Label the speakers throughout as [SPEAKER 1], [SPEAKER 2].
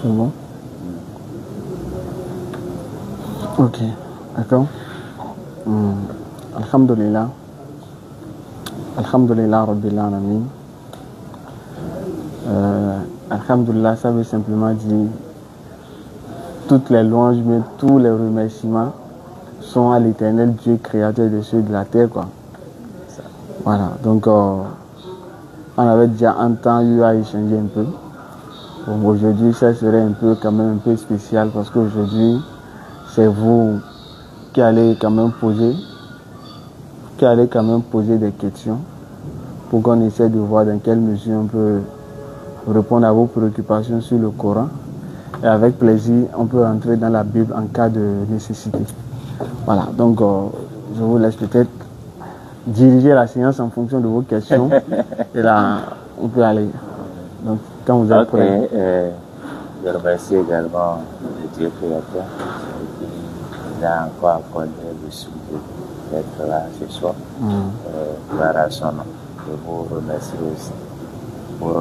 [SPEAKER 1] C'est bon? Ok, d'accord. Alhamdulillah. Alhamdulillah Rabbil Alamin. Alhamdulillah, ça veut simplement dire toutes les louanges, mais tous les remerciements sont à l'éternel Dieu créateur des cieux et de la terre, quoi. Voilà, donc on avait déjà un temps eu à échanger un peu. Bon, aujourd'hui, ça serait un peu quand même un peu spécial parce qu'aujourd'hui, c'est vous qui allez quand même poser des questions pour qu'on essaie de voir dans quelle mesure on peut répondre à vos préoccupations sur le Coran. Et avec plaisir, on peut entrer dans la Bible en cas de nécessité. Voilà, donc je vous laisse peut-être diriger la séance en fonction de vos questions. Et là, on peut aller. Donc, quand vous êtes prêts.
[SPEAKER 2] Je remercie également le Dieu créateur qui nous a encore accordé le sujet d'être là ce soir. Gloire à son nom. Je vous remercie aussi pour,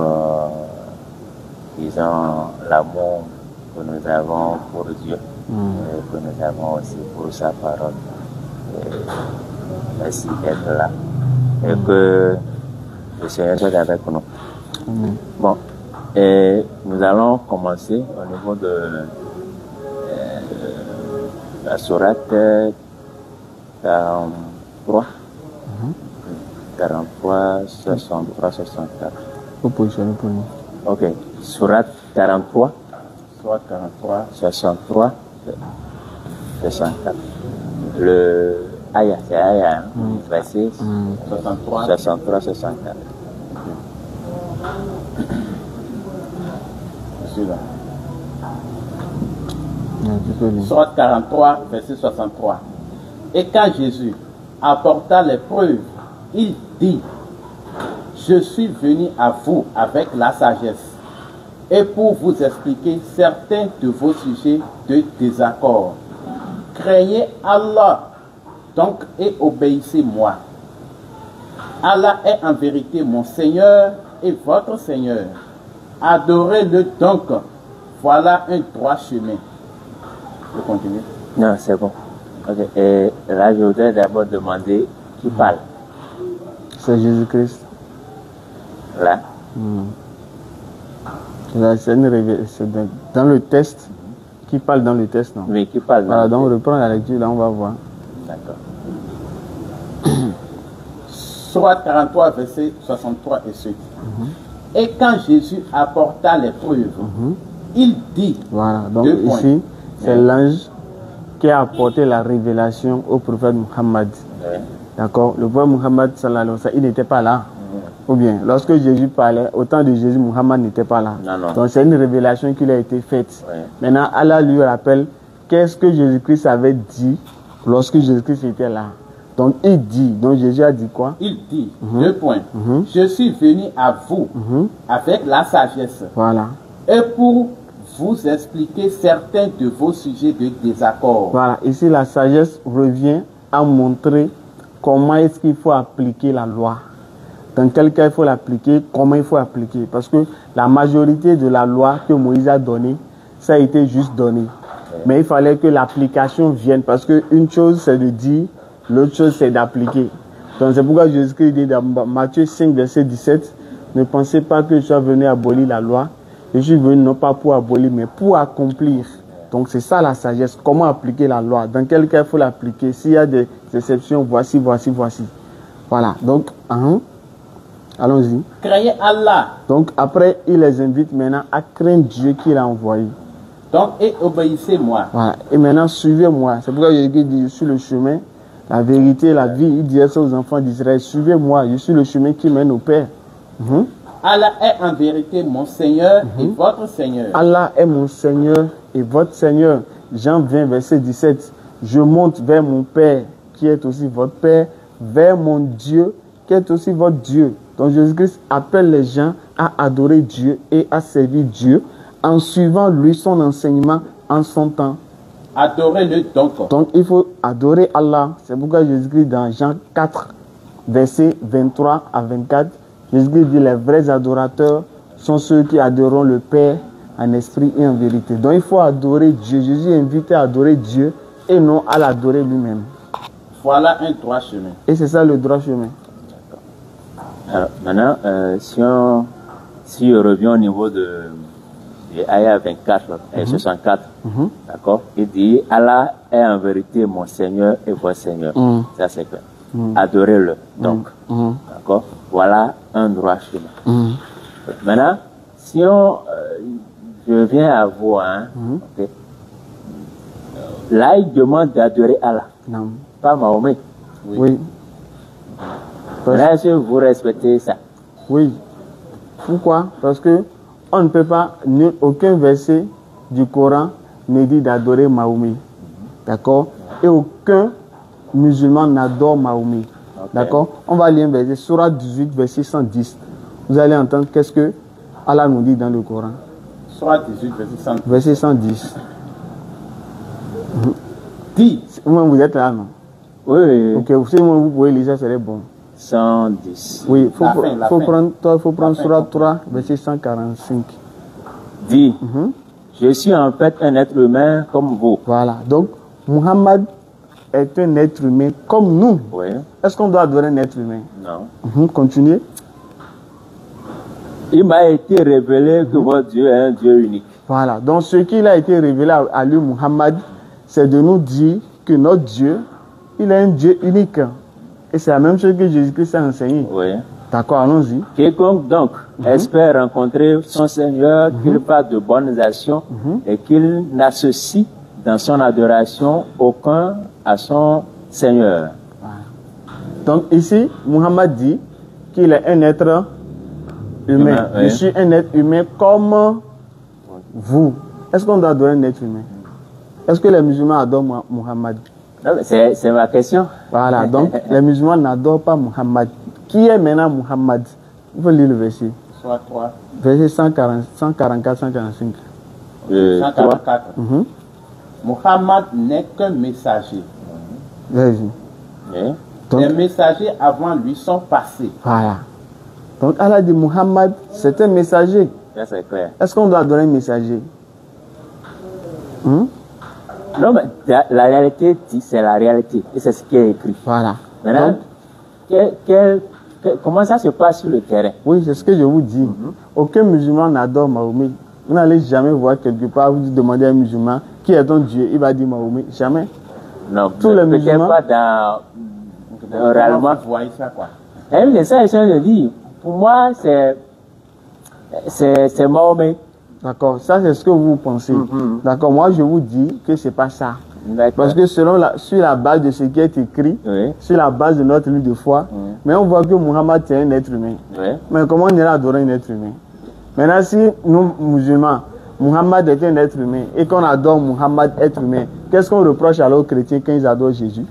[SPEAKER 2] disons, l'amour que nous avons pour Dieu, que nous avons aussi pour sa parole. Merci d'être là et que le Seigneur soit avec nous. Bon, et nous allons commencer au niveau de la sourate 43, 43, 63, 64.
[SPEAKER 1] Vous positionnez pour nous.
[SPEAKER 2] Ok, sourate 43, 63, 64. Le Aya, c'est Aya, verset 63, 64.
[SPEAKER 3] Celui-là. Sourate 43, verset 63. Et quand Jésus apporta les preuves, il dit: je suis venu à vous avec la sagesse et pour vous expliquer certains de vos sujets de désaccord. Craignez Allah donc et obéissez-moi. Allah est en vérité mon Seigneur et votre Seigneur. Adorez-le donc. Voilà un droit chemin. Je continue.
[SPEAKER 2] Non, c'est bon. Okay. Et là, je voudrais d'abord demander qui parle.
[SPEAKER 1] C'est Jésus-Christ.
[SPEAKER 2] Là.
[SPEAKER 1] C'est dans le test. Qui parle dans le test, non?
[SPEAKER 2] Mais qui parle dans
[SPEAKER 1] voilà,
[SPEAKER 2] le
[SPEAKER 1] donc
[SPEAKER 2] test.
[SPEAKER 1] on reprend la lecture, là on va voir.
[SPEAKER 2] D'accord.
[SPEAKER 3] Sourate 43, verset 63 et suite. Et quand Jésus apporta les preuves, il dit...
[SPEAKER 1] Voilà, donc ici, c'est l'ange qui a apporté la révélation au prophète Muhammad. D'accord? Le prophète Muhammad, il n'était pas là. Ou bien, lorsque Jésus parlait, au temps de Jésus, Muhammad n'était pas là.
[SPEAKER 2] Non.
[SPEAKER 1] Donc c'est une révélation qui lui a été faite. Maintenant, Allah lui rappelle qu'est-ce que Jésus-Christ avait dit lorsque Jésus-Christ était là. Donc il dit, donc Jésus a dit quoi?
[SPEAKER 3] Il dit, deux points. Je suis venu à vous avec la sagesse.
[SPEAKER 1] Voilà.
[SPEAKER 3] Et pour vous expliquer certains de vos sujets de désaccord.
[SPEAKER 1] Voilà, ici la sagesse revient à montrer comment est-ce qu'il faut appliquer la loi. Dans quel cas il faut l'appliquer, comment il faut appliquer. Parce que la majorité de la loi que Moïse a donnée, ça a été juste donné. Mais il fallait que l'application vienne. Parce qu'une chose c'est de dire, l'autre chose c'est d'appliquer. Donc c'est pourquoi Jésus-Christ dit dans Matthieu 5, verset 17, ne pensez pas que je sois venu abolir la loi. Je suis venu non pas pour abolir, mais pour accomplir. Donc c'est ça la sagesse. Comment appliquer la loi? Dans quel cas il faut l'appliquer? S'il y a des exceptions, voici. Voilà. Donc, allons-y.
[SPEAKER 3] Craignez Allah.
[SPEAKER 1] Donc après, il les invite maintenant à craindre Dieu qu'il a envoyé.
[SPEAKER 3] Donc, et obéissez-moi.
[SPEAKER 1] Voilà. Et maintenant, suivez-moi. C'est pourquoi Jésus dit, je suis le chemin, la vérité, la vie. Il disait ça aux enfants d'Israël. Suivez-moi, je suis le chemin qui mène au Père.
[SPEAKER 3] Allah est en vérité mon Seigneur et votre Seigneur.
[SPEAKER 1] Allah est mon Seigneur et votre Seigneur. Jean 20, verset 17. Je monte vers mon Père, qui est aussi votre Père, vers mon Dieu, qui est aussi votre Dieu. Donc Jésus-Christ appelle les gens à adorer Dieu et à servir Dieu en suivant lui son enseignement en son temps.
[SPEAKER 3] Adorez-le donc.
[SPEAKER 1] Donc il faut adorer Allah. C'est pourquoi Jésus-Christ dans Jean 4, versets 23 à 24, Jésus-Christ dit les vrais adorateurs sont ceux qui adoreront le Père en esprit et en vérité. Donc il faut adorer Dieu. Jésus est invité à adorer Dieu et non à l'adorer lui-même.
[SPEAKER 3] Voilà un droit chemin.
[SPEAKER 1] Et c'est ça le droit chemin.
[SPEAKER 2] Alors, maintenant, si on revient au niveau de Aya 24 et 64, d'accord, il dit Allah est en vérité mon Seigneur et votre Seigneur. Ça c'est clair. Adorez-le. Donc, d'accord, voilà un droit chemin. Maintenant, si je viens à vous, hein, okay, là il demande d'adorer Allah, pas Mahomet.
[SPEAKER 1] Oui.
[SPEAKER 2] Là, est-ce que vous respectez ça?
[SPEAKER 1] Oui. Pourquoi? Parce que on ne peut pas, aucun verset du Coran ne dit d'adorer Mahomet. D'accord? Et aucun musulman n'adore Mahomet. D'accord? On va lire un verset, Surah 18, verset 110. Vous allez entendre qu'est-ce que Allah nous dit dans le Coran.
[SPEAKER 3] Surah 18, verset 110.
[SPEAKER 1] Verset 110.
[SPEAKER 3] Dis.
[SPEAKER 1] Vous êtes là, non?
[SPEAKER 2] Oui.
[SPEAKER 1] Ok, si vous pouvez lire ça, c'est bon.
[SPEAKER 2] 110.
[SPEAKER 1] Oui, il faut prendre Surah 3, verset 145.
[SPEAKER 2] Dis, je suis en fait un être humain comme vous.
[SPEAKER 1] Voilà, donc Muhammad est un être humain comme nous.
[SPEAKER 2] Oui.
[SPEAKER 1] Est-ce qu'on doit adorer un être humain?
[SPEAKER 2] Non.
[SPEAKER 1] Continuez.
[SPEAKER 2] Il m'a été révélé que votre Dieu est un Dieu unique.
[SPEAKER 1] Voilà, donc ce qu'il a été révélé à lui, Muhammad, c'est de nous dire que notre Dieu, il est un Dieu unique. Et c'est la même chose que Jésus-Christ a enseigné.
[SPEAKER 2] Oui.
[SPEAKER 1] D'accord, allons-y.
[SPEAKER 2] Quiconque donc espère rencontrer son Seigneur, qu'il fasse de bonnes actions et qu'il n'associe dans son adoration aucun à son Seigneur.
[SPEAKER 1] Voilà. Donc ici, Muhammad dit qu'il est un être humain.
[SPEAKER 2] Oui.
[SPEAKER 1] Je suis un être humain comme vous. Est-ce qu'on doit adorer un être humain? Est-ce que les musulmans adorent Muhammad?
[SPEAKER 2] C'est ma question.
[SPEAKER 1] Voilà, donc les musulmans n'adorent pas Muhammad. Qui est maintenant Muhammad? Il faut lire le verset.
[SPEAKER 3] Soit 3.
[SPEAKER 1] Verset 144, 145.
[SPEAKER 3] 144. Muhammad n'est qu'un messager.
[SPEAKER 1] Vas-y.
[SPEAKER 2] Oui.
[SPEAKER 1] Donc,
[SPEAKER 3] les messagers avant lui sont passés.
[SPEAKER 1] Voilà. Donc Allah dit Muhammad, c'est un messager.
[SPEAKER 2] Ça c'est clair.
[SPEAKER 1] Est-ce qu'on doit adorer un messager?
[SPEAKER 2] Non, mais la réalité, c'est la réalité. Et c'est ce qui est écrit.
[SPEAKER 1] Voilà.
[SPEAKER 2] Maintenant, comment ça se passe sur le terrain?
[SPEAKER 1] Oui, c'est ce que je vous dis. Aucun musulman n'adore Mahomet. Vous n'allez jamais voir quelque part, vous demandez à un musulman qui est ton Dieu, il va dire Mahomet. Jamais.
[SPEAKER 2] Non,
[SPEAKER 1] tous les musulmans.
[SPEAKER 2] Pas dans réellement.
[SPEAKER 3] Vous voyez ça quoi?
[SPEAKER 2] C'est ça, je dis. Pour moi, c'est Mahomet.
[SPEAKER 1] D'accord, ça c'est ce que vous pensez. D'accord, moi je vous dis que c'est pas ça. Parce que sur la base de ce qui est écrit, sur la base de notre livre de foi, mais on voit que Muhammad c'est un être humain. Mais comment on ira adorer un être humain? Maintenant, si nous musulmans, Muhammad est un être humain et qu'on adore Muhammad être humain, qu'est-ce qu'on reproche alors aux chrétiens quand ils adorent Jésus?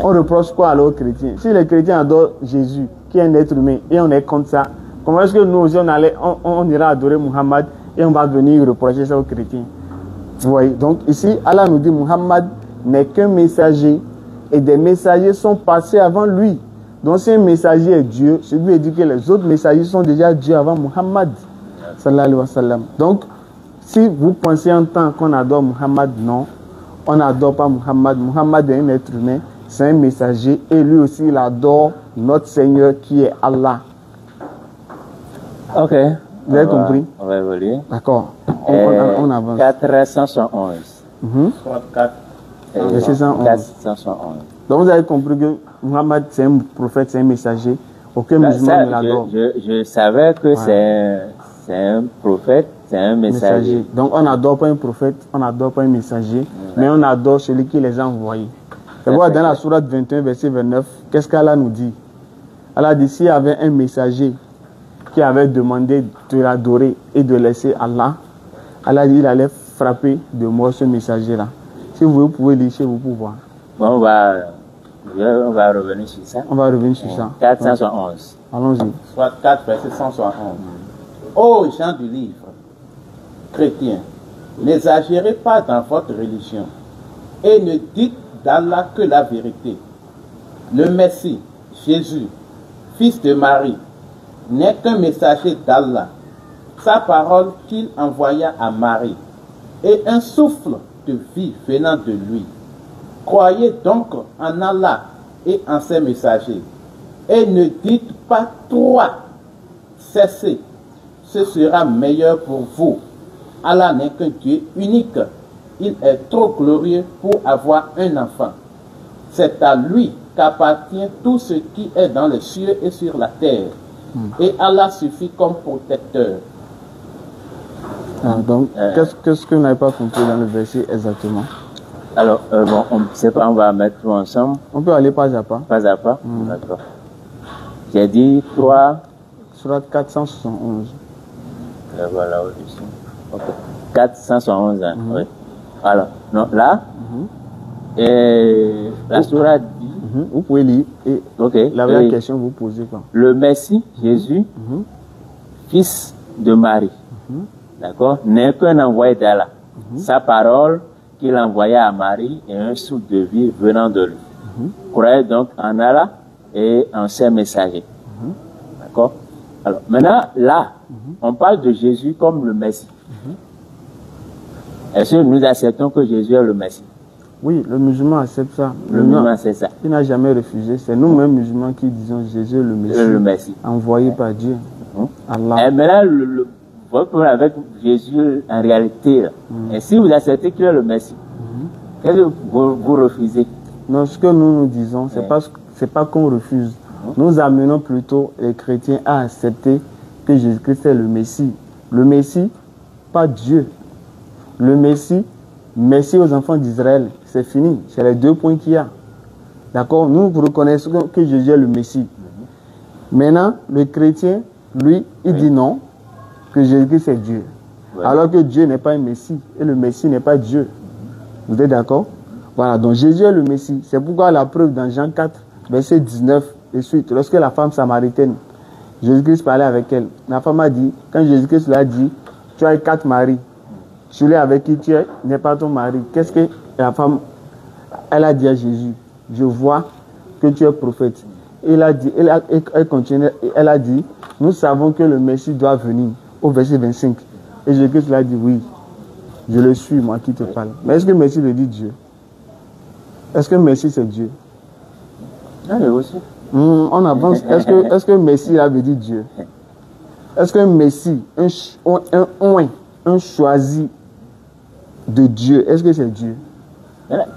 [SPEAKER 1] On reproche quoi alors aux chrétiens? Si les chrétiens adorent Jésus, qui est un être humain, et on est contre ça, comment est-ce que nous aussi on ira adorer Muhammad et on va venir reprocher ça aux chrétiens? Vous voyez, donc ici, Allah nous dit Muhammad n'est qu'un messager et des messagers sont passés avant lui. Donc si un messager est Dieu, ce qui veut dire que les autres messagers sont déjà Dieu avant Muhammad. Sallallahu alayhi wa sallam. Donc, si vous pensez en tant qu'on adore Muhammad, non, on n'adore pas Muhammad. Muhammad est un être humain, c'est un messager et lui aussi il adore notre Seigneur qui est Allah.
[SPEAKER 2] Ok.
[SPEAKER 1] Vous avez compris?
[SPEAKER 2] On va évoluer.
[SPEAKER 1] D'accord. On avance.
[SPEAKER 2] 471.
[SPEAKER 3] 4.
[SPEAKER 1] Verset 111.
[SPEAKER 2] 471.
[SPEAKER 1] Donc vous avez compris que Muhammad c'est un prophète, c'est un messager. Aucun musulman ne l'adore.
[SPEAKER 2] Je savais que c'est un prophète, c'est un messager.
[SPEAKER 1] Donc on n'adore pas un prophète, on n'adore pas un messager, mais on adore celui qui les a envoyés. C'est pourquoi dans la sourate 21, verset 29, qu'est-ce qu'Allah nous dit? Allah dit s'il y avait un messager qui avait demandé de l'adorer et de laisser Allah, Allah dit il allait frapper de mort ce messager-là. Si vous pouvez lire chez vous pour voir.
[SPEAKER 2] Bon, on va revenir sur ça.
[SPEAKER 1] On va revenir sur ça.
[SPEAKER 2] 471.
[SPEAKER 1] Allons-y.
[SPEAKER 3] Soit 4, verset 171. Ô gens du livre, chrétiens, n'exagérez pas dans votre religion et ne dites d'Allah que la vérité. Le Messie, Jésus, fils de Marie, n'est qu'un messager d'Allah sa parole qu'il envoya à Marie, et un souffle de vie venant de lui. Croyez donc en Allah et en ses messagers, et ne dites pas trois, cessez, ce sera meilleur pour vous. Allah n'est qu'un Dieu unique, il est trop glorieux pour avoir un enfant. C'est à lui qu'appartient tout ce qui est dans les cieux et sur la terre. Et Allah suffit comme protecteur.
[SPEAKER 1] Donc, qu'est-ce que vous n'avez pas compris dans le verset exactement?
[SPEAKER 2] Alors, bon, on ne sait pas, on va mettre tout ensemble.
[SPEAKER 1] On peut aller pas à pas.
[SPEAKER 2] Pas à pas. D'accord. J'ai dit 3.
[SPEAKER 1] Surat 471.
[SPEAKER 2] Voilà, ici. Ok. 471, hein, oui. Alors, non, là, et la sourate dit.
[SPEAKER 1] Vous pouvez lire et la vraie question vous posez quoi?
[SPEAKER 2] Le Messie, Jésus, fils de Marie, d'accord, n'est qu'un envoyé d'Allah. Sa parole qu'il envoyait à Marie est un souffle de vie venant de lui. Croyez donc en Allah et en ses messagers. D'accord? Alors, maintenant, là, on parle de Jésus comme le Messie. Est-ce que nous acceptons que Jésus est le Messie?
[SPEAKER 1] Oui, le musulman accepte ça.
[SPEAKER 2] Le musulman accepte ça.
[SPEAKER 1] Il n'a jamais refusé. C'est nous-mêmes musulmans qui disons Jésus est le Messie. Envoyé par Dieu. Allah.
[SPEAKER 2] Et maintenant, votre problème avec Jésus, en réalité, et si vous acceptez qu'il est le Messie, qu'est-ce que vous refusez?
[SPEAKER 1] Non, ce que nous disons, c'est pas qu'on refuse. Nous amenons plutôt les chrétiens à accepter que Jésus-Christ est le Messie. Le Messie, pas Dieu. Le Messie, merci aux enfants d'Israël. C'est fini. C'est les 2 points qu'il y a. D'accord? Nous reconnaissons que Jésus est le Messie. Maintenant, le chrétien, lui, il dit non, que Jésus-Christ est Dieu. Alors que Dieu n'est pas un Messie et le Messie n'est pas Dieu. Vous êtes d'accord? Voilà, donc Jésus est le Messie. C'est pourquoi la preuve dans Jean 4, verset 19 et suite, lorsque la femme samaritaine, Jésus-Christ parlait avec elle, la femme a dit, quand Jésus-Christ lui a dit, tu as 4 maris, celui avec qui tu es n'est pas ton mari. Qu'est-ce que la femme, elle a dit à Jésus? Je vois que tu es prophète. Et elle continue, elle a dit, nous savons que le Messie doit venir, au verset 25. Et Jésus-Christ lui a dit, oui, je le suis, moi qui te parle. Mais est-ce que Messie veut dire Dieu? Est-ce que Messie c'est Dieu?
[SPEAKER 2] Oui, aussi.
[SPEAKER 1] On avance. Est-ce que Messie là veut dire Dieu? Est-ce que Messie, un choisi de Dieu, est-ce que c'est Dieu?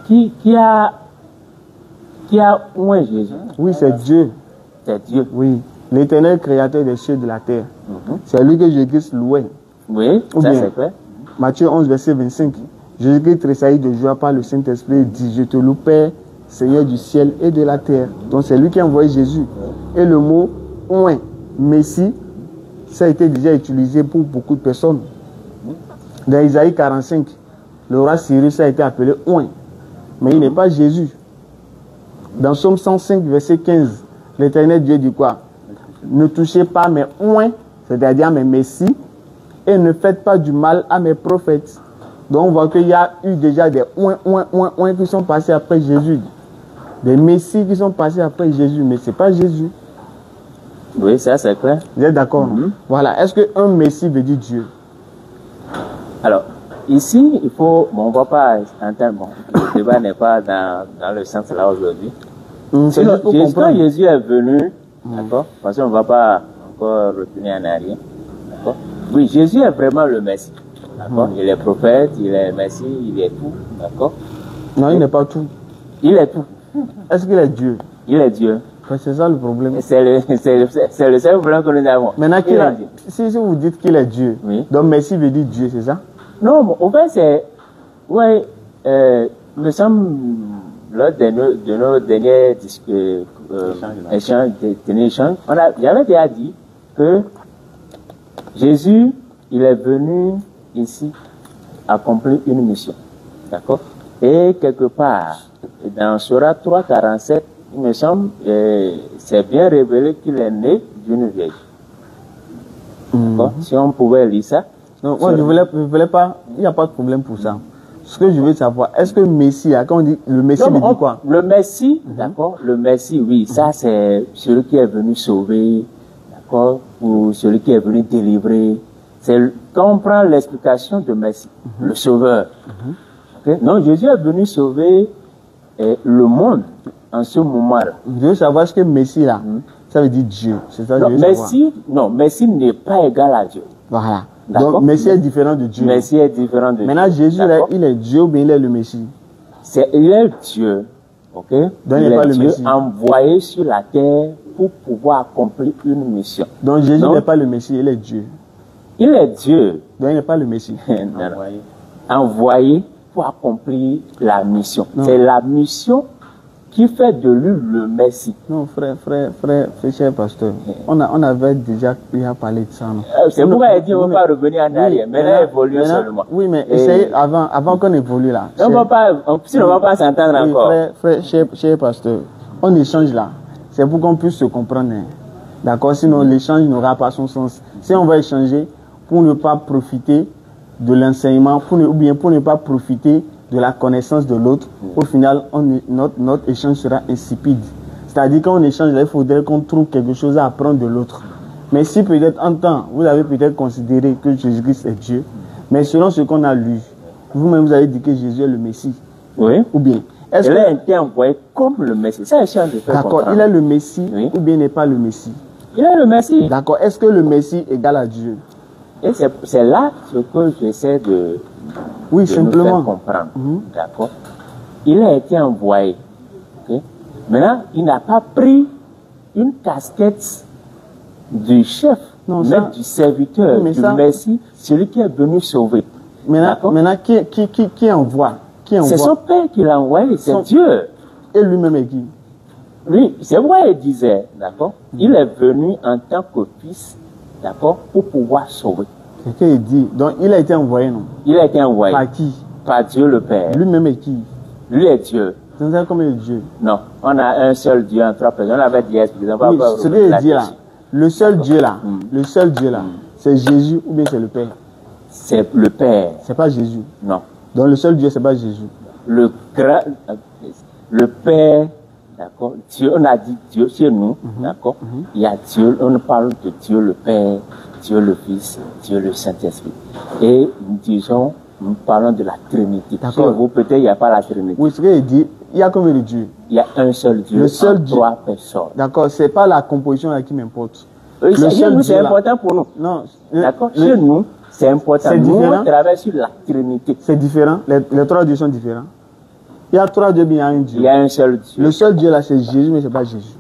[SPEAKER 2] Qui a oint Jésus?
[SPEAKER 1] Oui, c'est Dieu.
[SPEAKER 2] C'est Dieu.
[SPEAKER 1] Oui, l'éternel créateur des cieux et de la terre. C'est lui que Jésus-Christ louait.
[SPEAKER 2] Oui,
[SPEAKER 1] ou
[SPEAKER 2] ça
[SPEAKER 1] bien,
[SPEAKER 2] c'est vrai.
[SPEAKER 1] Matthieu 11, verset 25. Jésus-Christ tressaillit de joie par le Saint-Esprit et dit, je te loue, Père, Seigneur du ciel et de la terre. Donc c'est lui qui a envoyé Jésus. Et le mot oint, Messie, ça a été déjà utilisé pour beaucoup de personnes. Dans Isaïe 45, le roi Cyrus a été appelé oint. Mais il n'est pas Jésus. Dans Psaume 105, verset 15, l'Éternel Dieu dit quoi? Ne touchez pas mes oints, c'est-à-dire mes messies, et ne faites pas du mal à mes prophètes. Donc on voit qu'il y a eu déjà des oints qui sont passés après Jésus. Des messies qui sont passés après Jésus, mais ce n'est pas Jésus.
[SPEAKER 2] Oui, ça c'est clair.
[SPEAKER 1] Vous êtes d'accord? Voilà. Est-ce qu'un messie veut dire Dieu?
[SPEAKER 2] Alors, ici, il faut... Bon, on ne va pas entendre... Bon, le débat n'est pas dans le sens là aujourd'hui. Quand Jésus est venu, d'accord? Parce qu'on ne va pas encore retourner en arrière. D'accord? Oui, Jésus est vraiment le Messie. D'accord? Il est prophète, il est Messie, il est tout. D'accord?
[SPEAKER 1] Non, il n'est pas tout.
[SPEAKER 2] Il est tout.
[SPEAKER 1] Est-ce qu'il est Dieu?
[SPEAKER 2] Il est Dieu.
[SPEAKER 1] C'est ça le problème.
[SPEAKER 2] C'est le seul problème que nous avons.
[SPEAKER 1] Maintenant, si vous dites qu'il est Dieu,
[SPEAKER 2] oui. Donc
[SPEAKER 1] Messie veut dire Dieu, c'est ça?
[SPEAKER 2] Non, en fait, c'est... Oui, nous sommes lors de nos derniers échanges, j'avais déjà dit que Jésus, il est venu ici accomplir une mission. D'accord? Et quelque part, dans Surat 3,47, il me semble, c'est bien révélé qu'il est né d'une vierge. D'accord? Si on pouvait lire ça.
[SPEAKER 1] Non, moi, je voulais pas, il n'y a pas de problème pour ça. Ce que je veux savoir, est-ce que Messie, quand on dit le Messie, veut dire quoi?
[SPEAKER 2] Le Messie, d'accord? Le Messie, oui, ça c'est celui qui est venu sauver, d'accord? Ou celui qui est venu délivrer. C'est quand on prend l'explication de Messie, le Sauveur. Okay? Donc Jésus est venu sauver le monde en ce moment-là.
[SPEAKER 1] Je veux savoir ce que Messie là, ça veut dire Dieu. C'est ça que je veux savoir.
[SPEAKER 2] Messie n'est pas égal à Dieu.
[SPEAKER 1] Voilà. Donc Messie est différent de Dieu.
[SPEAKER 2] Messie est différent de Dieu.
[SPEAKER 1] Maintenant Jésus là, il est Dieu ou bien il est le Messie?
[SPEAKER 2] Il est Dieu. Ok?
[SPEAKER 1] Donc il n'est pas le Messie.
[SPEAKER 2] Envoyé sur la terre pour pouvoir accomplir une mission.
[SPEAKER 1] Donc Jésus n'est pas le Messie, il est Dieu.
[SPEAKER 2] Il est Dieu.
[SPEAKER 1] Donc il n'est pas le Messie.
[SPEAKER 2] Envoyé pour accomplir la mission. C'est la mission qui fait de lui le Messie.
[SPEAKER 1] Non, frère, cher pasteur, on avait déjà parlé de ça.
[SPEAKER 2] C'est pourquoi il dit on ne va pas revenir en arrière. Mais là, évoluer seulement.
[SPEAKER 1] Oui, mais essayez avant qu'on évolue là.
[SPEAKER 2] On ne va pas s'entendre encore.
[SPEAKER 1] Frère, cher pasteur, on échange là. C'est pour qu'on puisse se comprendre. D'accord? Sinon, l'échange n'aura pas son sens. Si on va échanger pour ne pas profiter de l'enseignement, ou bien pour ne pas profiter de la connaissance de l'autre, au final, notre échange sera insipide. C'est-à-dire quand on échange, là, il faudrait qu'on trouve quelque chose à apprendre de l'autre. Mais si peut-être en temps, vous avez peut-être considéré que Jésus-Christ est Dieu, mais selon ce qu'on a lu, vous-même vous avez dit que Jésus est le Messie.
[SPEAKER 2] Oui.
[SPEAKER 1] Ou bien,
[SPEAKER 2] est-ce qu'il a été envoyé comme le Messie? Ça, je de faire.
[SPEAKER 1] D'accord, il est le Messie, oui, ou bien il n'est pas le Messie?
[SPEAKER 2] Il est le Messie.
[SPEAKER 1] D'accord, est-ce que le Messie égale à Dieu?
[SPEAKER 2] Et c'est là ce que j'essaie de
[SPEAKER 1] simplement
[SPEAKER 2] nous faire comprendre. D'accord. Il a été envoyé. Okay? Maintenant, il n'a pas pris une casquette du chef, mais du serviteur, du Messie, celui qui est venu sauver.
[SPEAKER 1] Maintenant qui envoie?
[SPEAKER 2] C'est son père qui l'a envoyé, c'est Dieu.
[SPEAKER 1] Et lui-même est qui?
[SPEAKER 2] Lui, c'est vrai, il disait, d'accord, il est venu en tant que fils, d'accord, pour pouvoir sauver.
[SPEAKER 1] C'est ce qu'il dit. Donc, il a été envoyé, non?
[SPEAKER 2] Il a été envoyé.
[SPEAKER 1] Par qui?
[SPEAKER 2] Par Dieu le Père.
[SPEAKER 1] Lui-même est qui?
[SPEAKER 2] Lui est Dieu.
[SPEAKER 1] C'est ça comme il est Dieu?
[SPEAKER 2] Non, on a un seul Dieu en trois personnes. On avait dit,
[SPEAKER 1] oui, ce qu'il dit là, le seul Dieu là, c'est Jésus ou bien c'est le Père? C'est
[SPEAKER 2] le Père.
[SPEAKER 1] C'est pas Jésus?
[SPEAKER 2] Non.
[SPEAKER 1] Donc, le seul Dieu, c'est pas Jésus?
[SPEAKER 2] Le Père, d'accord, Dieu, on a dit Dieu chez nous, d'accord, il y a Dieu, on parle de Dieu le Père, Dieu le Fils, Dieu le Saint-Esprit. Et nous parlons de la Trinité. Chez vous, peut-être, il n'y a pas la Trinité.
[SPEAKER 1] Oui, ce qu'il dit, il y a combien de dieux?
[SPEAKER 2] Il y a un seul Dieu,
[SPEAKER 1] le seul Dieu.
[SPEAKER 2] 3 personnes.
[SPEAKER 1] D'accord, c'est pas la composition là qui m'importe.
[SPEAKER 2] Chez nous, c'est important pour nous.
[SPEAKER 1] Non.
[SPEAKER 2] D'accord, chez nous, c'est important. Nous, on travaille sur la Trinité.
[SPEAKER 1] C'est différent, les 3 dieux sont différents. Il y a 3 dieux, mais il y a un Dieu.
[SPEAKER 2] Il y a un seul Dieu.
[SPEAKER 1] Le seul Dieu là, c'est Jésus, mais ce n'est pas Jésus.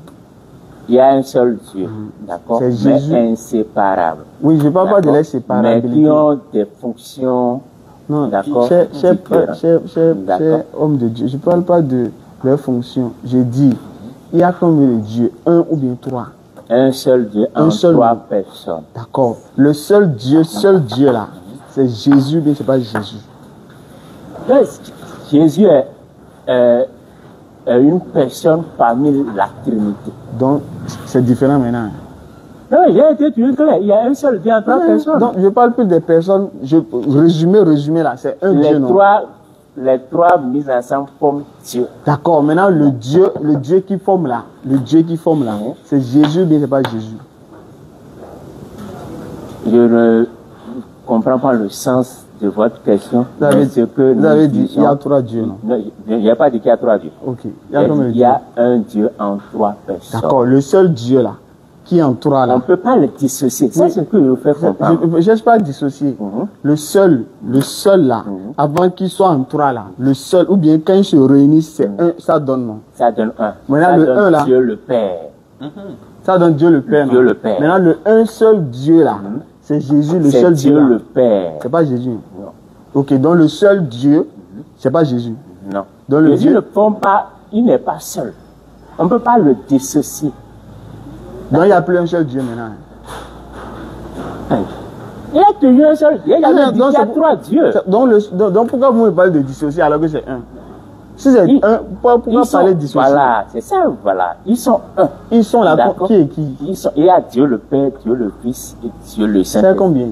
[SPEAKER 2] Il y a un seul Dieu, d'accord,
[SPEAKER 1] c'est Jésus.
[SPEAKER 2] Mais inséparable.
[SPEAKER 1] Oui, je ne parle pas de l'inséparabilité.
[SPEAKER 2] Mais qui ont des fonctions, d'accord,
[SPEAKER 1] cher homme de Dieu, je ne parle pas de leurs fonctions. Je dis, il y a combien de dieux? 1 ou bien 3?
[SPEAKER 2] Un seul Dieu en 3 personnes.
[SPEAKER 1] D'accord. Le seul Dieu là, c'est Jésus, mais ce n'est pas Jésus.
[SPEAKER 2] Jésus est une personne parmi la Trinité.
[SPEAKER 1] Donc, c'est différent maintenant.
[SPEAKER 2] Non, il a été tout clair. Il y a un seul Dieu en 3 personnes.
[SPEAKER 1] Donc, je ne parle plus des personnes. Résumé là, c'est un Dieu.
[SPEAKER 2] Les 3 mises ensemble forment Dieu.
[SPEAKER 1] D'accord. Maintenant, le Dieu qui forme là, c'est Jésus, mais ce n'est pas Jésus.
[SPEAKER 2] Je ne comprends pas le sens de votre question.
[SPEAKER 1] Vous avez dit qu'il y a 3 dieux, non?
[SPEAKER 2] Non, il n'y a pas dit qu'il y a 3 dieux.
[SPEAKER 1] Ok.
[SPEAKER 2] Il y a un Dieu en 3 personnes.
[SPEAKER 1] D'accord. Le seul Dieu là, qui est en 3 là.
[SPEAKER 2] On ne peut pas le dissocier. C'est ce que je fais comprendre.
[SPEAKER 1] Je ne cherche pas à dissocier. Le seul là, avant qu'il soit en 3 là, le seul, ou bien quand ils se réunissent, c'est un, ça donne non?
[SPEAKER 2] Ça donne 1.
[SPEAKER 1] Maintenant,
[SPEAKER 2] ça
[SPEAKER 1] le
[SPEAKER 2] donne
[SPEAKER 1] 1 là.
[SPEAKER 2] Dieu le Père.
[SPEAKER 1] Ça donne Dieu le Père.
[SPEAKER 2] Dieu le Père.
[SPEAKER 1] Maintenant, le un seul Dieu là, c'est Jésus, le seul Dieu.
[SPEAKER 2] C'est Dieu le Père.
[SPEAKER 1] C'est pas Jésus.
[SPEAKER 2] Non.
[SPEAKER 1] Ok, donc le seul Dieu, c'est pas Jésus.
[SPEAKER 2] Non.
[SPEAKER 1] Donc le
[SPEAKER 2] Jésus
[SPEAKER 1] Dieu
[SPEAKER 2] ne forme pas, il n'est pas seul. On ne peut pas le dissocier.
[SPEAKER 1] Donc il n'y a plus un seul Dieu maintenant.
[SPEAKER 2] Il y a toujours un seul Dieu. Il y a 3 dieux.
[SPEAKER 1] Donc pourquoi vous me parlez de dissocier alors que c'est un? Si c'est un, pourquoi parler de dissocier?
[SPEAKER 2] Voilà, c'est ça, voilà. Ils sont un.
[SPEAKER 1] Ils sont là, qui est qui?
[SPEAKER 2] Il y a Dieu le Père, Dieu le Fils et Dieu le Saint-Esprit.
[SPEAKER 1] C'est combien?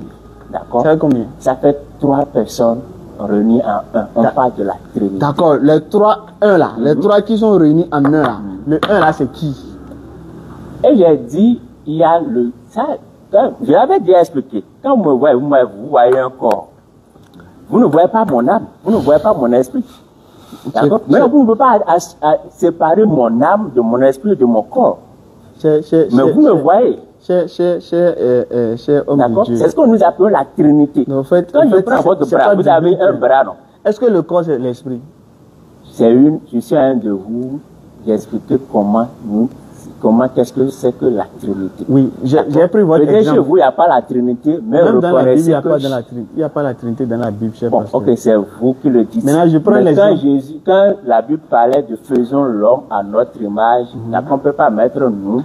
[SPEAKER 2] D'accord.
[SPEAKER 1] C'est combien?
[SPEAKER 2] Ça fait 3 personnes réunies en un. On parle de la Trinité.
[SPEAKER 1] D'accord, les 3, 1 là, les 3 qui sont réunis en 1 là, le 1 là c'est qui?
[SPEAKER 2] Et j'ai dit, il y a le... Ça, Je l'avais déjà expliqué. Quand vous me voyez, vous voyez un corps. Vous ne voyez pas mon âme, vous ne voyez pas mon esprit. D'accord? Mais vous ne pouvez pas séparer mon âme de mon esprit, de mon corps. Mais vous me voyez.
[SPEAKER 1] Cher homme de Dieu.
[SPEAKER 2] C'est ce que nous appelons la Trinité.
[SPEAKER 1] Non, en fait,
[SPEAKER 2] quand je prends votre bras, vous avez un bras, non?
[SPEAKER 1] Est-ce que le corps, c'est l'esprit?
[SPEAKER 2] Je suis un de vous, j'ai expliqué qu'est-ce que c'est que la Trinité.
[SPEAKER 1] Oui, j'ai pris votre exemple.
[SPEAKER 2] Chez vous, il n'y a pas la Trinité, mais
[SPEAKER 1] même dans la Bible, il n'y a pas la Trinité dans la Bible, cher pasteur.
[SPEAKER 2] Ok, c'est vous qui le dites.
[SPEAKER 1] Maintenant, je prends l'exemple.
[SPEAKER 2] Quand la Bible parlait de faisons l'homme à notre image, là, on ne peut pas mettre nous,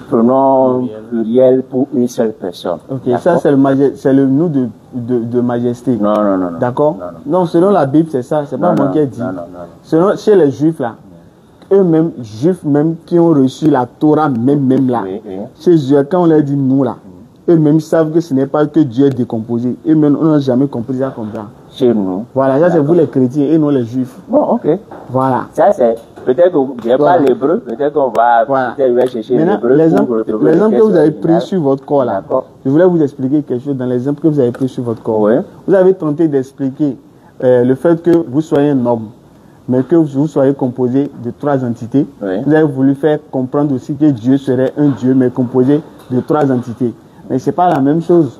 [SPEAKER 2] pronom pluriel pour une seule personne.
[SPEAKER 1] Ok, ça c'est le nous de majesté.
[SPEAKER 2] Non.
[SPEAKER 1] D'accord? Non, selon la Bible, c'est ça. C'est pas moi qui ai dit. Selon, chez les Juifs là, eux-mêmes, Juifs même qui ont reçu la Torah même là, chez eux, quand on leur dit nous là, eux-mêmes savent que ce n'est pas que Dieu est décomposé. Eux-mêmes, on n'a jamais compris ça comme ça.
[SPEAKER 2] Chez nous.
[SPEAKER 1] Voilà, ça c'est vous les chrétiens et nous les Juifs.
[SPEAKER 2] Bon, ok.
[SPEAKER 1] Voilà.
[SPEAKER 2] Ça c'est... Peut-être que vous n'avez pas l'hébreu, peut-être qu'on va chercher l'hébreu.
[SPEAKER 1] L'exemple que vous avez pris sur votre corps là, je voulais vous expliquer quelque chose dans l'exemple que vous avez pris sur votre corps.
[SPEAKER 2] Oui.
[SPEAKER 1] Vous avez tenté d'expliquer le fait que vous soyez un homme, mais que vous soyez composé de 3 entités.
[SPEAKER 2] Oui.
[SPEAKER 1] Vous avez voulu faire comprendre aussi que Dieu serait un Dieu, mais composé de 3 entités. Mais ce n'est pas la même chose.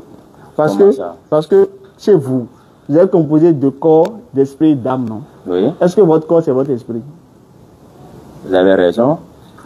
[SPEAKER 1] Parce que chez vous, vous êtes composé de corps, d'esprit et d'âme, non?
[SPEAKER 2] Oui.
[SPEAKER 1] Est-ce que votre corps, c'est votre esprit?
[SPEAKER 2] Vous avez raison.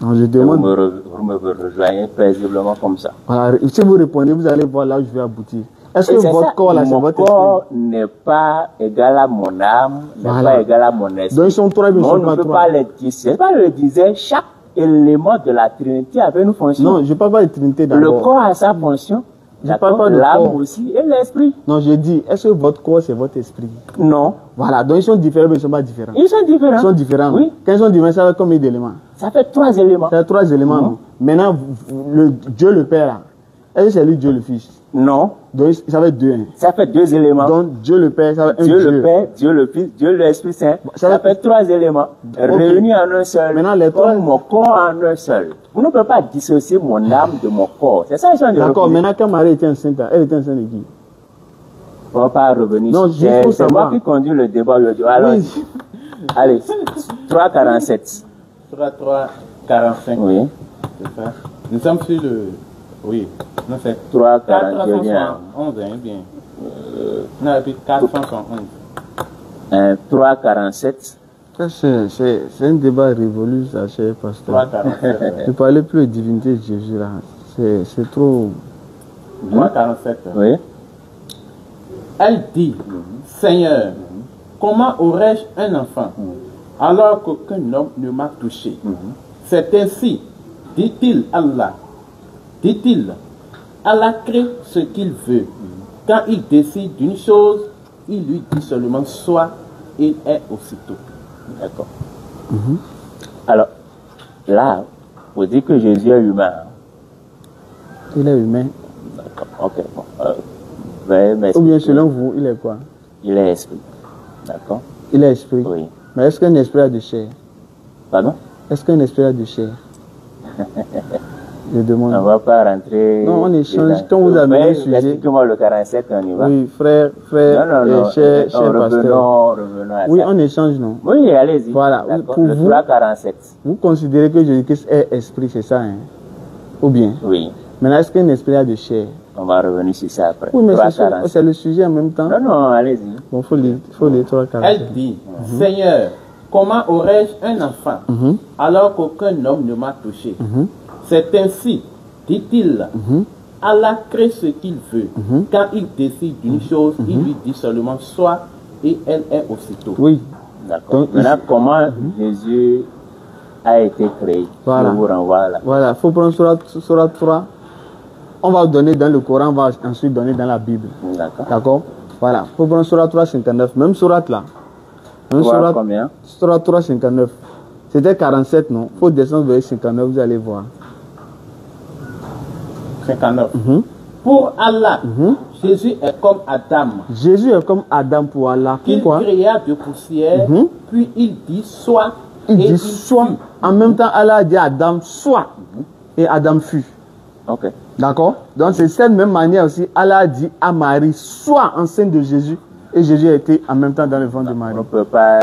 [SPEAKER 1] Non, je demande.
[SPEAKER 2] Vous me rejoignez paisiblement comme ça.
[SPEAKER 1] Voilà. Si vous répondez, vous allez voir là où je vais aboutir. Est-ce que votre corps, là, c'est votre esprit?
[SPEAKER 2] Mon corps n'est pas égal à mon âme, n'est pas égal à mon esprit.
[SPEAKER 1] Donc ils sont 3, mais ils sont pas 3.
[SPEAKER 2] On ne peut pas les dire. C'est pas le disait, chaque élément de la Trinité avait une fonction.
[SPEAKER 1] Non, je ne parle pas de Trinité d'abord.
[SPEAKER 2] Le corps a sa fonction.
[SPEAKER 1] Je parle pas de
[SPEAKER 2] l'âme
[SPEAKER 1] corps
[SPEAKER 2] aussi et l'esprit.
[SPEAKER 1] Non, je dis, est-ce que votre corps, c'est votre esprit?
[SPEAKER 2] Non.
[SPEAKER 1] Voilà, donc ils sont différents, mais ils ne sont pas différents.
[SPEAKER 2] Ils sont différents.
[SPEAKER 1] Ils sont différents.
[SPEAKER 2] Oui.
[SPEAKER 1] Quand ils sont différents, ça fait combien d'éléments?
[SPEAKER 2] Ça fait 3 éléments.
[SPEAKER 1] Ça fait 3 éléments. Non? Maintenant, Dieu le Père, là, est-ce que c'est lui Dieu le Fils?
[SPEAKER 2] Non.
[SPEAKER 1] Donc ça fait 2. Hein.
[SPEAKER 2] Ça fait 2 éléments.
[SPEAKER 1] Donc Dieu le Père, ça fait un
[SPEAKER 2] Dieu. Dieu le Père, Dieu le Fils, Dieu l'Esprit Saint. Ça fait 3 éléments. Réunis en un seul.
[SPEAKER 1] Maintenant, les 3...
[SPEAKER 2] Comme mon corps en un seul. Vous ne pouvez pas dissocier mon âme de mon corps. C'est ça, je
[SPEAKER 1] D'accord, maintenant quand Marie était enceinte, elle était enceinte de qui?
[SPEAKER 2] On ne va pas revenir.
[SPEAKER 1] Non,
[SPEAKER 2] c'est moi qui conduis le débat aujourd'hui. Alors, oui. Allez, 3,47.
[SPEAKER 3] 3,45.
[SPEAKER 2] Oui.
[SPEAKER 3] C'est ça. Nous sommes sur le... Oui. Non, c'est
[SPEAKER 2] 3,41.
[SPEAKER 3] 11, hein, bien. Non, et puis 411.
[SPEAKER 2] 3,47.
[SPEAKER 1] C'est un débat révolu, ça, cher pasteur.
[SPEAKER 3] 3,47.
[SPEAKER 1] Ne parlez plus de divinité de Jésus, là. C'est trop...
[SPEAKER 3] 3,47.
[SPEAKER 2] Oui.
[SPEAKER 3] Elle dit, Seigneur, comment aurais-je un enfant alors qu'aucun homme ne m'a touché? C'est ainsi, dit-il, Allah, Allah crée ce qu'il veut. Quand il décide d'une chose, il lui dit seulement soit, il est aussitôt.
[SPEAKER 2] D'accord. Alors, là, vous dites que Jésus est humain.
[SPEAKER 1] Il est humain.
[SPEAKER 2] D'accord, ok. Bon.
[SPEAKER 1] Ou bien selon vous, il est quoi?
[SPEAKER 2] Il est esprit. D'accord.
[SPEAKER 1] Il est esprit?
[SPEAKER 2] Oui.
[SPEAKER 1] Mais est-ce qu'un esprit a de chair?
[SPEAKER 2] Pardon?
[SPEAKER 1] Est-ce qu'un esprit a de chair? Je demande.
[SPEAKER 2] On ne va pas rentrer.
[SPEAKER 1] Non, on échange. Quand vous avez un sujet.
[SPEAKER 2] Expliquez-moi le 47, on y va.
[SPEAKER 1] Oui, frère,
[SPEAKER 2] non,
[SPEAKER 1] cher pasteur.
[SPEAKER 2] Revenons à
[SPEAKER 1] oui,
[SPEAKER 2] ça.
[SPEAKER 1] on échange, non?
[SPEAKER 2] Oui, allez-y.
[SPEAKER 1] Voilà.
[SPEAKER 2] Pour le vous, 3,47.
[SPEAKER 1] Vous considérez que Jésus-Christ est esprit, c'est ça, hein? Ou bien?
[SPEAKER 2] Oui.
[SPEAKER 1] Maintenant, est-ce qu'un esprit a de chair?
[SPEAKER 2] On va revenir sur ça après.
[SPEAKER 1] Oui, mais c'est le sujet en même temps.
[SPEAKER 2] Non, allez-y.
[SPEAKER 1] Bon, faut lire 3,47.
[SPEAKER 3] Elle dit, Seigneur, comment aurais-je un enfant alors qu'aucun homme ne m'a touché? C'est ainsi, dit-il, Allah crée ce qu'il veut. Quand il décide d'une chose, il lui dit seulement soit et elle est aussitôt.
[SPEAKER 1] Oui.
[SPEAKER 2] D'accord. Maintenant, comment Jésus a été créé?
[SPEAKER 1] Voilà.
[SPEAKER 2] Je vous renvoie là.
[SPEAKER 1] Voilà, il faut prendre Surat 3. On va donner dans le Coran, on va ensuite donner dans la Bible.
[SPEAKER 2] D'accord.
[SPEAKER 1] D'accord? Voilà. Il faut prendre Surat 3, 59. Même Surat là. Même
[SPEAKER 2] Surat combien?
[SPEAKER 1] Surat 3, 59. C'était 47, non? Il faut descendre vers 59, vous allez voir.
[SPEAKER 3] 59. Pour Allah, Jésus est comme Adam.
[SPEAKER 1] Jésus est comme Adam pour Allah. Pourquoi?
[SPEAKER 3] Il créa de poussière, puis il dit soit.
[SPEAKER 1] Il dit soit. En même temps, Allah a dit à Adam soit. et Adam fut.
[SPEAKER 2] Ok.
[SPEAKER 1] D'accord? Donc c'est cette même manière aussi, Allah a dit à Marie, sois enceinte de Jésus, et Jésus a été en même temps dans le ventre de Marie.
[SPEAKER 2] On ne peut pas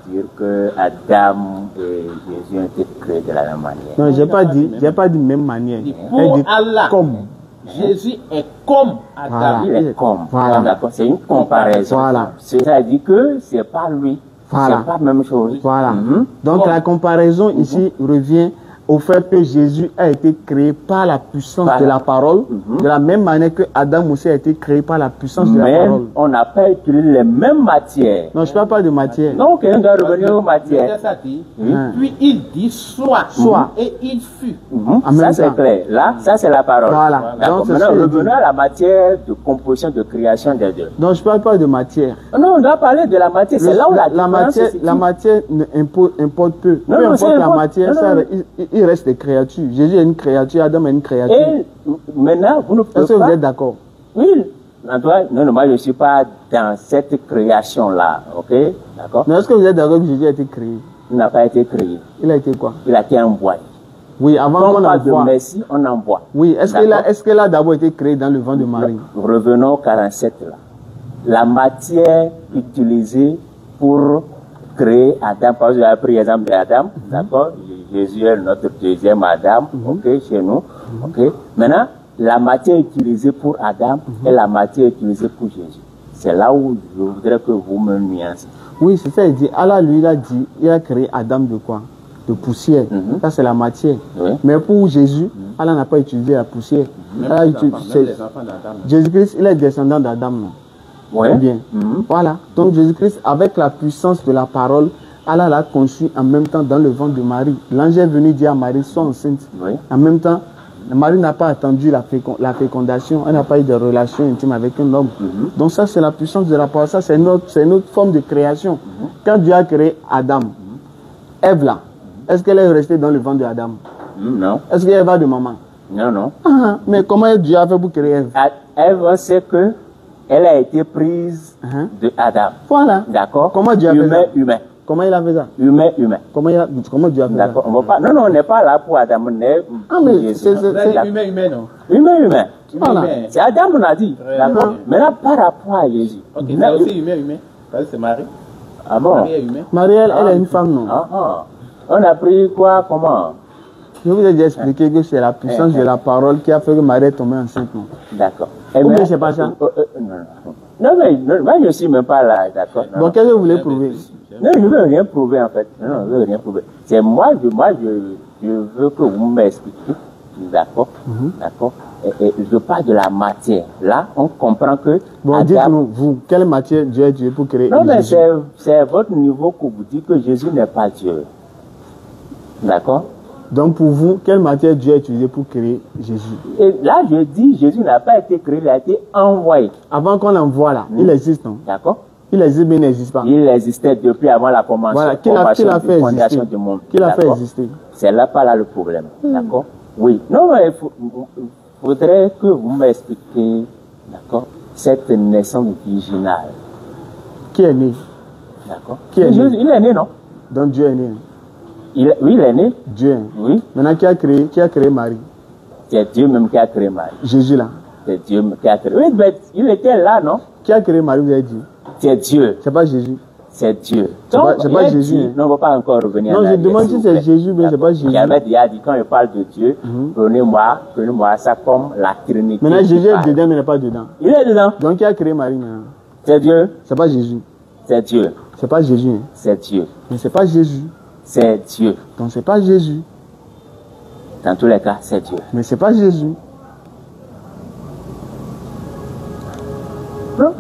[SPEAKER 2] dire que Adam et Jésus ont été créés de la même manière.
[SPEAKER 1] Non, j'ai pas dit même manière.
[SPEAKER 3] Pour
[SPEAKER 1] Elle dit
[SPEAKER 3] Allah,
[SPEAKER 1] comme.
[SPEAKER 3] Jésus est comme Adam.
[SPEAKER 1] Voilà.
[SPEAKER 2] Il est comme.
[SPEAKER 1] Voilà.
[SPEAKER 2] D'accord, c'est une comparaison.
[SPEAKER 1] Voilà.
[SPEAKER 2] C'est-à-dire que c'est pas lui.
[SPEAKER 1] Voilà.
[SPEAKER 2] C'est pas la même chose.
[SPEAKER 1] Voilà.
[SPEAKER 2] Mhm.
[SPEAKER 1] Donc la comparaison ici revient au fait que Jésus a été créé par la puissance
[SPEAKER 2] Voilà.
[SPEAKER 1] de la parole, de la même manière que Adam aussi a été créé par la puissance de la
[SPEAKER 2] Mais
[SPEAKER 1] parole.
[SPEAKER 2] on n'a pas utilisé les mêmes matières.
[SPEAKER 1] Non, je ne parle pas de matière.
[SPEAKER 2] Donc, on doit revenir aux
[SPEAKER 3] Le
[SPEAKER 2] matières.
[SPEAKER 3] texte a dit,
[SPEAKER 2] Oui.
[SPEAKER 3] puis il dit soit,
[SPEAKER 1] Soit.
[SPEAKER 3] et il fut.
[SPEAKER 2] Mhm.
[SPEAKER 1] En même
[SPEAKER 2] Ça, c'est
[SPEAKER 1] temps.
[SPEAKER 2] clair. Là, ça, c'est la parole.
[SPEAKER 1] Voilà.
[SPEAKER 2] D'accord.
[SPEAKER 1] Donc, c'est
[SPEAKER 2] Maintenant,
[SPEAKER 1] ce qu'il
[SPEAKER 2] revenons
[SPEAKER 1] dit.
[SPEAKER 2] à la matière de composition, de création des deux.
[SPEAKER 1] Donc je ne parle pas de matière.
[SPEAKER 2] Non, on doit parler de la matière. C'est là où la différence se situe.
[SPEAKER 1] La matière importe peu.
[SPEAKER 2] Non,
[SPEAKER 1] Peu
[SPEAKER 2] non,
[SPEAKER 1] importe
[SPEAKER 2] ça
[SPEAKER 1] la
[SPEAKER 2] importe.
[SPEAKER 1] matière,
[SPEAKER 2] Non,
[SPEAKER 1] ça,
[SPEAKER 2] non.
[SPEAKER 1] il reste des créatures. Jésus est une créature, Adam est une créature.
[SPEAKER 2] Et maintenant, vous ne
[SPEAKER 1] Est-ce
[SPEAKER 2] pouvez
[SPEAKER 1] que vous
[SPEAKER 2] pas...
[SPEAKER 1] êtes d'accord?
[SPEAKER 2] Oui. Non, moi, je ne suis pas dans cette création-là. OK? D'accord?
[SPEAKER 1] Mais est-ce que vous êtes d'accord que Jésus a été créé?
[SPEAKER 2] Il n'a pas été créé.
[SPEAKER 1] Il a été quoi?
[SPEAKER 2] Il a été envoyé.
[SPEAKER 1] Oui, avant
[SPEAKER 2] Quand on
[SPEAKER 1] qu'on
[SPEAKER 2] parle de
[SPEAKER 1] envoie.
[SPEAKER 2] Messie, on envoie.
[SPEAKER 1] Oui, est-ce
[SPEAKER 2] D'accord.
[SPEAKER 1] qu'il a d'abord été créé dans le ventre de Marie?
[SPEAKER 2] Revenons au 47 là. La matière utilisée pour créer Adam, parce que j'ai pris l'exemple d'Adam, d'accord? Jésus est notre deuxième Adam, ok, chez nous, ok? Maintenant, la matière utilisée pour Adam et la matière utilisée pour Jésus. C'est là où je voudrais que vous me nuancez.
[SPEAKER 1] Oui, c'est ça, il dit. Allah, lui, il a dit, il a créé Adam de quoi? De poussière. Ça, c'est la matière.
[SPEAKER 2] Oui.
[SPEAKER 1] Mais pour Jésus, Allah n'a pas utilisé la poussière.
[SPEAKER 3] Même
[SPEAKER 1] Allah a
[SPEAKER 3] les
[SPEAKER 1] utilisé-
[SPEAKER 3] enfants, même les enfants d'Adam.
[SPEAKER 1] Jésus-Christ, il est descendant d'Adam, non?
[SPEAKER 2] Oui.
[SPEAKER 1] Ou bien. Voilà. Donc Jésus-Christ, avec la puissance de la parole, Allah l'a conçu en même temps dans le ventre de Marie. L'ange est venu dire à Marie, sois enceinte.
[SPEAKER 2] Oui.
[SPEAKER 1] En même temps, Marie n'a pas attendu la fécondation, elle n'a pas eu de relation intime avec un homme. Donc ça, c'est la puissance de la parole. Ça, c'est notre forme de création. Quand Dieu a créé Adam, Ève là, est-ce qu'elle est restée dans le ventre de Adam?
[SPEAKER 2] Non.
[SPEAKER 1] Est-ce qu'elle va de maman?
[SPEAKER 2] Non, non.
[SPEAKER 1] Ah, mais comment Dieu a fait pour créer Ève?
[SPEAKER 2] Ève sait que elle a été prise de Adam.
[SPEAKER 1] Voilà.
[SPEAKER 2] D'accord?
[SPEAKER 1] Comment Dieu a fait ça?
[SPEAKER 2] Humain.
[SPEAKER 1] Comment il a fait ça?
[SPEAKER 2] Humain.
[SPEAKER 1] Comment Dieu a fait ça?
[SPEAKER 2] D'accord. On va pas... Non, on n'est pas là pour Adam. On est
[SPEAKER 1] Ah, mais
[SPEAKER 2] Jésus.
[SPEAKER 1] c'est-
[SPEAKER 3] Vous avez dit humain, non?
[SPEAKER 2] Humain.
[SPEAKER 1] Voilà.
[SPEAKER 3] Humain.
[SPEAKER 2] C'est Adam, on a dit.
[SPEAKER 3] Très
[SPEAKER 2] D'accord.
[SPEAKER 3] bien.
[SPEAKER 2] Maintenant, par rapport à Jésus.
[SPEAKER 3] Ok, c'est aussi humain. Parce que c'est Marie.
[SPEAKER 2] Ah bon?
[SPEAKER 3] Marie est humain.
[SPEAKER 1] Marie, elle est une femme, non?
[SPEAKER 2] On a pris quoi? Comment?
[SPEAKER 1] Je vous ai déjà expliqué que c'est la puissance de la parole qui a fait que Marie est tombée enceinte, non?
[SPEAKER 2] D'accord.
[SPEAKER 1] Ou bien c'est pas ça?
[SPEAKER 2] Non, mais moi, je ne suis même pas là. D'accord. Non,
[SPEAKER 1] Donc, qu'est-ce que vous voulez prouver?
[SPEAKER 2] non, je ne veux rien prouver, en fait. Non, je ne veux rien prouver. C'est moi, je veux que vous m'expliquiez. D'accord. D'accord. Et je parle de la matière. Là, on comprend que.
[SPEAKER 1] Bon,
[SPEAKER 2] Adam-
[SPEAKER 1] dites-nous, vous, quelle matière Dieu a utilisée pour créer
[SPEAKER 2] Non, mais
[SPEAKER 1] Jésus?
[SPEAKER 2] c'est votre niveau que vous dites que Jésus n'est pas Dieu. D'accord?
[SPEAKER 1] Donc, pour vous, quelle matière Dieu a utilisée pour créer Jésus?
[SPEAKER 2] Et là, je dis, Jésus n'a pas été créé, il a été envoyé.
[SPEAKER 1] Avant qu'on l'envoie là, il existe, non?
[SPEAKER 2] D'accord?
[SPEAKER 1] Il existe, mais il n'existe pas.
[SPEAKER 2] Il existait depuis avant la commencement,
[SPEAKER 1] Voilà, qui l'a fait
[SPEAKER 2] fondation
[SPEAKER 1] exister?
[SPEAKER 2] du monde.
[SPEAKER 1] Qui l'a fait
[SPEAKER 2] D'accord?
[SPEAKER 1] exister?
[SPEAKER 2] C'est là pas là le problème. D'accord? Oui. Non, mais il faudrait que vous m'expliquiez, d'accord, cette naissance virginale.
[SPEAKER 1] Qui est né?
[SPEAKER 2] D'accord?
[SPEAKER 1] Qui est né?
[SPEAKER 2] Jésus, il est né, non?
[SPEAKER 1] Donc, Dieu est né.
[SPEAKER 2] Oui, il est né.
[SPEAKER 1] Dieu.
[SPEAKER 2] Oui.
[SPEAKER 1] Maintenant, qui a créé Marie?
[SPEAKER 2] C'est Dieu même qui a créé Marie.
[SPEAKER 1] Jésus là.
[SPEAKER 2] C'est Dieu qui a créé. Oui, mais il était là, non?
[SPEAKER 1] Qui a créé Marie, vous avez dit?
[SPEAKER 2] C'est Dieu.
[SPEAKER 1] C'est pas Jésus.
[SPEAKER 2] C'est Dieu.
[SPEAKER 1] C'est pas
[SPEAKER 2] il a
[SPEAKER 1] Jésus,
[SPEAKER 2] dit-
[SPEAKER 1] hein.
[SPEAKER 2] Non, on ne va pas encore revenir
[SPEAKER 1] Non,
[SPEAKER 2] en
[SPEAKER 1] je
[SPEAKER 2] arrière,
[SPEAKER 1] demande
[SPEAKER 2] s'il
[SPEAKER 1] si
[SPEAKER 2] vous
[SPEAKER 1] c'est
[SPEAKER 2] plaît.
[SPEAKER 1] Jésus, mais c'est pas Jésus.
[SPEAKER 2] J'avais déjà dit, quand je parle de Dieu, prenez-moi ça comme la Trinité.
[SPEAKER 1] Maintenant,
[SPEAKER 2] qui
[SPEAKER 1] Jésus est
[SPEAKER 2] parle.
[SPEAKER 1] dedans, mais il n'est pas dedans.
[SPEAKER 2] Il est dedans.
[SPEAKER 1] Donc, qui a créé Marie maintenant?
[SPEAKER 2] C'est Dieu.
[SPEAKER 1] C'est pas Jésus.
[SPEAKER 2] C'est Dieu.
[SPEAKER 1] C'est pas Jésus. Hein.
[SPEAKER 2] C'est Dieu.
[SPEAKER 1] Mais c'est pas Jésus.
[SPEAKER 2] C'est Dieu.
[SPEAKER 1] Donc, c'est pas Jésus.
[SPEAKER 2] Dans tous les cas, c'est Dieu.
[SPEAKER 1] Mais c'est pas Jésus.
[SPEAKER 2] Non.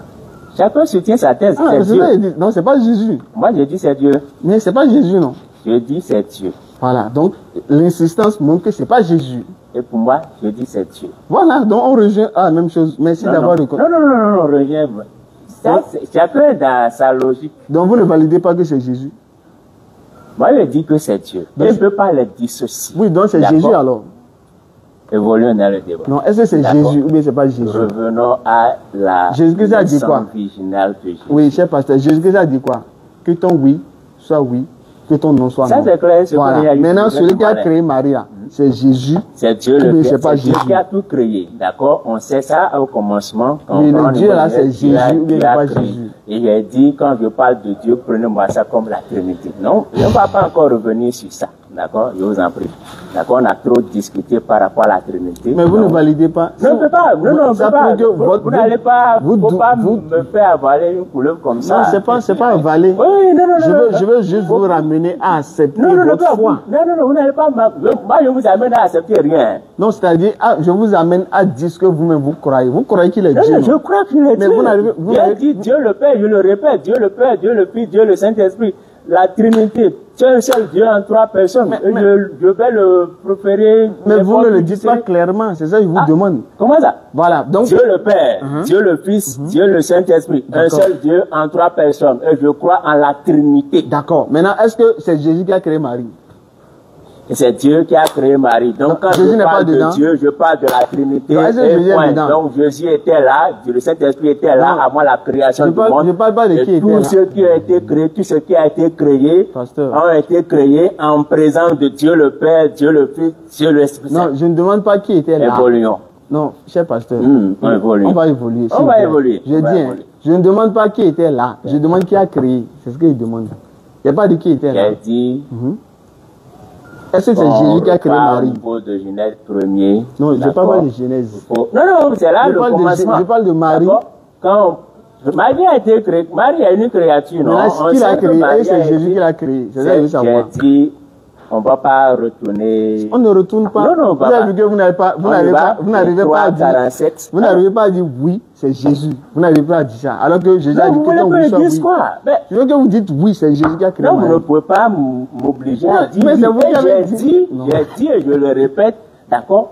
[SPEAKER 2] Chacun soutient sa thèse.
[SPEAKER 1] Ah,
[SPEAKER 2] c'est
[SPEAKER 1] c'est
[SPEAKER 2] Dieu.
[SPEAKER 1] ça, il dit. Non, c'est pas Jésus.
[SPEAKER 2] Moi, je dis c'est Dieu.
[SPEAKER 1] Mais c'est pas Jésus, non.
[SPEAKER 2] Je dis c'est Dieu.
[SPEAKER 1] Voilà. Donc, l'insistance montre que c'est pas Jésus.
[SPEAKER 2] Et pour moi, je dis c'est Dieu.
[SPEAKER 1] Voilà. Donc, on rejoint à la même chose. Merci
[SPEAKER 2] Non,
[SPEAKER 1] d'avoir
[SPEAKER 2] non.
[SPEAKER 1] reconnu.
[SPEAKER 2] Non, reviens. Ça, chacun dans sa logique.
[SPEAKER 1] Donc, vous ne validez pas que c'est Jésus.
[SPEAKER 2] Moi, je dis que c'est Dieu.
[SPEAKER 1] Donc,
[SPEAKER 2] Je ne peux pas les dissocier.
[SPEAKER 1] Oui, donc c'est
[SPEAKER 2] D'accord.
[SPEAKER 1] Jésus alors.
[SPEAKER 2] Évoluons dans le débat.
[SPEAKER 1] Non, est-ce que c'est
[SPEAKER 2] D'accord.
[SPEAKER 1] Jésus ou bien c'est pas Jésus?
[SPEAKER 2] Revenons à la
[SPEAKER 1] Jésus-Christ a dit
[SPEAKER 2] naissance
[SPEAKER 1] quoi?
[SPEAKER 2] virginale de Jésus.
[SPEAKER 1] Oui, cher pasteur, Jésus-Christ a dit quoi? Que ton oui soit oui, que ton non soit
[SPEAKER 2] Ça,
[SPEAKER 1] non.
[SPEAKER 2] c'est clair, c'est
[SPEAKER 1] Voilà.
[SPEAKER 2] qu'on y a eu
[SPEAKER 1] Maintenant,
[SPEAKER 2] le
[SPEAKER 1] celui qui a
[SPEAKER 2] malin.
[SPEAKER 1] créé Marie, là, c'est Jésus.
[SPEAKER 2] C'est Dieu
[SPEAKER 1] ou
[SPEAKER 2] le
[SPEAKER 1] bien
[SPEAKER 2] Père.
[SPEAKER 1] c'est pas
[SPEAKER 2] C'est Dieu
[SPEAKER 1] Jésus.
[SPEAKER 2] qui a tout créé. D'accord? On sait ça au commencement. Quand
[SPEAKER 1] Mais
[SPEAKER 2] on
[SPEAKER 1] le Dieu là,
[SPEAKER 2] est
[SPEAKER 1] c'est Jésus ou bien c'est pas
[SPEAKER 2] créé.
[SPEAKER 1] Jésus.
[SPEAKER 2] Et j'ai dit, quand je parle de Dieu, prenez-moi ça comme la Trinité. Non, je ne vais pas encore revenir sur ça. D'accord? Je vous en prie. D'accord? On a trop discuté par rapport à la Trinité.
[SPEAKER 1] Mais vous
[SPEAKER 2] Non.
[SPEAKER 1] ne validez pas.
[SPEAKER 2] Non, on ne peut pas. Non, non, on ne
[SPEAKER 1] Ça
[SPEAKER 2] peut pas.
[SPEAKER 1] prouve que votre-
[SPEAKER 2] Vous n'allez pas,
[SPEAKER 1] vous-
[SPEAKER 2] faut pas
[SPEAKER 1] vous-
[SPEAKER 2] me faire avaler une couleuvre comme ça.
[SPEAKER 1] Non, c'est pas un valet.
[SPEAKER 2] Oui, non, non, non.
[SPEAKER 1] Je veux juste vous ramener à accepter
[SPEAKER 2] Non, non, non,
[SPEAKER 1] votre
[SPEAKER 2] non,
[SPEAKER 1] foi.
[SPEAKER 2] non, vous n'allez pas. Moi, je vous amène à accepter rien.
[SPEAKER 1] Non, c'est-à-dire, je vous amène à dire ce que vous-même vous croyez. Vous croyez qu'il est
[SPEAKER 2] Non,
[SPEAKER 1] Dieu.
[SPEAKER 2] non,
[SPEAKER 1] non?
[SPEAKER 2] je crois qu'il est
[SPEAKER 1] Mais
[SPEAKER 2] Dieu.
[SPEAKER 1] vous n'arrivez- vous
[SPEAKER 2] Dieu
[SPEAKER 1] n'arrivez-
[SPEAKER 2] dit Dieu le Père, je le répète, Dieu le Père, Dieu le Fils, Dieu le Saint-Esprit, la Trinité. C'est un seul Dieu en trois personnes. Et je vais le préférer.
[SPEAKER 1] Mais vous ne le dites pas clairement, c'est ça que je vous demande.
[SPEAKER 2] Comment ça?
[SPEAKER 1] Voilà, donc,
[SPEAKER 2] Dieu le Père, Dieu le Fils, Dieu le Saint-Esprit. Un
[SPEAKER 1] D'accord.
[SPEAKER 2] seul Dieu en trois personnes. Et je crois en la Trinité.
[SPEAKER 1] d'accord. Maintenant, est-ce que c'est Jésus qui a créé Marie?
[SPEAKER 2] Et c'est Dieu qui a créé Marie. Donc quand
[SPEAKER 1] Jésus
[SPEAKER 2] je
[SPEAKER 1] n'est pas
[SPEAKER 2] parle de
[SPEAKER 1] dedans.
[SPEAKER 2] Dieu, je parle de la Trinité.
[SPEAKER 1] Non, est-ce que
[SPEAKER 2] et
[SPEAKER 1] Jésus est
[SPEAKER 2] point.
[SPEAKER 1] dedans?
[SPEAKER 2] Donc Jésus était là, le Saint-Esprit était là
[SPEAKER 1] Non.
[SPEAKER 2] avant la création
[SPEAKER 1] Je
[SPEAKER 2] du
[SPEAKER 1] parle-
[SPEAKER 2] monde.
[SPEAKER 1] je parle pas de
[SPEAKER 2] Et
[SPEAKER 1] qui était
[SPEAKER 2] tout
[SPEAKER 1] là.
[SPEAKER 2] ce qui a été créé, tout ce qui a été créé,
[SPEAKER 1] Pasteur.
[SPEAKER 2] ont été créés en présence de Dieu le Père, Dieu le Fils, Dieu l'Esprit Saint.
[SPEAKER 1] Non, je ne demande pas qui était là.
[SPEAKER 2] Évoluons.
[SPEAKER 1] Non, cher pasteur,
[SPEAKER 2] on évolue.
[SPEAKER 1] on va évoluer.
[SPEAKER 2] On
[SPEAKER 1] s'il
[SPEAKER 2] va
[SPEAKER 1] vous plaît.
[SPEAKER 2] évoluer.
[SPEAKER 1] Je
[SPEAKER 2] On va
[SPEAKER 1] dis,
[SPEAKER 2] évoluer.
[SPEAKER 1] je ne demande pas qui était là. Je demande qui a créé. C'est ce qu'il demande. Il n'y a pas de qui était là.
[SPEAKER 2] J'ai dit,
[SPEAKER 1] Est-ce que c'est Jésus qui a créé
[SPEAKER 2] au
[SPEAKER 1] Marie?
[SPEAKER 2] niveau de Genèse 1er.
[SPEAKER 1] Non, je ne parle pas
[SPEAKER 2] d'accord?
[SPEAKER 1] de Genèse.
[SPEAKER 2] Non, non, c'est là
[SPEAKER 1] Je
[SPEAKER 2] le
[SPEAKER 1] parle de-
[SPEAKER 2] commencement.
[SPEAKER 1] je parle de Marie.
[SPEAKER 2] D'accord? Quand Marie a été créée, Marie est une créature, non?
[SPEAKER 1] Maintenant,
[SPEAKER 2] On
[SPEAKER 1] qui l'a
[SPEAKER 2] sait que
[SPEAKER 1] créé?
[SPEAKER 2] Marie
[SPEAKER 1] Et c'est
[SPEAKER 2] a
[SPEAKER 1] Jésus
[SPEAKER 2] été-
[SPEAKER 1] qui l'a créé. C'est ça que je veux
[SPEAKER 2] J'ai
[SPEAKER 1] savoir.
[SPEAKER 2] dit, on ne va pas retourner.
[SPEAKER 1] On ne retourne pas.
[SPEAKER 2] Non, non, on
[SPEAKER 1] vous
[SPEAKER 2] va
[SPEAKER 1] avez
[SPEAKER 2] pas.
[SPEAKER 1] vu que vous n'avez pas, vous
[SPEAKER 2] On
[SPEAKER 1] n'arrivez
[SPEAKER 2] y va.
[SPEAKER 1] pas, vous n'arrivez pas à dire,
[SPEAKER 2] 3:47.
[SPEAKER 1] vous n'arrivez pas à dire oui, c'est Jésus. Vous n'arrivez pas à dire ça. Alors que Jésus a
[SPEAKER 2] Non,
[SPEAKER 1] dit
[SPEAKER 2] vous
[SPEAKER 1] que
[SPEAKER 2] voulez
[SPEAKER 1] quand
[SPEAKER 2] que
[SPEAKER 1] vous
[SPEAKER 2] je
[SPEAKER 1] soyez
[SPEAKER 2] dise
[SPEAKER 1] oui.
[SPEAKER 2] quoi? Mais,
[SPEAKER 1] Je veux que vous dites oui, c'est Jésus qui a créé
[SPEAKER 2] non, vous ne
[SPEAKER 1] Marie.
[SPEAKER 2] pouvez pas m'obliger à dire.
[SPEAKER 1] mais c'est
[SPEAKER 2] oui.
[SPEAKER 1] vous qui avez
[SPEAKER 2] J'ai
[SPEAKER 1] dit. Non.
[SPEAKER 2] j'ai dit et je le répète, d'accord?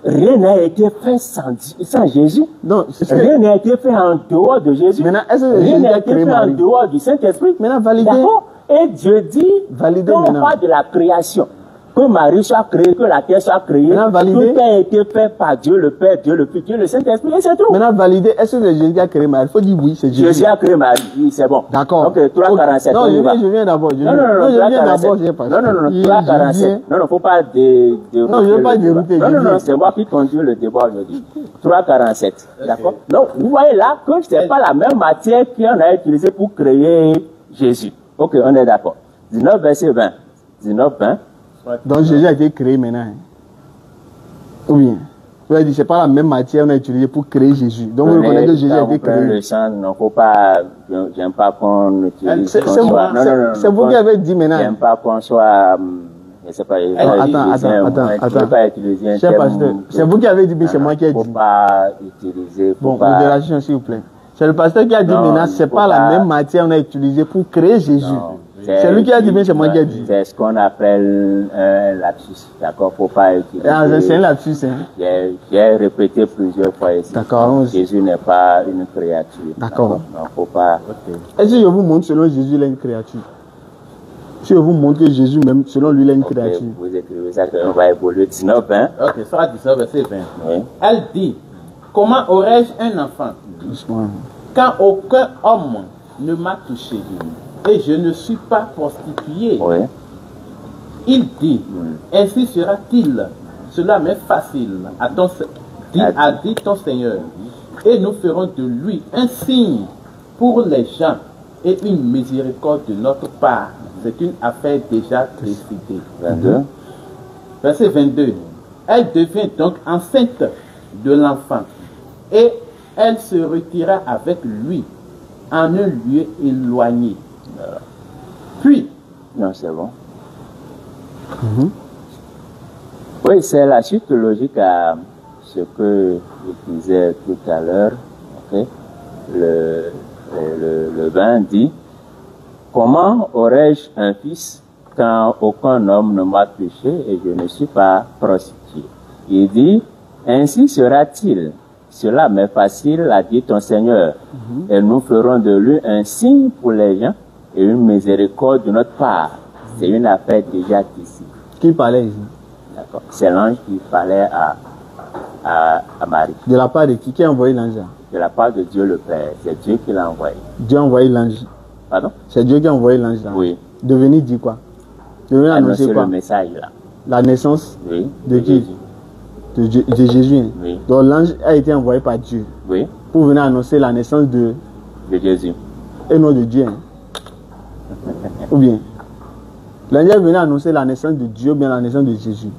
[SPEAKER 2] Rien n'a été fait sans Jésus.
[SPEAKER 1] Donc, c'est ce que-
[SPEAKER 2] Rien n'a été fait en dehors de Jésus.
[SPEAKER 1] Maintenant, est-ce que
[SPEAKER 2] Rien
[SPEAKER 1] Jésus
[SPEAKER 2] n'a
[SPEAKER 1] a
[SPEAKER 2] été
[SPEAKER 1] créé
[SPEAKER 2] fait en
[SPEAKER 1] Marie?
[SPEAKER 2] dehors du Saint-Esprit.
[SPEAKER 1] Maintenant, validez.
[SPEAKER 2] D'accord? Et Dieu dit,
[SPEAKER 1] Validez
[SPEAKER 2] quand on
[SPEAKER 1] maintenant.
[SPEAKER 2] parle de la création, que Marie soit créée, que la terre soit créée,
[SPEAKER 1] Maintenant, validez.
[SPEAKER 2] tout a été fait par Dieu le Père, Dieu le Fils, Dieu le Saint-Esprit, et c'est tout.
[SPEAKER 1] Maintenant, validez. Est-ce que c'est Jésus qui a créé Marie? Il faut dire oui, c'est Jésus.
[SPEAKER 2] Jésus a créé Marie, oui, c'est bon.
[SPEAKER 1] D'accord.
[SPEAKER 2] Ok, 3:47.
[SPEAKER 1] Non,
[SPEAKER 2] on y
[SPEAKER 1] je
[SPEAKER 2] va.
[SPEAKER 1] viens d'abord.
[SPEAKER 2] Non, non, non,
[SPEAKER 1] je viens
[SPEAKER 2] 3:47.
[SPEAKER 1] d'abord, j'ai pas.
[SPEAKER 2] Non, non, non,
[SPEAKER 1] Je
[SPEAKER 2] 3:47.
[SPEAKER 1] viens.
[SPEAKER 2] Non, non, faut pas dérouter.
[SPEAKER 1] Non, je veux pas
[SPEAKER 2] le débat.
[SPEAKER 1] dérouter,
[SPEAKER 2] Non,
[SPEAKER 1] je
[SPEAKER 2] non, non,
[SPEAKER 1] viens.
[SPEAKER 2] c'est moi qui conduis le débat aujourd'hui. 3:47. D'accord? Donc, vous voyez là que c'est pas la même matière qu'on a utilisée pour créer Jésus. Ok, on est d'accord. 19, verset 20. 19, 20.
[SPEAKER 1] Donc, Jésus a été créé maintenant. hein. Ou bien? Vous avez dit, c'est pas la même matière qu'on a utilisée pour créer Jésus. Donc, vous reconnaissez que Jésus a été créé.
[SPEAKER 2] Le sang, non, faut pas, j'aime pas qu'on utilise.
[SPEAKER 1] C'est
[SPEAKER 2] qu'on
[SPEAKER 1] c'est vous,
[SPEAKER 2] soit- non, non, non,
[SPEAKER 1] c'est vous
[SPEAKER 2] qu'on-
[SPEAKER 1] qui avez dit maintenant.
[SPEAKER 2] J'aime pas qu'on soit, je sais pas,
[SPEAKER 1] attends. Cher pasteur, c'est vous qui avez dit, mais c'est moi qui ai
[SPEAKER 2] Faut
[SPEAKER 1] dit.
[SPEAKER 2] pas utiliser, faut
[SPEAKER 1] Bon,
[SPEAKER 2] pas.
[SPEAKER 1] modération, s'il vous plaît. C'est le pasteur qui a dit
[SPEAKER 2] Non,
[SPEAKER 1] maintenant, c'est
[SPEAKER 2] faut
[SPEAKER 1] pas la
[SPEAKER 2] pas-
[SPEAKER 1] même matière qu'on a utilisée pour créer Jésus.
[SPEAKER 2] Non,
[SPEAKER 1] C'est lui qui a dit, mais c'est moi qui ai dit.
[SPEAKER 2] C'est ce qu'on appelle un lapsus, d'accord? Faut pas utiliser.
[SPEAKER 1] Ah, c'est un lapsus, hein.
[SPEAKER 2] J'ai répété plusieurs fois ici.
[SPEAKER 1] D'accord, allons-y.
[SPEAKER 2] Jésus n'est pas une créature.
[SPEAKER 1] D'accord.
[SPEAKER 2] Non, faut pas.
[SPEAKER 1] Est-ce que je vous montre selon Jésus, il est une créature? Si je vous montre que Jésus, même selon lui, il est une
[SPEAKER 2] Ok,
[SPEAKER 1] créature.
[SPEAKER 2] vous écrivez ça, on va évoluer 19, hein?
[SPEAKER 3] Ok, Sora 19, verset 20.
[SPEAKER 2] Oui.
[SPEAKER 3] Elle dit, comment aurais-je un enfant
[SPEAKER 1] Doucement.
[SPEAKER 3] quand aucun homme ne m'a touché et je ne suis pas prostituée?
[SPEAKER 2] Oui.
[SPEAKER 3] Il dit, ainsi sera-t-il. Cela m'est facile, a dit ton Seigneur. Et nous ferons de lui un signe pour les gens et une miséricorde de notre part. C'est une affaire déjà décidée.
[SPEAKER 2] 22.
[SPEAKER 3] Verset 22. Elle devient donc enceinte de l'enfant et elle se retira avec lui en un lieu éloigné. Puis,
[SPEAKER 2] Non, c'est bon. Oui, c'est la suite logique à ce que je disais tout à l'heure. Ok. Le 20 dit, comment aurais-je un fils quand aucun homme ne m'a touché et je ne suis pas prostitué? Il dit, ainsi sera-t-il. Cela m'est facile, a dit ton Seigneur. Et nous ferons de lui un signe pour les gens et une miséricorde de notre part. C'est une affaire déjà décidée.
[SPEAKER 1] Qui parlait ici?
[SPEAKER 2] D'accord. C'est l'ange qui parlait à Marie.
[SPEAKER 1] De la part de qui? Qui a envoyé l'ange là?
[SPEAKER 2] De la part de Dieu le Père. C'est Dieu qui l'a envoyé.
[SPEAKER 1] Dieu a envoyé l'ange.
[SPEAKER 2] Pardon?
[SPEAKER 1] C'est Dieu qui a envoyé l'ange là.
[SPEAKER 2] Oui.
[SPEAKER 1] De venir dire quoi? De venir annoncer
[SPEAKER 2] Annoncer
[SPEAKER 1] quoi?
[SPEAKER 2] le message là.
[SPEAKER 1] la naissance
[SPEAKER 2] Oui.
[SPEAKER 1] de qui? De Jésus.
[SPEAKER 2] Oui.
[SPEAKER 1] Donc l'ange a été envoyé par Dieu
[SPEAKER 2] Oui.
[SPEAKER 1] pour venir annoncer la naissance de
[SPEAKER 2] Jésus.
[SPEAKER 1] et non de Dieu. Ou bien l'ange est venu annoncer la naissance de Dieu ou bien la naissance de Jésus.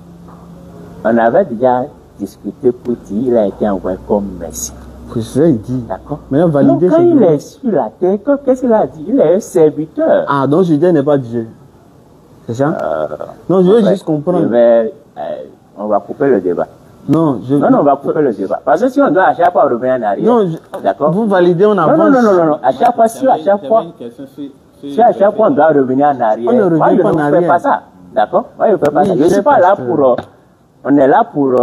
[SPEAKER 2] On avait déjà discuté pour dire qu'il a été envoyé comme Messie.
[SPEAKER 1] C'est ça il dit.
[SPEAKER 2] D'accord.
[SPEAKER 1] Maintenant valider
[SPEAKER 2] Donc, quand il est sur la terre, qu'est-ce qu'il a dit? Il est un serviteur.
[SPEAKER 1] Ah, donc Jésus n'est pas Dieu. C'est ça? Non, je veux juste comprendre.
[SPEAKER 2] On va couper le débat.
[SPEAKER 1] Non,
[SPEAKER 2] on va couper le débat. Parce que si on doit à chaque fois revenir en arrière.
[SPEAKER 1] Non,
[SPEAKER 2] d'accord.
[SPEAKER 1] Vous validez, on avance.
[SPEAKER 2] Non. À chaque fois, si à chaque fois on doit revenir en arrière,
[SPEAKER 1] on ne revient pas en
[SPEAKER 2] ne
[SPEAKER 1] arrière.
[SPEAKER 2] fait pas ça. D'accord? Moi, je ne fais pas ça. Je ne
[SPEAKER 1] Oui,
[SPEAKER 2] suis pas là pour. On est là pour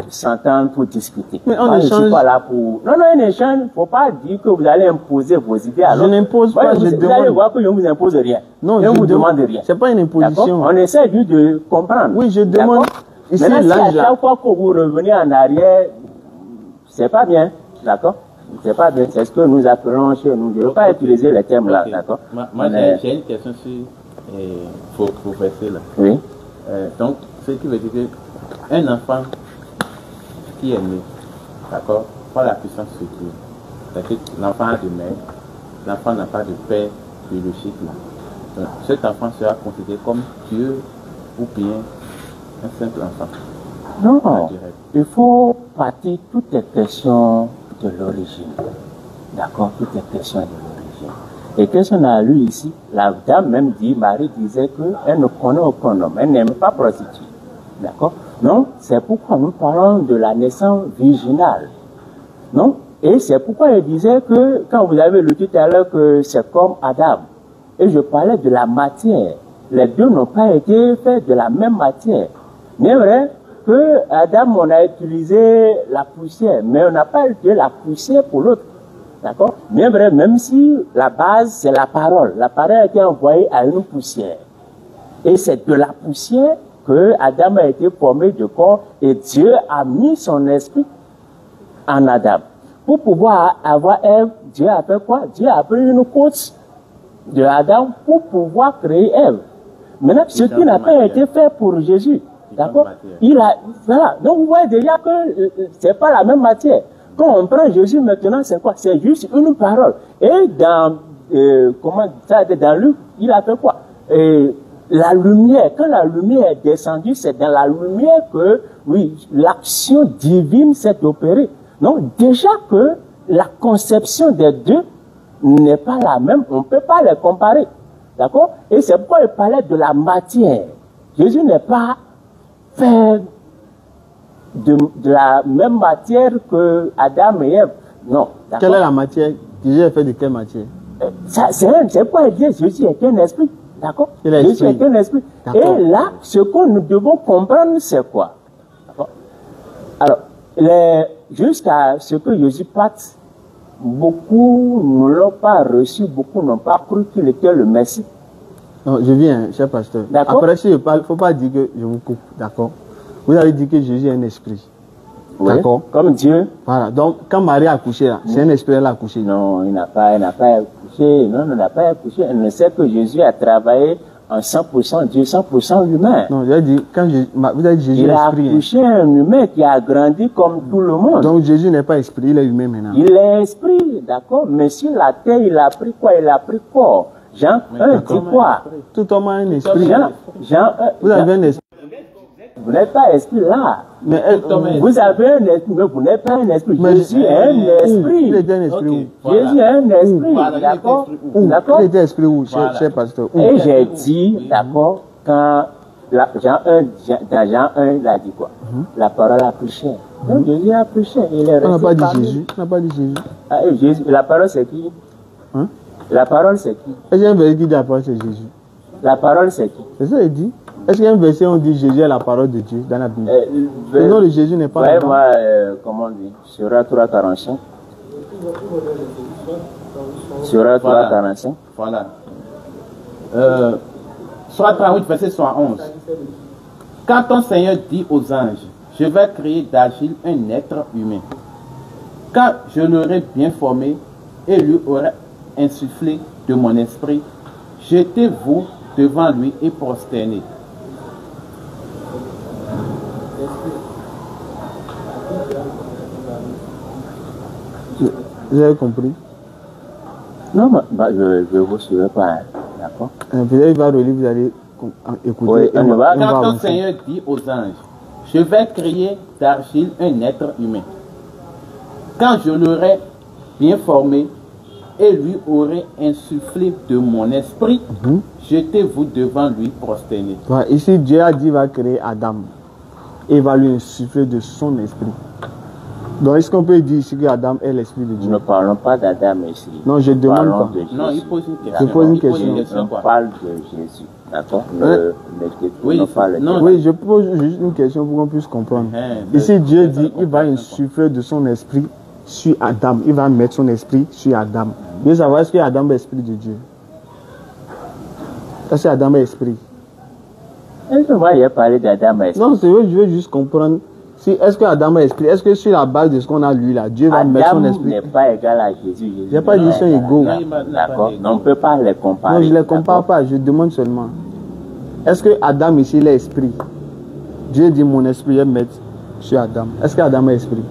[SPEAKER 2] s'entendre, pour discuter.
[SPEAKER 1] Mais on
[SPEAKER 2] Moi,
[SPEAKER 1] échange.
[SPEAKER 2] je ne suis pas là pour. Non, un échange. Il ne faut pas dire que vous allez imposer vos idées. Alors,
[SPEAKER 1] je n'impose pas,
[SPEAKER 2] vous allez
[SPEAKER 1] demande.
[SPEAKER 2] voir que je ne vous impose rien.
[SPEAKER 1] Non,
[SPEAKER 2] je ne vous demande rien.
[SPEAKER 1] C'est pas une imposition.
[SPEAKER 2] On essaie juste de comprendre.
[SPEAKER 1] Oui, je demande. Ici,
[SPEAKER 2] maintenant, si à
[SPEAKER 1] l'ange là.
[SPEAKER 2] chaque fois que vous revenez en arrière, c'est pas bien. D'accord? C'est pas bien. C'est ce que nous appelons chez nous. Je ne veux pas utiliser les termes là. D'accord?
[SPEAKER 3] Moi, j'ai une question sur vos versets là.
[SPEAKER 2] Oui.
[SPEAKER 3] Donc, ce qui veut dire qu'un enfant qui est né, d'accord, par la puissance de Dieu, c'est-à-dire que l'enfant a de mère, l'enfant n'a pas de père biologique là. Donc, cet enfant sera considéré comme Dieu ou bien un simple enfant.
[SPEAKER 2] Non, il faut partir, tout est question de l'origine. D'accord, tout est question de l'origine. Et qu'est-ce qu'on a lu ici? La dame même dit, Marie disait qu'elle ne connaît aucun homme, elle n'aime pas prostituer. D'accord? Non, c'est pourquoi nous parlons de la naissance virginale. Non? Et c'est pourquoi elle disait que, quand vous avez lu tout à l'heure que c'est comme Adam, et je parlais de la matière. Les deux n'ont pas été faits de la même matière. Mais c'est vrai que Adam, on a utilisé la poussière, mais on n'a pas utilisé la poussière pour l'autre. D'accord? Mais vrai, même si la base, c'est la parole. La parole a été envoyée à une poussière. Et c'est de la poussière que Adam a été formé de corps et Dieu a mis son esprit en Adam. Pour pouvoir avoir Ève, Dieu a fait quoi? Dieu a pris une côte de Adam pour pouvoir créer Ève. Maintenant, ce qui n'a pas été fait pour Jésus. D'accord? Voilà. Donc, vous voyez déjà que c'est pas la même matière. Quand on prend Jésus maintenant, c'est quoi? C'est juste une parole. Et dans, dans Luc, il a fait quoi? La lumière, quand la lumière est descendue, c'est dans la lumière que, oui, l'action divine s'est opérée. Donc, déjà que la conception des deux n'est pas la même, on ne peut pas les comparer. D'accord? Et c'est pourquoi il parlait de la matière. Jésus n'est pas fait de la même matière que Adam et Ève. Non.
[SPEAKER 1] Quelle est la matière? Jésus est fait de quelle matière?
[SPEAKER 2] C'est pourquoi il dit Jésus est un esprit. D'accord? Jésus est un esprit. Et là, ce que nous devons comprendre, c'est quoi? D'accord? Alors, jusqu'à ce que Jésus parte, beaucoup ne l'ont pas reçu, beaucoup n'ont pas cru qu'il était le Messie.
[SPEAKER 1] Non, je viens, cher pasteur. Après, si je parle, il ne faut pas dire que je vous coupe, d'accord? Vous avez dit que Jésus est un esprit.
[SPEAKER 2] Oui, d'accord? Comme Dieu.
[SPEAKER 1] Voilà. Donc, quand Marie a accouché, là, c'est un esprit, elle a accouché.
[SPEAKER 2] Non, il n'a pas accouché. Non, il n'a pas accouché. Elle ne sait que Jésus a travaillé en 100% Dieu, 100% humain.
[SPEAKER 1] Non, j'ai dit, vous avez dit Jésus est esprit.
[SPEAKER 2] Il a accouché un humain qui a grandi comme tout le monde.
[SPEAKER 1] Donc, Jésus n'est pas esprit, il est humain maintenant.
[SPEAKER 2] Il est esprit, d'accord? Mais sur la terre, il a pris quoi? Il a pris corps. Jean 1 dit quoi?
[SPEAKER 1] Tout homme a un esprit.
[SPEAKER 2] Jean 1.
[SPEAKER 1] Vous avez un esprit.
[SPEAKER 2] Vous n'êtes pas esprit là.
[SPEAKER 1] Mais
[SPEAKER 2] vous avez un esprit, mais vous n'êtes pas un esprit. Jésus est un esprit.
[SPEAKER 1] Il est un esprit où?
[SPEAKER 2] Jésus est un esprit. D'accord?
[SPEAKER 1] D'accord? Il était esprit où, cher pasteur?
[SPEAKER 2] Et j'ai dit, d'accord, quand dans Jean 1, il a dit quoi? La parole a pris chair. Donc Jésus a pris chair. Il est resté.
[SPEAKER 1] On n'a pas dit Jésus. On n'a pas dit
[SPEAKER 2] Jésus. La parole c'est qui? La parole c'est qui?
[SPEAKER 1] Est-ce qu'il y a un verset qui dit la parole c'est Jésus?
[SPEAKER 2] La parole c'est qui?
[SPEAKER 1] C'est ça qu'il dit. Est-ce qu'il y a un verset où on dit Jésus est la parole de Dieu dans la Bible? Le nom de Jésus n'est pas là.
[SPEAKER 2] Moi, comment on dit? Surah 3:45. Surah 3:45.
[SPEAKER 3] Voilà. Surah 38, verset 71. Quand ton Seigneur dit aux anges, je vais créer d'Agile un être humain. Quand je l'aurai bien formé et lui aurai insufflé de mon esprit, jetez-vous devant lui et prosternez.
[SPEAKER 1] Vous avez compris?
[SPEAKER 2] Non, je ne vous suivrai pas. Hein. D'accord.
[SPEAKER 1] Peut-être il va relire, vous allez écouter.
[SPEAKER 2] Oui,
[SPEAKER 1] on va
[SPEAKER 3] Quand ton
[SPEAKER 1] avancer.
[SPEAKER 3] Seigneur dit aux anges, je vais créer d'argile un être humain. Quand je l'aurai bien formé et lui aurai insufflé de mon esprit, jetez-vous devant lui prosterné.
[SPEAKER 1] Voilà, ici, Dieu a dit qu'il va créer Adam. Et il va lui insuffler de son esprit. Donc, est-ce qu'on peut dire ici que Adam est l'esprit de Dieu?
[SPEAKER 2] Nous ne parlons pas d'Adam ici.
[SPEAKER 1] Non, je demande
[SPEAKER 2] Parlons
[SPEAKER 1] pas.
[SPEAKER 2] de Jésus.
[SPEAKER 3] Non, il pose une question.
[SPEAKER 1] Je pose une
[SPEAKER 3] Il pose
[SPEAKER 1] question.
[SPEAKER 2] On
[SPEAKER 3] quoi.
[SPEAKER 2] parle de Jésus. D'accord.
[SPEAKER 3] Oui, non.
[SPEAKER 1] Oui, je pose juste une question pour qu'on puisse comprendre. Ici, Dieu dit qu'il va insuffler de son esprit sur Adam. Il va mettre son esprit sur Adam. Je veux savoir, est-ce que Adam est l'esprit de Dieu? Est-ce que Adam est esprit?
[SPEAKER 2] Est-ce que moi j'ai parlé d'Adam et
[SPEAKER 1] Non, je veux juste comprendre. Si, est-ce que Adam est esprit? Est-ce que sur la base de ce qu'on a lu là, Dieu va mettre son
[SPEAKER 2] Adam
[SPEAKER 1] esprit?
[SPEAKER 2] n'est pas égal à Jésus.
[SPEAKER 1] J'ai pas dit qu'ils sont égaux.
[SPEAKER 2] D'accord. On ne peut pas les comparer.
[SPEAKER 1] Non, je ne les compare pas, je demande seulement. Est-ce que Adam ici, il est esprit? Dieu dit mon esprit est mettre sur Adam. Est-ce que Adam est esprit?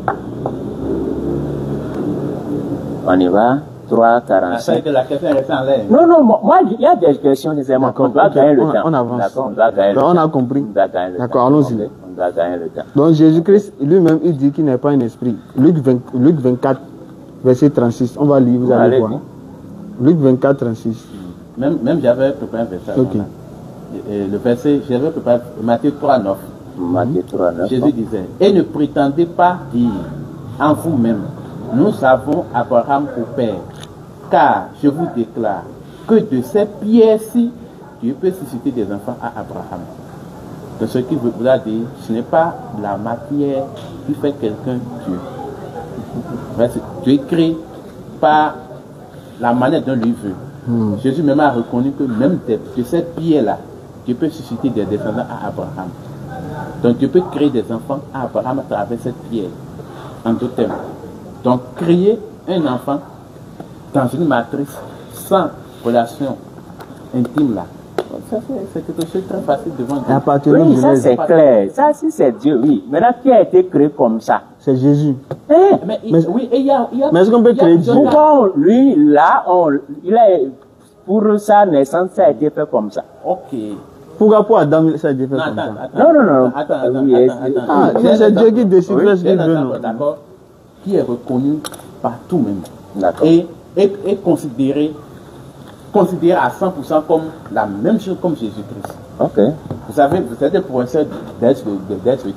[SPEAKER 2] On y va. 3, 45.
[SPEAKER 3] Après que la question reste en l'air.
[SPEAKER 2] Non, non, moi, il y a des questions, nécessairement. On doit
[SPEAKER 1] ok,
[SPEAKER 2] gagner le temps.
[SPEAKER 1] on avance.
[SPEAKER 2] D'accord, on doit gagner le
[SPEAKER 1] Donc,
[SPEAKER 2] temps.
[SPEAKER 1] on a compris.
[SPEAKER 2] On doit gagner le temps.
[SPEAKER 1] D'accord, allons-y.
[SPEAKER 2] Ok, on doit gagner le temps.
[SPEAKER 1] Donc Jésus-Christ lui-même, il dit qu'il n'est pas un esprit. Luc 24, verset 36. On va lire, vous allez
[SPEAKER 2] Allez,
[SPEAKER 1] voir. Luc 24, 36.
[SPEAKER 3] Même j'avais préparé un verset.
[SPEAKER 1] Ok.
[SPEAKER 3] Et le verset, j'avais préparé Matthieu 3, 9.
[SPEAKER 2] Matthieu 3, 9.
[SPEAKER 3] Jésus disait, et ne prétendez pas dire en vous-même, nous avons Abraham pour père, car je vous déclare que de ces pierres-ci, Dieu peut susciter des enfants à Abraham. Donc ce qu'il vous a dit, ce n'est pas la matière qui fait quelqu'un Dieu. Dieu crée par la manière dont lui veut. Jésus même a reconnu que même de cette pierre-là, Dieu peut susciter des descendants à Abraham. Donc Dieu peut créer des enfants à Abraham à travers cette pierre. En d'autres termes. Donc créer un enfant dans une matrice sans relation intime là. Ça, c'est quelque chose de très facile devant Dieu.
[SPEAKER 1] Et à partir de
[SPEAKER 2] Oui, ça
[SPEAKER 1] Genèse,
[SPEAKER 2] c'est clair. Ça, si c'est Dieu, oui. Maintenant, qui a été créé comme ça?
[SPEAKER 1] c'est Jésus.
[SPEAKER 2] Hein?
[SPEAKER 3] Mais,
[SPEAKER 1] Mais-
[SPEAKER 3] oui, et il y a,
[SPEAKER 1] mais est-ce qu'on peut
[SPEAKER 3] il y a
[SPEAKER 1] créer
[SPEAKER 3] plusieurs
[SPEAKER 1] Dieu?
[SPEAKER 3] cas.
[SPEAKER 2] Pourquoi lui, là, il a, pour sa naissance, ça a été fait comme ça?
[SPEAKER 3] Ok.
[SPEAKER 1] Pourquoi pour Adam, ça a été fait
[SPEAKER 3] Non,
[SPEAKER 1] comme
[SPEAKER 3] attends,
[SPEAKER 1] ça?
[SPEAKER 3] attends.
[SPEAKER 2] Non, non, non.
[SPEAKER 3] Attends,
[SPEAKER 2] Oui,
[SPEAKER 3] attends.
[SPEAKER 1] Ah, mais c'est Dieu qui décide
[SPEAKER 2] Oui,
[SPEAKER 1] ce qu'il veut, non?
[SPEAKER 3] D'accord. Qui est reconnu par tout même.
[SPEAKER 2] D'accord.
[SPEAKER 3] Et considéré à 100% comme la même chose comme Jésus-Christ.
[SPEAKER 2] Ok.
[SPEAKER 3] Vous savez, vous êtes professeur d'SVT,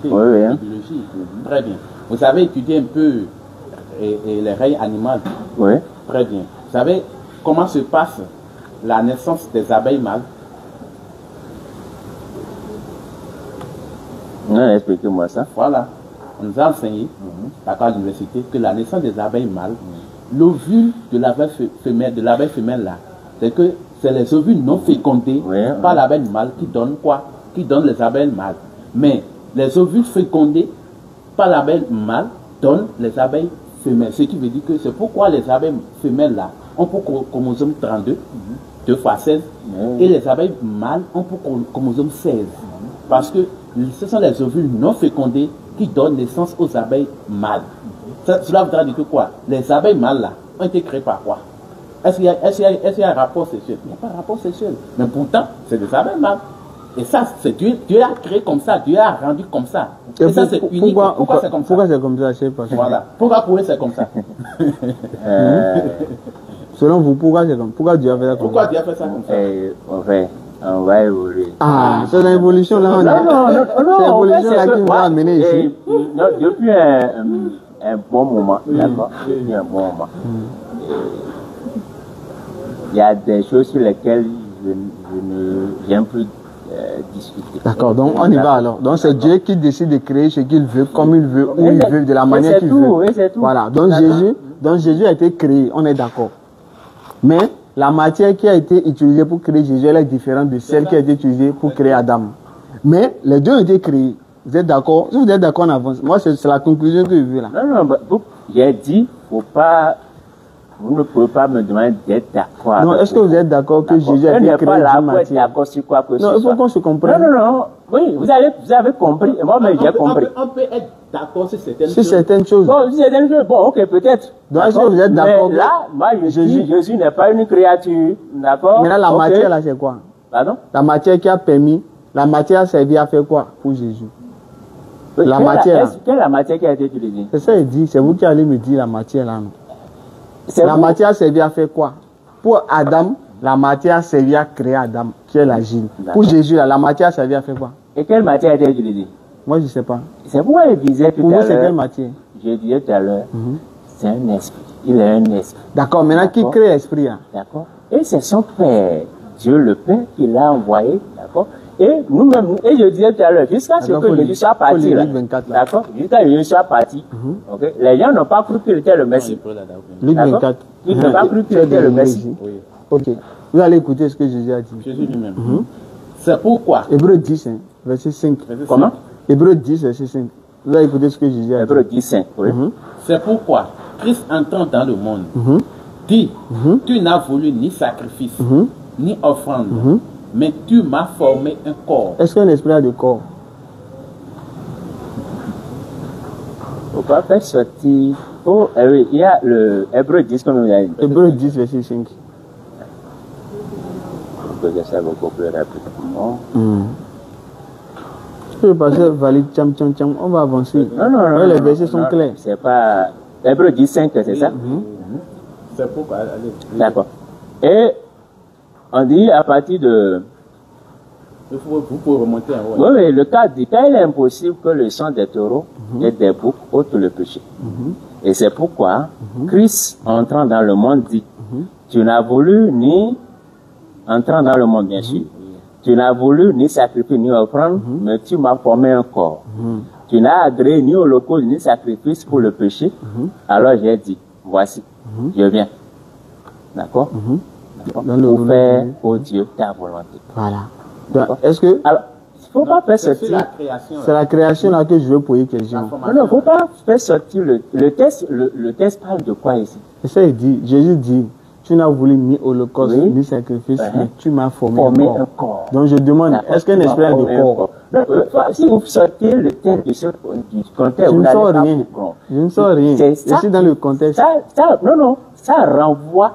[SPEAKER 2] Oui, oui, hein.
[SPEAKER 3] biologie. Très bien. Vous avez étudié un peu les règnes animales.
[SPEAKER 2] Oui.
[SPEAKER 3] Très bien. Vous savez comment se passe la naissance des abeilles mâles?
[SPEAKER 2] Non, expliquez-moi ça.
[SPEAKER 3] Voilà. On nous a enseigné, à l'université, que la naissance des abeilles mâles, l'ovule de l'abeille femelle là, c'est que c'est les ovules non fécondés par l'abeille mâle qui donnent quoi? Qui donnent les abeilles mâles. Mais les ovules fécondés par l'abeille mâle donnent les abeilles femelles. Ce qui veut dire que c'est pourquoi les abeilles femelles là ont pour chromosome 32, 2 fois 16, et les abeilles mâles ont pour chromosome 16. Parce que ce sont les ovules non fécondés qui donnent naissance aux abeilles mâles. Cela voudra dire que quoi? Les abeilles mâles là ont été créées par quoi? Est-ce qu'il y a un rapport sexuel? Il n'y a pas de rapport sexuel. Mais pourtant, c'est des abeilles mâles. Et ça, c'est Dieu a créé comme ça, Dieu a rendu comme ça. Et ça, c'est unique. Pourquoi c'est comme ça?
[SPEAKER 1] Pourquoi c'est comme ça? Je sais pas.
[SPEAKER 3] Voilà. Pourquoi pour eux c'est comme ça?
[SPEAKER 1] Selon vous, pourquoi c'est comme ça? Pourquoi Dieu a fait ça comme
[SPEAKER 3] Pourquoi
[SPEAKER 1] ça?
[SPEAKER 3] Dieu a fait ça comme ça?
[SPEAKER 2] On va évoluer.
[SPEAKER 1] Ah, c'est l'évolution là.
[SPEAKER 2] Non,
[SPEAKER 1] C'est l'évolution là qui nous a amené ici.
[SPEAKER 2] Depuis un bon moment, d'accord? Depuis un bon moment. Il y a des choses sur lesquelles je ne viens plus discuter.
[SPEAKER 1] D'accord, donc on y va alors. Donc c'est Dieu qui décide de créer ce qu'il veut, comme il veut, où il veut, de la manière qu'il veut.
[SPEAKER 2] Oui, c'est tout.
[SPEAKER 1] Voilà, donc Jésus a été créé, on est d'accord. Mais la matière qui a été utilisée pour créer Jésus, elle est différente de celle qui a été utilisée pour créer Adam. Mais les deux ont été créés. Vous êtes d'accord? Si vous êtes d'accord, on avance. Moi, c'est la conclusion que je veux là.
[SPEAKER 2] Non, j'ai dit, vous ne pouvez pas me demander d'être d'accord.
[SPEAKER 1] Non, est-ce que vous êtes d'accord que Jésus a été créé d'une matière?
[SPEAKER 2] D'accord sur quoi que
[SPEAKER 1] Non, il faut qu'on se comprenne.
[SPEAKER 2] Non, Oui, vous avez compris, et moi-même j'ai compris.
[SPEAKER 3] On peut être d'accord sur certaines
[SPEAKER 1] Sur
[SPEAKER 3] choses.
[SPEAKER 1] certaines choses.
[SPEAKER 2] Bon, si certaines choses, bon, ok, peut-être.
[SPEAKER 1] Donc, est-ce que vous êtes d'accord?
[SPEAKER 2] Mais là, moi, je dis, Jésus n'est pas une créature, d'accord?
[SPEAKER 1] Maintenant, la
[SPEAKER 2] Ok.
[SPEAKER 1] matière, là, c'est quoi?
[SPEAKER 2] Pardon?
[SPEAKER 1] La matière qui a permis, la matière a servi à faire quoi pour Jésus? La matière.
[SPEAKER 2] Quelle est la matière qui a été utilisée?
[SPEAKER 1] C'est ça, il dit. C'est vous qui allez me dire la matière, là. Non?
[SPEAKER 2] C'est
[SPEAKER 1] La
[SPEAKER 2] vous.
[SPEAKER 1] matière a servi à faire quoi? Pour Adam, la matière a servi à créer Adam, qui est l'agile. Pour Jésus, là, la matière a servi à faire quoi?
[SPEAKER 2] Et quelle matière a été utilisée?
[SPEAKER 1] Moi, je ne sais pas.
[SPEAKER 2] C'est pourquoi je disais tout
[SPEAKER 1] Pour
[SPEAKER 2] à
[SPEAKER 1] vous, c'est quelle
[SPEAKER 2] l'heure.
[SPEAKER 1] matière?
[SPEAKER 2] Je disais tout à l'heure, c'est un esprit. Il est un esprit.
[SPEAKER 1] D'accord, maintenant, qui
[SPEAKER 2] D'accord.
[SPEAKER 1] crée l'esprit, là?
[SPEAKER 2] D'accord? Et c'est son Père, Dieu le Père, qui l'a envoyé. D'accord? Et nous-mêmes, et je disais tout à l'heure, jusqu'à ce
[SPEAKER 1] D'accord,
[SPEAKER 2] que
[SPEAKER 1] faut
[SPEAKER 2] Jésus
[SPEAKER 1] lire-
[SPEAKER 2] soit
[SPEAKER 1] faut
[SPEAKER 2] parti.
[SPEAKER 1] lire
[SPEAKER 2] Là,
[SPEAKER 1] Luc 24, là.
[SPEAKER 2] d'accord? Jusqu'à ce que Jésus soit parti. Ok? Les gens n'ont pas cru qu'il était le Messie.
[SPEAKER 1] Luc
[SPEAKER 2] D'accord?
[SPEAKER 1] 24.
[SPEAKER 2] Ils n'ont pas cru qu'il était le Messie.
[SPEAKER 3] Oui.
[SPEAKER 1] Ok. Vous allez écouter ce que Jésus a dit.
[SPEAKER 3] Jésus lui-même. C'est pourquoi.
[SPEAKER 1] Hébreu 10, hein, verset 5.
[SPEAKER 2] Comment?
[SPEAKER 1] Hébreu 10, verset 5. Vous allez écouter ce que Jésus a dit.
[SPEAKER 2] Hébreu 10, 5. Oui.
[SPEAKER 3] C'est pourquoi Christ entrant dans le monde dit, tu n'as voulu ni sacrifice, ni offrande, mais tu m'as formé un corps.
[SPEAKER 1] Est-ce qu'un esprit a de corps?
[SPEAKER 2] Faut pas faire sortir. Oh, oui, il y a le Hébreu 10, comme vous avez dit.
[SPEAKER 1] Hébreu 10, verset 5.
[SPEAKER 2] Je peux ça beaucoup plus rapidement.
[SPEAKER 1] Le pasteur valide, tcham, tcham, tcham. On va avancer.
[SPEAKER 2] Non, non, non.
[SPEAKER 1] Ouais, les
[SPEAKER 2] non,
[SPEAKER 1] versets
[SPEAKER 2] non,
[SPEAKER 1] sont
[SPEAKER 2] non,
[SPEAKER 1] clairs.
[SPEAKER 2] C'est pas. Hébreu 10, 5, c'est ça?
[SPEAKER 3] C'est pourquoi. Allez.
[SPEAKER 2] D'accord. Et on dit à partir de.
[SPEAKER 3] Vous pouvez remonter en haut.
[SPEAKER 2] Oui, oui, le cas dit qu'il est impossible que le sang des taureaux et des boucs ôte le péché. Et c'est pourquoi Christ, entrant dans le monde, dit tu n'as voulu ni. Entrant dans le monde, bien sûr. Tu n'as voulu ni sacrifice ni offrande, mais tu m'as formé un corps. Tu n'as agréé ni holocauste ni sacrifice pour le péché. Alors j'ai dit, voici, je viens. D'accord? D'accord.
[SPEAKER 1] Dans le
[SPEAKER 2] Pour
[SPEAKER 1] rouleau
[SPEAKER 2] faire,
[SPEAKER 1] de-
[SPEAKER 2] ô Dieu, ta volonté.
[SPEAKER 1] Voilà. Donc, est-ce que
[SPEAKER 2] Alors, il ne faut pas faire
[SPEAKER 3] C'est
[SPEAKER 2] sortir.
[SPEAKER 3] la création.
[SPEAKER 1] c'est la création là que je veux poser question?
[SPEAKER 2] Non, non, il ne faut pas faire sortir le texte. Le texte parle de quoi ici?
[SPEAKER 1] C'est ça, il dit. Jésus dit, tu n'as voulu ni holocauste,
[SPEAKER 2] Oui.
[SPEAKER 1] ni sacrifice, mais tu m'as formé
[SPEAKER 2] Former
[SPEAKER 1] un
[SPEAKER 2] un
[SPEAKER 1] corps.
[SPEAKER 2] corps.
[SPEAKER 1] Donc je demande,
[SPEAKER 2] D'accord.
[SPEAKER 1] est-ce qu'un esprit a de
[SPEAKER 2] Former un
[SPEAKER 1] corps?
[SPEAKER 2] Non, si vous sortez le texte du contexte,
[SPEAKER 1] Je
[SPEAKER 2] vous
[SPEAKER 1] ne
[SPEAKER 2] n'allez
[SPEAKER 1] sors
[SPEAKER 2] pas
[SPEAKER 1] rien.
[SPEAKER 2] comprendre.
[SPEAKER 1] Je ne sors rien.
[SPEAKER 2] C'est
[SPEAKER 1] Je
[SPEAKER 2] ça
[SPEAKER 1] suis dans le contexte.
[SPEAKER 2] Non, ça renvoie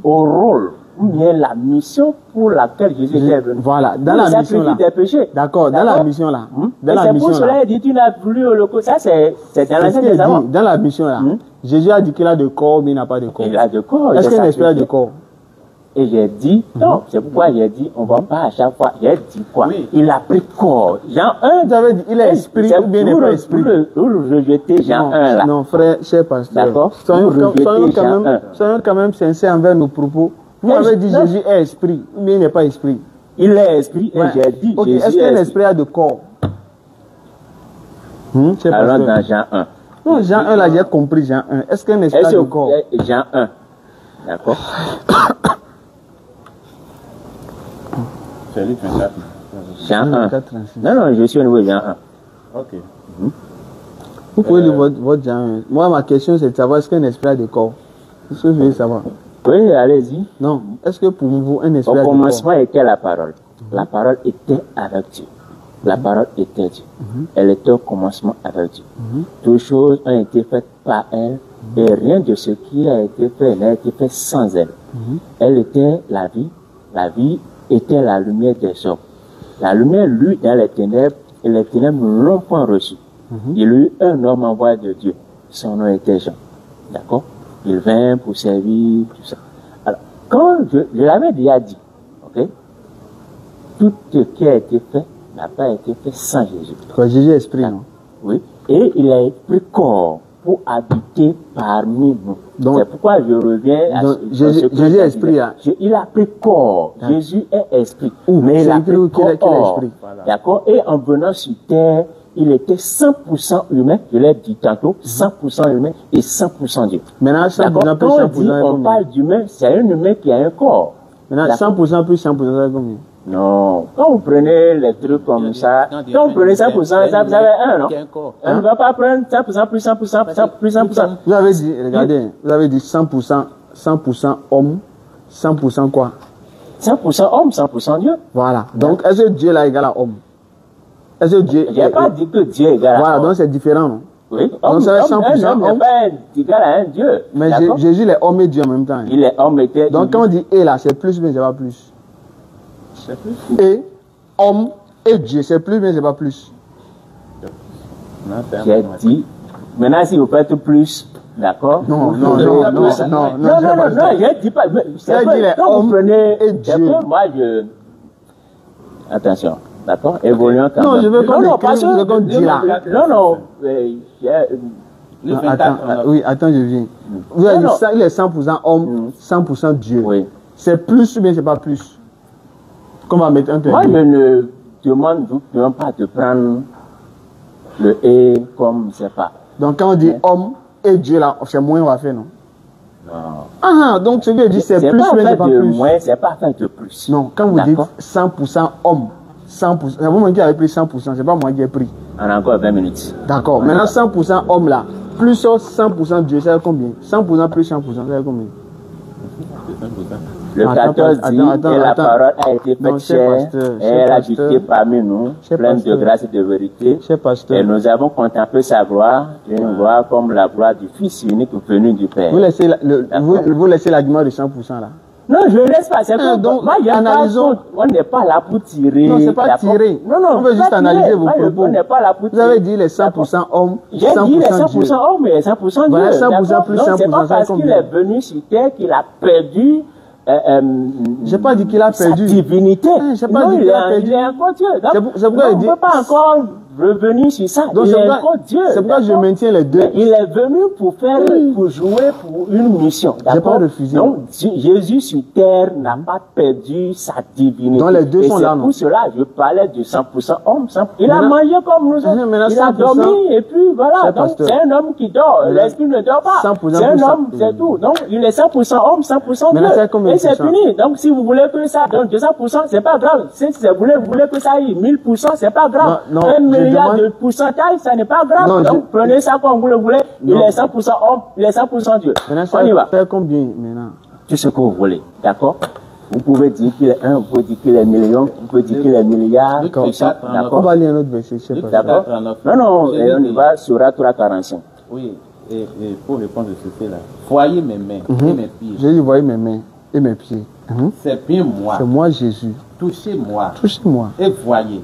[SPEAKER 2] au rôle ou bien la mission pour laquelle Jésus était venu.
[SPEAKER 1] Voilà, dans
[SPEAKER 2] Pour
[SPEAKER 1] la
[SPEAKER 2] le
[SPEAKER 1] mission là.
[SPEAKER 2] sacrifice des péchés.
[SPEAKER 1] D'accord, dans la mission là. Dans
[SPEAKER 2] Et
[SPEAKER 1] la
[SPEAKER 2] c'est
[SPEAKER 1] mission
[SPEAKER 2] pour cela
[SPEAKER 1] là.
[SPEAKER 2] qu'il dit tu n'as plus holocauste. Ça, c'est dans
[SPEAKER 1] C'est ce
[SPEAKER 2] l'Ancien
[SPEAKER 1] qu'il
[SPEAKER 2] Testament.
[SPEAKER 1] dit. Dans la mission là. Jésus a dit qu'il a de corps, mais il n'a pas de corps.
[SPEAKER 2] Il a de corps.
[SPEAKER 1] Est-ce
[SPEAKER 2] il
[SPEAKER 1] qu'un
[SPEAKER 2] est
[SPEAKER 1] esprit a de
[SPEAKER 2] sacrifié.
[SPEAKER 1] corps?
[SPEAKER 2] Et j'ai dit, non, c'est pourquoi j'ai dit, on va pas à chaque fois. J'ai dit quoi?
[SPEAKER 3] Oui.
[SPEAKER 2] Il a pris corps. Jean 1,
[SPEAKER 1] Vous avez dit, il est esprit ou bien il n'est pas esprit?
[SPEAKER 2] Vous le rejetez Jean 1 là.
[SPEAKER 1] Non, frère, cher pasteur.
[SPEAKER 2] D'accord.
[SPEAKER 1] Soyons
[SPEAKER 2] Vous rejetez Jean 1.
[SPEAKER 1] soyons quand même sincères envers nos propos. Vous
[SPEAKER 2] Mais
[SPEAKER 1] avez dit
[SPEAKER 2] non.
[SPEAKER 1] Jésus est esprit, mais il n'est pas esprit.
[SPEAKER 2] Il est esprit et
[SPEAKER 1] Ouais.
[SPEAKER 2] j'ai dit
[SPEAKER 1] Ok,
[SPEAKER 2] Jésus
[SPEAKER 1] est-ce
[SPEAKER 2] est
[SPEAKER 1] qu'un
[SPEAKER 2] esprit.
[SPEAKER 1] esprit a de corps? Cher
[SPEAKER 2] Alors
[SPEAKER 1] pasteur.
[SPEAKER 2] dans Jean 1.
[SPEAKER 1] Non, Jean 1, là, j'ai compris Jean 1. Est-ce qu'un esprit a
[SPEAKER 2] Est-ce
[SPEAKER 1] de
[SPEAKER 2] que
[SPEAKER 1] corps?
[SPEAKER 2] Jean 1. D'accord.
[SPEAKER 3] C'est Luc 24.
[SPEAKER 2] Jean 1.
[SPEAKER 1] 24, 36.
[SPEAKER 2] Non, non, je suis au niveau de Jean 1.
[SPEAKER 3] Ok.
[SPEAKER 1] Vous pouvez lire votre Jean 1. Moi, ma question, c'est de savoir est-ce qu'un esprit a de corps? C'est ce que je veux savoir.
[SPEAKER 2] Oui, allez-y.
[SPEAKER 1] Non. Est-ce que pour vous, un esprit
[SPEAKER 2] Au
[SPEAKER 1] a de corps?
[SPEAKER 2] commencement était la parole. La parole était avec Dieu. La parole était Dieu. Elle était au commencement avec Dieu. Toutes choses ont été faites par elle et rien de ce qui a été fait n'a été fait sans elle. Elle était la vie. La vie était la lumière des hommes. La lumière, lui, dans les ténèbres, et les ténèbres ne l'ont point reçu. Il y eut un homme envoyé de Dieu. Son nom était Jean. D'accord? Il vint pour servir, tout ça. Alors, quand je l'avais déjà dit, ok? Tout ce qui a été fait n'a pas été fait sans Jésus.
[SPEAKER 1] Quoi, Jésus est esprit, non?
[SPEAKER 2] Oui. Et il a pris corps pour habiter parmi nous.
[SPEAKER 1] Donc-
[SPEAKER 2] c'est pourquoi je reviens à
[SPEAKER 1] donc,
[SPEAKER 2] ce
[SPEAKER 1] Jésus-
[SPEAKER 2] ce que
[SPEAKER 1] Jésus
[SPEAKER 2] je
[SPEAKER 1] est esprit,
[SPEAKER 2] disais.
[SPEAKER 1] hein.
[SPEAKER 2] Il a pris corps.
[SPEAKER 1] Ah.
[SPEAKER 2] Jésus est esprit.
[SPEAKER 1] Où?
[SPEAKER 2] Mais il
[SPEAKER 1] C'est
[SPEAKER 2] a
[SPEAKER 1] écrit
[SPEAKER 2] pris
[SPEAKER 1] où qu'il est
[SPEAKER 2] corps.
[SPEAKER 1] esprit.
[SPEAKER 3] Voilà.
[SPEAKER 2] D'accord? Et en venant sur terre, il était 100% humain. Je l'ai dit tantôt. 100% humain et 100% Dieu.
[SPEAKER 1] Maintenant, 100%
[SPEAKER 2] D'accord?
[SPEAKER 1] plus
[SPEAKER 2] Quand on
[SPEAKER 1] 100%,
[SPEAKER 2] dit,
[SPEAKER 1] c'est
[SPEAKER 2] on
[SPEAKER 1] combien?
[SPEAKER 2] parle d'humain, c'est un humain qui a un corps.
[SPEAKER 1] Maintenant,
[SPEAKER 2] D'accord.
[SPEAKER 1] 100% plus 100%, c'est combien?
[SPEAKER 2] Non. Quand vous prenez les trucs comme ça, quand vous prenez 100%, ça vous avez un, non? On ne va pas prendre 100% plus 100%, 100% plus 100%.
[SPEAKER 1] Vous avez dit, regardez, vous avez dit 100% homme, 100% quoi?
[SPEAKER 2] 100% homme, 100% Dieu.
[SPEAKER 1] Voilà. Donc, est-ce que Dieu là égale à homme? Est-ce que Dieu...
[SPEAKER 2] Je n'ai pas dit que Dieu est égal à
[SPEAKER 1] Voilà,
[SPEAKER 2] homme.
[SPEAKER 1] donc c'est différent, non?
[SPEAKER 2] Oui,
[SPEAKER 1] Donc ça va être 100%
[SPEAKER 2] un homme n'est
[SPEAKER 1] homme.
[SPEAKER 2] pas égal à un Dieu.
[SPEAKER 1] Mais
[SPEAKER 2] D'accord?
[SPEAKER 1] Jésus, il est homme et Dieu en même temps.
[SPEAKER 2] Il est homme et Dieu.
[SPEAKER 1] Donc quand on dit « et » là, c'est plus bien, c'est pas plus.
[SPEAKER 3] C'est plus.
[SPEAKER 1] Et, homme et Dieu, c'est plus bien, c'est pas plus.
[SPEAKER 3] Non, c'est un
[SPEAKER 2] J'ai
[SPEAKER 3] moment.
[SPEAKER 2] dit, maintenant si vous faites plus, d'accord?
[SPEAKER 1] Non,
[SPEAKER 2] Vous
[SPEAKER 1] non,
[SPEAKER 2] aurez-
[SPEAKER 1] non, non,
[SPEAKER 2] non,
[SPEAKER 1] non,
[SPEAKER 2] non,
[SPEAKER 1] non,
[SPEAKER 2] non, je dis pas. C'est
[SPEAKER 1] Ça dit
[SPEAKER 2] vrai,
[SPEAKER 1] les
[SPEAKER 2] quand vous
[SPEAKER 1] hommes
[SPEAKER 2] prenez,
[SPEAKER 1] et
[SPEAKER 2] c'est
[SPEAKER 1] Dieu.
[SPEAKER 2] que moi je. Attention, d'accord? Évoluons quand
[SPEAKER 1] Non,
[SPEAKER 2] même.
[SPEAKER 1] je veux qu'on écrive
[SPEAKER 2] parce
[SPEAKER 1] ce qu'on dit là.
[SPEAKER 2] Non, non,
[SPEAKER 3] Le
[SPEAKER 1] Non,
[SPEAKER 3] 24,
[SPEAKER 1] attends,
[SPEAKER 3] on a-
[SPEAKER 1] oui, attends, je viens. Vous avez
[SPEAKER 2] Non,
[SPEAKER 1] dit
[SPEAKER 2] non.
[SPEAKER 1] ça, il est 100% homme, 100% Dieu.
[SPEAKER 2] oui.
[SPEAKER 1] C'est plus ou bien c'est pas plus? Qu'on va mettre un peu.
[SPEAKER 2] Moi, je ne demande pas de prendre le et comme c'est pas.
[SPEAKER 1] Donc quand on dit homme et Dieu là, c'est moins on va faire, non?
[SPEAKER 2] Non.
[SPEAKER 1] Ah, donc ce que je dis c'est plus
[SPEAKER 2] pas
[SPEAKER 1] ou bien
[SPEAKER 2] fait
[SPEAKER 1] c'est pas
[SPEAKER 2] de
[SPEAKER 1] plus?
[SPEAKER 2] moins, c'est pas fait de plus.
[SPEAKER 1] Non, quand vous dites
[SPEAKER 2] D'accord.
[SPEAKER 1] 100% homme, 100%, c'est vous qui avez pris 100%, c'est pas moi qui ai pris.
[SPEAKER 2] On a encore 20 minutes.
[SPEAKER 1] D'accord, maintenant 100% homme là, plus 100% Dieu, ça fait combien? 100% plus 100%, ça fait combien?
[SPEAKER 2] Le
[SPEAKER 1] Attends,
[SPEAKER 2] 14 dit,
[SPEAKER 1] attends,
[SPEAKER 2] et la
[SPEAKER 1] attends.
[SPEAKER 2] parole a été
[SPEAKER 1] Non,
[SPEAKER 2] faite
[SPEAKER 1] cher
[SPEAKER 2] chair,
[SPEAKER 1] pasteur,
[SPEAKER 2] et
[SPEAKER 1] cher
[SPEAKER 2] elle a
[SPEAKER 1] pasteur.
[SPEAKER 2] habité parmi nous,
[SPEAKER 1] Cher
[SPEAKER 2] pleine de
[SPEAKER 1] pasteur.
[SPEAKER 2] grâce et de vérité.
[SPEAKER 1] Cher pasteur.
[SPEAKER 2] Et nous avons contemplé sa gloire, une gloire comme la gloire du Fils unique venu du Père.
[SPEAKER 1] Vous laissez,
[SPEAKER 2] D'accord.
[SPEAKER 1] vous laissez l'argument de 100% là.
[SPEAKER 2] Non, je ne laisse pas. C'est
[SPEAKER 1] Ah,
[SPEAKER 2] que
[SPEAKER 1] donc,
[SPEAKER 2] moi, il y a
[SPEAKER 1] analysons.
[SPEAKER 2] pas, on n'est pas là pour tirer.
[SPEAKER 1] Non, c'est pas
[SPEAKER 2] d'accord?
[SPEAKER 1] tirer.
[SPEAKER 2] Non, non,
[SPEAKER 1] On veut
[SPEAKER 2] c'est
[SPEAKER 1] juste
[SPEAKER 2] pas
[SPEAKER 1] analyser
[SPEAKER 2] tirer.
[SPEAKER 1] vos
[SPEAKER 2] Moi,
[SPEAKER 1] propos.
[SPEAKER 2] On n'est pas là pour
[SPEAKER 1] Vous
[SPEAKER 2] tirer.
[SPEAKER 1] avez dit les 100% hommes,
[SPEAKER 2] J'ai
[SPEAKER 1] 100%
[SPEAKER 2] dit les
[SPEAKER 1] Dieu.
[SPEAKER 2] 100% hommes et 100%
[SPEAKER 1] Voilà,
[SPEAKER 2] Dieu.
[SPEAKER 1] 100%
[SPEAKER 2] d'accord?
[SPEAKER 1] plus
[SPEAKER 2] Donc,
[SPEAKER 1] 100%,
[SPEAKER 2] c'est pas
[SPEAKER 1] ça
[SPEAKER 2] parce
[SPEAKER 1] fait
[SPEAKER 2] qu'il
[SPEAKER 1] combien?
[SPEAKER 2] est venu sur terre qu'il a perdu
[SPEAKER 1] J'ai pas dit qu'il a
[SPEAKER 2] sa
[SPEAKER 1] perdu.
[SPEAKER 2] divinité.
[SPEAKER 1] J'ai pas
[SPEAKER 2] Non,
[SPEAKER 1] dit qu'il a
[SPEAKER 2] il
[SPEAKER 1] perdu.
[SPEAKER 2] est encore Dieu. Donc,
[SPEAKER 1] C'est pourquoi
[SPEAKER 2] on
[SPEAKER 1] il dit-
[SPEAKER 2] ne peut pas encore revenir sur ça.
[SPEAKER 1] Donc
[SPEAKER 2] il
[SPEAKER 1] c'est
[SPEAKER 2] est
[SPEAKER 1] pourquoi,
[SPEAKER 2] encore Dieu.
[SPEAKER 1] c'est pourquoi je
[SPEAKER 2] d'accord?
[SPEAKER 1] maintiens les deux.
[SPEAKER 2] Mais il est venu pour faire, pour jouer pour une mission.
[SPEAKER 1] J'ai
[SPEAKER 2] D'accord?
[SPEAKER 1] pas refusé.
[SPEAKER 2] Donc, Jésus sur terre n'a pas perdu sa divinité.
[SPEAKER 1] Donc, les deux
[SPEAKER 2] Et
[SPEAKER 1] sont
[SPEAKER 2] c'est
[SPEAKER 1] là, non?
[SPEAKER 2] pour cela, je parlais du 100% homme. Il a
[SPEAKER 1] Maintenant-
[SPEAKER 2] mangé comme nous autres.
[SPEAKER 1] Maintenant,
[SPEAKER 2] Il a
[SPEAKER 1] 100%,
[SPEAKER 2] dormi et puis voilà.
[SPEAKER 1] cher
[SPEAKER 2] Donc,
[SPEAKER 1] pasteur.
[SPEAKER 2] c'est un homme qui dort.
[SPEAKER 1] Maintenant,
[SPEAKER 2] L'esprit ne dort pas.
[SPEAKER 1] 100%
[SPEAKER 2] C'est un
[SPEAKER 1] plus
[SPEAKER 2] homme,
[SPEAKER 1] ça.
[SPEAKER 2] c'est tout. Donc, il est 100% homme, 100% Dieu.
[SPEAKER 1] Maintenant, c'est combien
[SPEAKER 2] Et
[SPEAKER 1] de
[SPEAKER 2] c'est
[SPEAKER 1] pourcents?
[SPEAKER 2] fini. Donc, si vous voulez que ça donne 200%, c'est pas grave. Si vous voulez que ça aille 1000%, c'est pas grave.
[SPEAKER 1] Non, non,
[SPEAKER 2] 1
[SPEAKER 1] je
[SPEAKER 2] milliard
[SPEAKER 1] demande-
[SPEAKER 2] de pourcentage, ça n'est pas grave.
[SPEAKER 1] Non,
[SPEAKER 2] Donc, prenez ça comme vous le voulez. Il
[SPEAKER 1] Non.
[SPEAKER 2] est 100% homme, il est 100% Dieu.
[SPEAKER 1] Maintenant,
[SPEAKER 2] On y va.
[SPEAKER 1] ça fait combien maintenant?
[SPEAKER 2] Tout ce que vous voulez. D'accord? Vous pouvez dire qu'il est 1, vous pouvez dire qu'il est million, vous pouvez dire qu'il est milliard.
[SPEAKER 3] Luc
[SPEAKER 2] Comme ça.
[SPEAKER 3] 4,
[SPEAKER 1] On
[SPEAKER 2] D'accord?
[SPEAKER 1] va lire un autre verset, cher
[SPEAKER 3] Luc
[SPEAKER 1] pasteur.
[SPEAKER 2] D'accord?
[SPEAKER 3] 39.
[SPEAKER 2] Non, non,
[SPEAKER 3] Je
[SPEAKER 2] et on
[SPEAKER 3] dis-
[SPEAKER 2] y va sur Torah 45.
[SPEAKER 3] Oui, et pour répondre à ceci là, voyez mes mains et mes pieds.
[SPEAKER 1] J'ai dit, voyez mes mains et mes pieds.
[SPEAKER 3] C'est bien moi.
[SPEAKER 1] C'est moi Jésus.
[SPEAKER 3] Touchez-moi
[SPEAKER 1] Touchez-moi.
[SPEAKER 3] et voyez.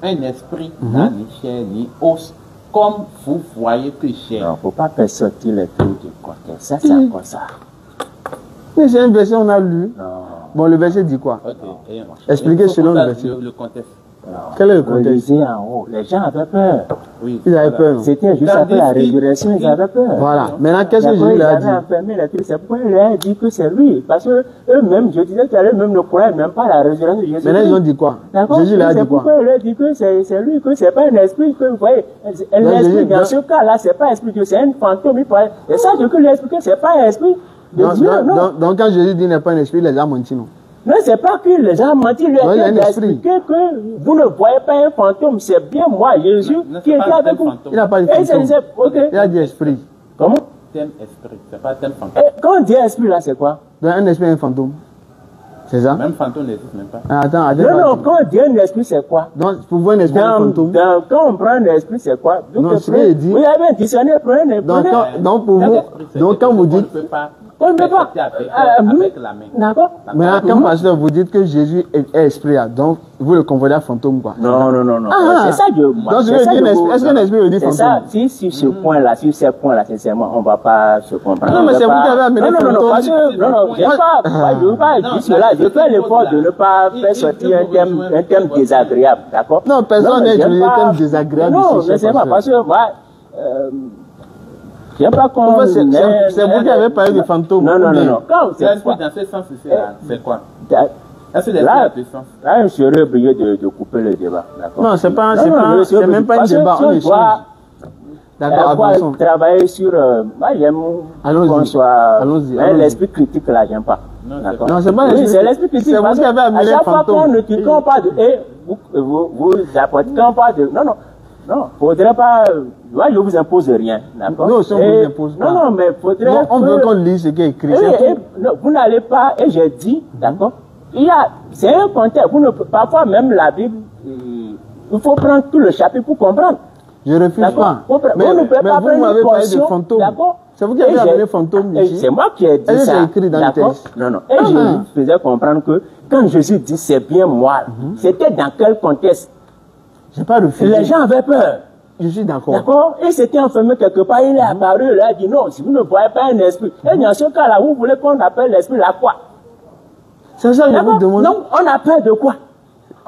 [SPEAKER 3] Un esprit n'a ni chair ni os, comme vous voyez que j'ai.
[SPEAKER 2] Non, faut pas faire sortir les trucs du contexte. Ça, c'est encore ça.
[SPEAKER 1] Mais c'est un verset on a lu.
[SPEAKER 2] Non.
[SPEAKER 1] Bon, le verset dit quoi?
[SPEAKER 3] Ok.
[SPEAKER 1] Expliquez
[SPEAKER 3] Il faut
[SPEAKER 1] selon le
[SPEAKER 3] comprendre
[SPEAKER 1] verset.
[SPEAKER 3] le contexte.
[SPEAKER 1] Quel est le
[SPEAKER 2] Vous
[SPEAKER 1] contexte?
[SPEAKER 2] lisez en haut. Les gens avaient peur.
[SPEAKER 3] Oui.
[SPEAKER 1] Ils avaient
[SPEAKER 3] voilà.
[SPEAKER 1] peur. non?
[SPEAKER 2] C'était juste
[SPEAKER 3] Dans
[SPEAKER 2] après la
[SPEAKER 3] des filles-
[SPEAKER 2] résurrection, ils avaient peur.
[SPEAKER 1] Voilà. Maintenant, qu'est-ce que
[SPEAKER 2] D'accord,
[SPEAKER 1] Jésus
[SPEAKER 2] ils
[SPEAKER 1] leur a
[SPEAKER 2] avaient
[SPEAKER 1] dit?
[SPEAKER 2] enfermé les trucs. C'est pourquoi il leur a dit que c'est lui. Parce que eux-mêmes, je disais qu'eux même ne croyaient même pas à la résurrection de Jésus.
[SPEAKER 1] Maintenant, ils ont dit quoi?
[SPEAKER 2] D'accord?
[SPEAKER 1] Jésus leur a
[SPEAKER 2] C'est
[SPEAKER 1] dit quoi?
[SPEAKER 2] pourquoi il leur a dit que c'est lui, que c'est pas un esprit, que vous voyez. Un
[SPEAKER 1] Donc,
[SPEAKER 2] esprit,
[SPEAKER 1] Jésus-
[SPEAKER 2] dans ce cas-là, c'est pas un esprit, que c'est un fantôme. Et ça, je peux lui expliquer, c'est pas un esprit de
[SPEAKER 1] Donc,
[SPEAKER 2] Dieu, non.
[SPEAKER 1] donc, quand Jésus dit n'est pas un esprit, il les a menti, non?
[SPEAKER 2] Non, c'est pas qu'il les a menti, il
[SPEAKER 1] il y a un
[SPEAKER 2] lui a
[SPEAKER 1] esprit.
[SPEAKER 2] expliqué que vous ne voyez pas un fantôme, c'est bien moi, Jésus,
[SPEAKER 3] Non,
[SPEAKER 2] qui
[SPEAKER 3] c'est
[SPEAKER 2] était
[SPEAKER 3] pas
[SPEAKER 2] avec
[SPEAKER 3] un
[SPEAKER 2] vous.
[SPEAKER 3] fantôme.
[SPEAKER 1] Il n'a pas dit
[SPEAKER 2] Et
[SPEAKER 1] fantôme.
[SPEAKER 2] ok.
[SPEAKER 1] Il a dit esprit.
[SPEAKER 2] Comment?
[SPEAKER 3] Thème esprit, c'est pas thème fantôme.
[SPEAKER 2] Et quand on dit esprit là, c'est quoi?
[SPEAKER 1] Donc, un esprit et un fantôme. C'est ça?
[SPEAKER 3] Même fantôme n'existe même pas.
[SPEAKER 1] Ah, attends, attends.
[SPEAKER 2] Non, non, quand on dit un esprit, c'est quoi?
[SPEAKER 1] Donc, pour voir un esprit et un fantôme.
[SPEAKER 2] Quand on prend un esprit, c'est quoi?
[SPEAKER 1] Non, ce qu'il dit-
[SPEAKER 2] Vous avez un dictionnaire, prenez.
[SPEAKER 1] Donc, donc, pour
[SPEAKER 3] Un
[SPEAKER 1] vous,
[SPEAKER 3] esprit, c'est
[SPEAKER 1] donc, quand
[SPEAKER 3] quelque
[SPEAKER 1] vous
[SPEAKER 3] chose qu'on
[SPEAKER 1] dites,
[SPEAKER 3] ne peut pas
[SPEAKER 2] On ne peut pas.
[SPEAKER 3] percepter
[SPEAKER 2] oui.
[SPEAKER 3] avec la main.
[SPEAKER 2] D'accord?
[SPEAKER 1] maintenant, quand pasteur, vous dites que Jésus est esprit, là, donc, vous le confondez à fantôme, quoi.
[SPEAKER 2] Non, non, non, non.
[SPEAKER 1] Ah.
[SPEAKER 2] C'est ça que moi.
[SPEAKER 1] Donc, je
[SPEAKER 2] c'est
[SPEAKER 1] veux
[SPEAKER 2] ça
[SPEAKER 1] dire,
[SPEAKER 2] que vous-
[SPEAKER 1] est-ce qu'un esprit veut dire
[SPEAKER 2] C'est ça,
[SPEAKER 1] fantôme?
[SPEAKER 2] si sur ce point-là, sur ces points-là, sincèrement, on ne va pas se comprendre.
[SPEAKER 1] Non, mais
[SPEAKER 2] On va
[SPEAKER 1] c'est vous
[SPEAKER 2] pas-
[SPEAKER 1] qui avez amené
[SPEAKER 2] Non, non, non,
[SPEAKER 1] fantôme.
[SPEAKER 2] parce que, non, non, je ne veux pas
[SPEAKER 3] Non,
[SPEAKER 2] dire cela. Je fais l'effort de ne pas
[SPEAKER 3] il-
[SPEAKER 2] faire
[SPEAKER 3] il
[SPEAKER 2] sortir
[SPEAKER 3] peut
[SPEAKER 2] un
[SPEAKER 3] vous
[SPEAKER 2] thème,
[SPEAKER 3] rejoindre
[SPEAKER 2] un thème
[SPEAKER 3] votre-
[SPEAKER 2] désagréable, d'accord?
[SPEAKER 1] Non, personne n'a
[SPEAKER 2] j'aime
[SPEAKER 1] utilisé
[SPEAKER 2] pas-
[SPEAKER 1] thème désagréable
[SPEAKER 2] Non,
[SPEAKER 1] ici,
[SPEAKER 2] mais
[SPEAKER 1] cher
[SPEAKER 2] c'est pas
[SPEAKER 1] pasteur.
[SPEAKER 2] parce que moi, j'aime pas qu'on.
[SPEAKER 1] En fait, c'est vous qui avez parlé de fantôme.
[SPEAKER 2] Non, non,
[SPEAKER 1] ou bien-
[SPEAKER 2] non, non. Quand c'est
[SPEAKER 3] L'esprit
[SPEAKER 2] quoi?
[SPEAKER 3] dans ce sens ici, là, c'est quoi? Est-ce que l'esprit
[SPEAKER 2] Là,
[SPEAKER 3] a deux sens?
[SPEAKER 2] là, je serais obligé de couper le débat, d'accord?
[SPEAKER 1] Non, c'est pas,
[SPEAKER 2] Non,
[SPEAKER 1] c'est
[SPEAKER 2] non,
[SPEAKER 1] pas,
[SPEAKER 2] je suis
[SPEAKER 1] c'est même
[SPEAKER 2] obligé.
[SPEAKER 1] pas un
[SPEAKER 2] Parce que
[SPEAKER 1] débat,
[SPEAKER 2] si
[SPEAKER 1] on
[SPEAKER 2] on
[SPEAKER 1] échange.
[SPEAKER 2] doit-
[SPEAKER 1] D'accord,
[SPEAKER 2] Avoir
[SPEAKER 1] avançons.
[SPEAKER 2] travailler sur. Moi, j'aime
[SPEAKER 1] Allons-y.
[SPEAKER 2] qu'on soit.
[SPEAKER 1] Allons-y,
[SPEAKER 2] Mais
[SPEAKER 1] allons-y.
[SPEAKER 2] l'esprit critique, là, j'aime pas.
[SPEAKER 3] Non,
[SPEAKER 2] D'accord?
[SPEAKER 1] Non, c'est pas
[SPEAKER 2] Oui,
[SPEAKER 1] l'esprit
[SPEAKER 2] c'est l'esprit
[SPEAKER 1] critique.
[SPEAKER 2] critique.
[SPEAKER 1] C'est vous
[SPEAKER 2] parce
[SPEAKER 1] qui avez
[SPEAKER 2] que
[SPEAKER 1] amené
[SPEAKER 2] à chaque fois
[SPEAKER 1] fantôme.
[SPEAKER 2] qu'on ne dit qu'on parle de. Vous apportez qu'on parle de. Non, non. Non, faudrait pas. Moi, je vous impose rien. D'accord?
[SPEAKER 1] Non, si on
[SPEAKER 2] Et-
[SPEAKER 1] vous impose pas.
[SPEAKER 2] Non, non, mais faudrait.
[SPEAKER 1] Non, on veut
[SPEAKER 2] que-
[SPEAKER 1] qu'on lise ce qui est écrit.
[SPEAKER 2] Et-
[SPEAKER 1] c'est
[SPEAKER 2] et-
[SPEAKER 1] tout.
[SPEAKER 2] non, vous n'allez pas, et j'ai dit, d'accord, c'est un contexte, vous ne, parfois même la Bible
[SPEAKER 3] Il faut prendre tout le chapitre pour comprendre.
[SPEAKER 1] Je ne refuse pas.
[SPEAKER 3] Mais vous ne pouvez pas prendre
[SPEAKER 1] m'avez
[SPEAKER 3] une
[SPEAKER 1] parlé de
[SPEAKER 3] portion.
[SPEAKER 1] fantômes.
[SPEAKER 3] D'accord.
[SPEAKER 1] C'est vous qui avez appelé fantôme.
[SPEAKER 3] C'est moi qui ai dit
[SPEAKER 1] Est-ce que
[SPEAKER 3] ça.
[SPEAKER 1] c'est écrit dans le texte?
[SPEAKER 3] Non, non. Et Jésus faisait comprendre que quand Jésus dit c'est bien moi, c'était dans quel contexte?
[SPEAKER 1] Je n'ai pas refusé.
[SPEAKER 3] Les gens avaient peur.
[SPEAKER 1] Je suis d'accord.
[SPEAKER 3] D'accord. Et c'était enfermé quelque part. Il est apparu, il a dit non, si vous ne voyez pas un esprit. Et dans ce cas-là, vous voulez qu'on appelle l'esprit la quoi?
[SPEAKER 1] C'est ça que je vous demande.
[SPEAKER 3] Non, on a peur de quoi?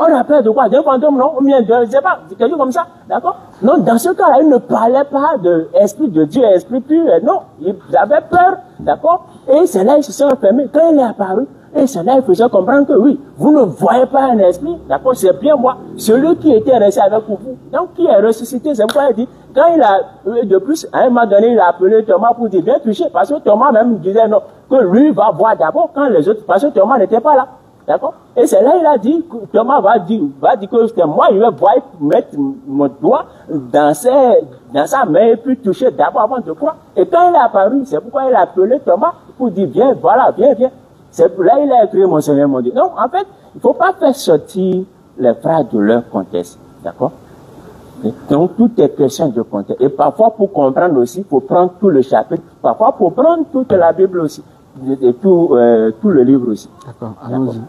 [SPEAKER 3] On a peur de quoi? D'un fantôme, non? Ou bien je ne sais pas, quelque chose comme ça. D'accord? Non, dans ce cas-là, il ne parlait pas de esprit de Dieu, esprit pur. Non, ils avaient peur. D'accord? Et c'est là qu'ils se sont enfermés. Quand il est apparu, et c'est là qu'il faisait comprendre que oui, vous ne voyez pas un esprit. D'accord? C'est bien moi. Celui qui était resté avec vous. Donc, qui est ressuscité, c'est pourquoi il dit, quand il a, de plus, à un moment donné, il a appelé Thomas pour dire, viens toucher. Parce que Thomas même disait non, que lui va voir d'abord quand les autres, parce que Thomas n'était pas là. D'accord? Et c'est là il a dit, Thomas va dire que c'était moi, il va voir, mettre mon doigt dans sa main et puis toucher d'abord avant de croire. Et quand il est apparu, c'est pourquoi il a appelé Thomas pour dire, viens, voilà, viens, viens. C'est là il a écrit mon Seigneur, mon Dieu. Non, en fait, il ne faut pas faire sortir les phrases de leur contexte. D'accord? Donc, tout est question de contexte. Et parfois, pour comprendre aussi, il faut prendre tout le chapitre. Parfois, il faut prendre toute la Bible aussi. Et tout le livre aussi.
[SPEAKER 1] D'accord, allons-y.